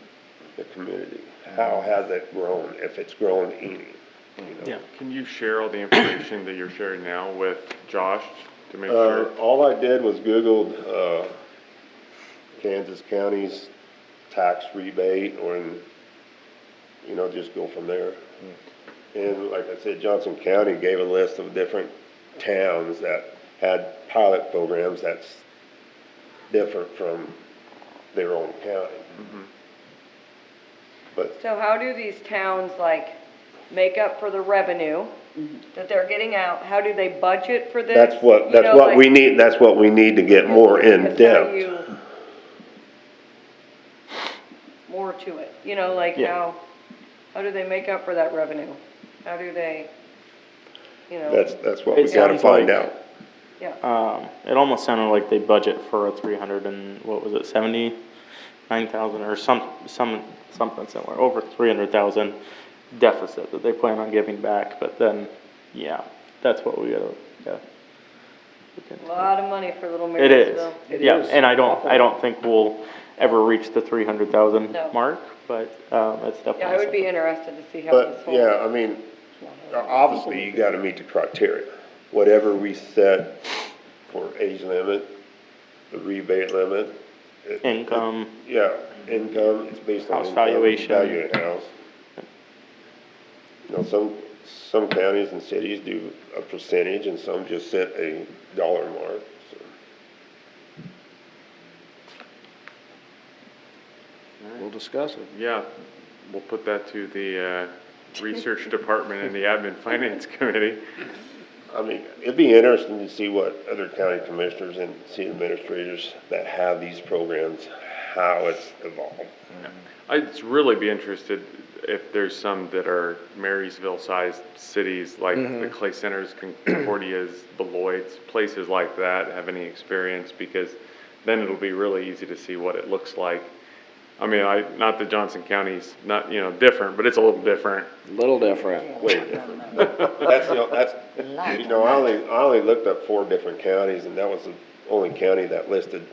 S14: the community? How has it grown, if it's grown any?
S2: Yeah. Can you share all the information that you're sharing now with Josh to make sure?
S14: All I did was Googled Kansas County's tax rebate, just go from there. And like I said, Johnson County gave a list of different towns that had pilot programs that's different from their own county. But
S3: So how do these towns make up for the revenue that they're getting out? How do they budget for this?
S14: that's what we need. That's what we need to get more in
S3: How
S14: depth.
S3: do you, more to it, how do they make up for that revenue? How do they,
S14: That's what we gotta find out.
S3: Yeah.
S11: It almost sounded like they budget for a 300 and, what was it, 79,000 or something similar, over 300,000 deficit that they plan on giving back, but then, yeah, that's what we gotta,
S3: A lot of money for little
S11: It is,
S3: Marysville.
S11: yeah, and I don't think we'll ever reach the 300,000
S3: No.
S11: mark, but, it's definitely.
S3: Yeah, I would be interested to see how this
S14: But,
S3: whole.
S14: yeah, I mean, obviously you gotta meet the criteria. Whatever we set for age limit, the rebate limit.
S11: Income.
S14: Yeah, income, it's based on
S11: House
S14: income,
S11: valuation.
S14: value of the house. Some counties and cities do a percentage and some just set a dollar mark, so.
S8: We'll discuss it.
S2: Yeah, we'll put that to the research department and the admin finance committee.
S14: I mean, it'd be interesting to see what other county commissioners and city administrators that have these programs, how it's evolved.
S2: I'd really be interested if there's some that are Marysville-sized cities, like the Clay Centers, Concordias, Beloit's, places like that, have any experience, because then it'll be really easy to see what it looks like. I mean, not that Johnson County's not, different, but it's a little different.
S8: Little different.
S14: Way different. I only looked up 4 different counties, and that was the only county that listed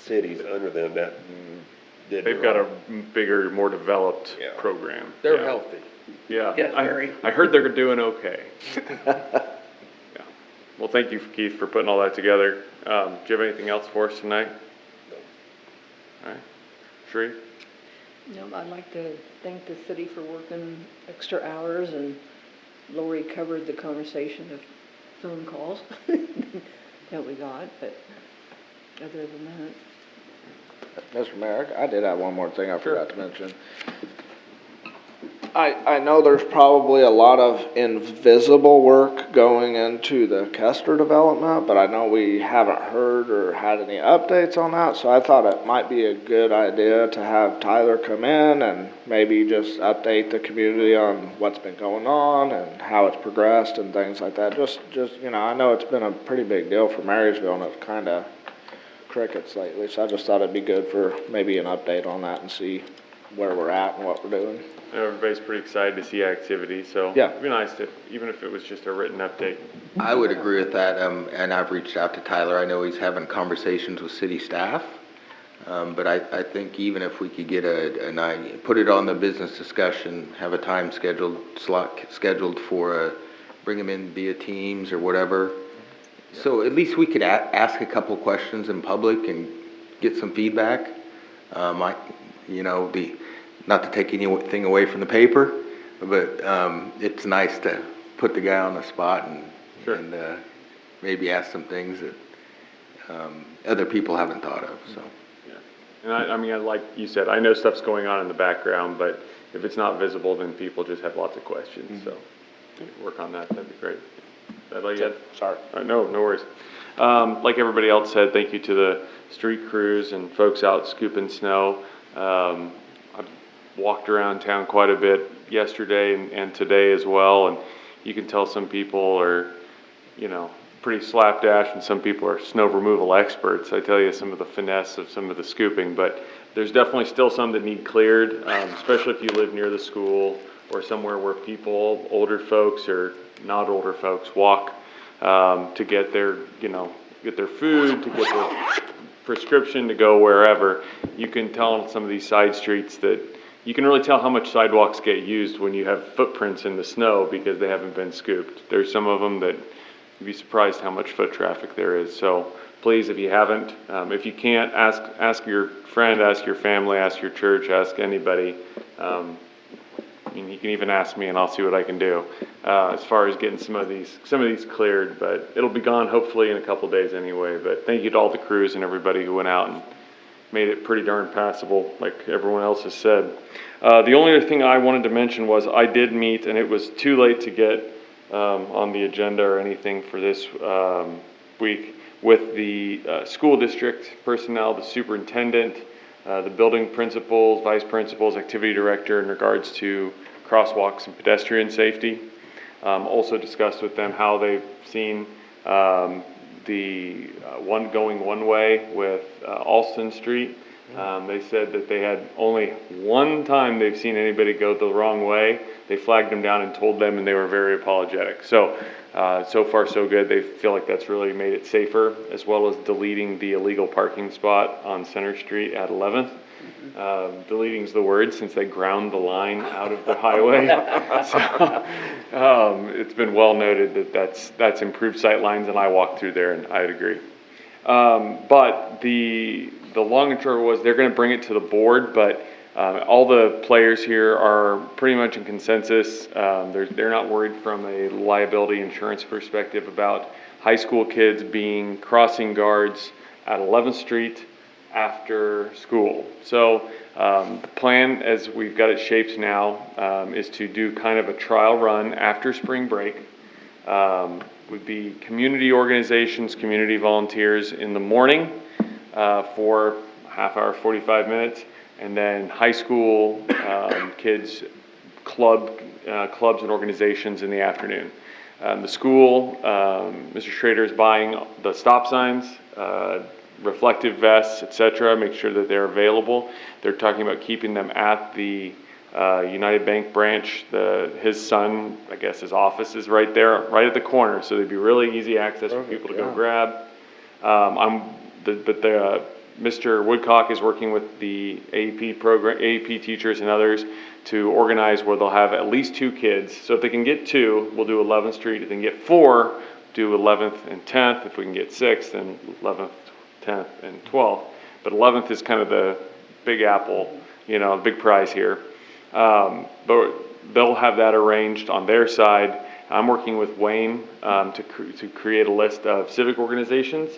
S14: cities under them that did.
S2: They've got a bigger, more developed program.
S4: They're
S2: Yeah.
S4: healthy.
S2: Yeah.
S4: Yes, very.
S2: I heard they're doing okay. Yeah. Well, thank you, Keith, for putting all that together. Do you have anything else for us tonight? All right. Sheree?
S5: No, I'd like to thank the city for working extra hours, and Lori covered the conversation of phone calls that we got, but other than that.
S8: Mr. Mayor, I did have one more thing I forgot to mention. I know there's probably a lot of invisible work going into the Kester development, but I know we haven't heard or had any updates on that, so I thought it might be a good idea to have Tyler come in and maybe just update the community on what's been going on and how it's progressed and things like that. Just I know it's been a pretty big deal for Marysville, and it's kind of crickets lately, so I just thought it'd be good for maybe an update on that and see where we're at and what we're doing.
S2: Everybody's pretty excited to see activity, so
S8: Yeah.
S2: it'd be nice to, even if it was just a written update.
S10: I would agree with that, and I've reached out to Tyler. I know he's having conversations with city staff. But I think even if we could get put it on the business discussion, have a time slot scheduled for, bring them in via Teams or whatever. So at least we could ask a couple questions in public and get some feedback. Not to take anything away from the paper, but it's nice to put the guy on the spot and maybe ask some things that other people haven't thought of, so.
S2: And I mean, like you said, I know stuff's going on in the background, but if it's not visible, then people just have lots of questions, so work on that, that'd be great. That all you had?
S8: Sorry.
S2: No worries. Like everybody else said, thank you to the street crews and folks out scooping snow. I've walked around town quite a bit yesterday and today as well, and you can tell some people are, pretty slapdash, and some people are snow removal experts. I tell you some of the finesse of some of the scooping, but there's definitely still some that need cleared, especially if you live near the school or somewhere where people, older folks or not older folks, walk to get their, get their food, to get their prescription, to go wherever. You can tell on some of these side streets that you can really tell how much sidewalks get used when you have footprints in the snow because they haven't been scooped. There's some of them that you'd be surprised how much foot traffic there is. So please, if you haven't, if you can't, ask your friend, ask your family, ask your church, ask anybody. You can even ask me and I'll see what I can do as far as getting some of these cleared, but it'll be gone hopefully in a couple days anyway. But thank you to all the crews and everybody who went out and made it pretty darn passable, like everyone else has said. The only other thing I wanted to mention was I did meet, and it was too late to get on the agenda or anything for this week, with the school district personnel, the superintendent, the building principals, vice principals, activity director in regards to crosswalks and pedestrian safety. Also discussed with them how they've seen the going one way with Alston Street. They said that they had only one time they've seen anybody go the wrong way. They flagged them down and told them, and they were very apologetic. So, so far so good. They feel like that's really made it safer, as well as deleting the illegal parking spot on Center Street at 11th. Deleting's the word, since they ground the line out of the highway. So, it's been well noted that that's improved sight lines, and I walked through there and I'd agree. But the long and short was they're going to bring it to the board, but all the players here are pretty much in consensus. They're not worried from a liability insurance perspective about high school kids being crossing guards at 11th Street after school. So the plan, as we've got it shaped now, is to do kind of a trial run after spring break. Would be community organizations, community volunteers in the morning for a half hour, 45 minutes, and then high school kids, clubs and organizations in the afternoon. The school, Mr. Schrader is buying the stop signs, reflective vests, etc. Make sure that they're available. They're talking about keeping them at the United Bank branch. His son, I guess his office is right there, right at the corner, so they'd be really easy access for people to go grab. Mr. Woodcock is working with the AAP teachers and others to organize where they'll have at least 2 kids. So if they can get 2, we'll do 11th Street. If they can get 4, do 11th and 10th. If we can get 6, then 11th, 10th, and 12th. But 11th is kind of the big apple, big prize here. But they'll have that arranged on their side. I'm working with Wayne to create a list of civic organizations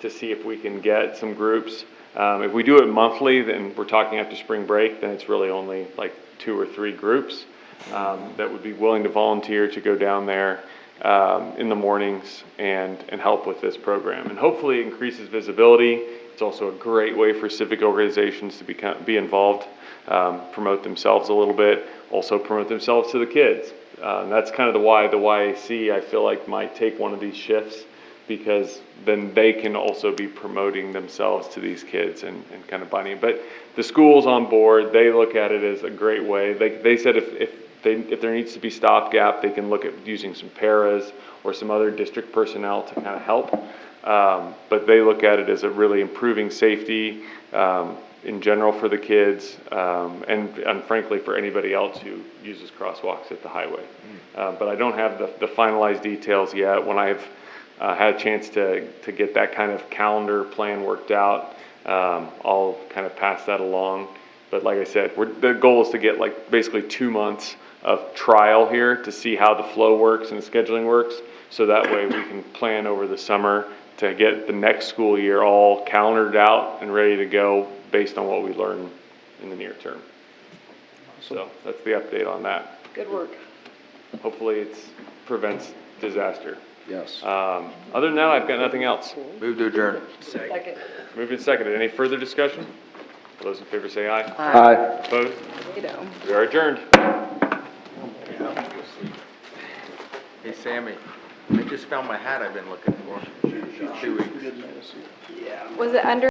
S2: to see if we can get some groups. If we do it monthly, then we're talking after spring break, then it's really only like 2 or 3 groups that would be willing to volunteer to go down there in the mornings and help with this program. And hopefully it increases visibility. It's also a great way for civic organizations to be involved, promote themselves a little bit, also promote themselves to the kids. That's kind of the YAC, I feel like, might take one of these shifts because then they can also be promoting themselves to these kids and kind of binding. But the school's on board. They look at it as a great way. They said if there needs to be stopgap, they can look at using some paras or some other district personnel to kind of help. But they look at it as a really improving safety in general for the kids, and frankly for anybody else who uses crosswalks at the highway. But I don't have the finalized details yet. When I've had a chance to get that kind of calendar plan worked out, I'll kind of pass that along. But like I said, the goal is to get like basically 2 months of trial here to see how the flow works and the scheduling works, so that way we can plan over the summer to get the next school year all calendared out and ready to go based on what we learn in the near term. So that's the update on that.
S3: Good work.
S2: Hopefully it prevents disaster.
S8: Yes.
S2: Other than that, I've got nothing else.
S10: Move to adjourn.
S3: Second.
S2: Moved and seconded. Any further discussion? All those in favor say aye.
S8: Aye.
S2: Opposed?
S3: You know.
S2: We are adjourned.
S10: Hey, Sammy, I just found my hat I've been looking for. 2 weeks.
S17: Was it under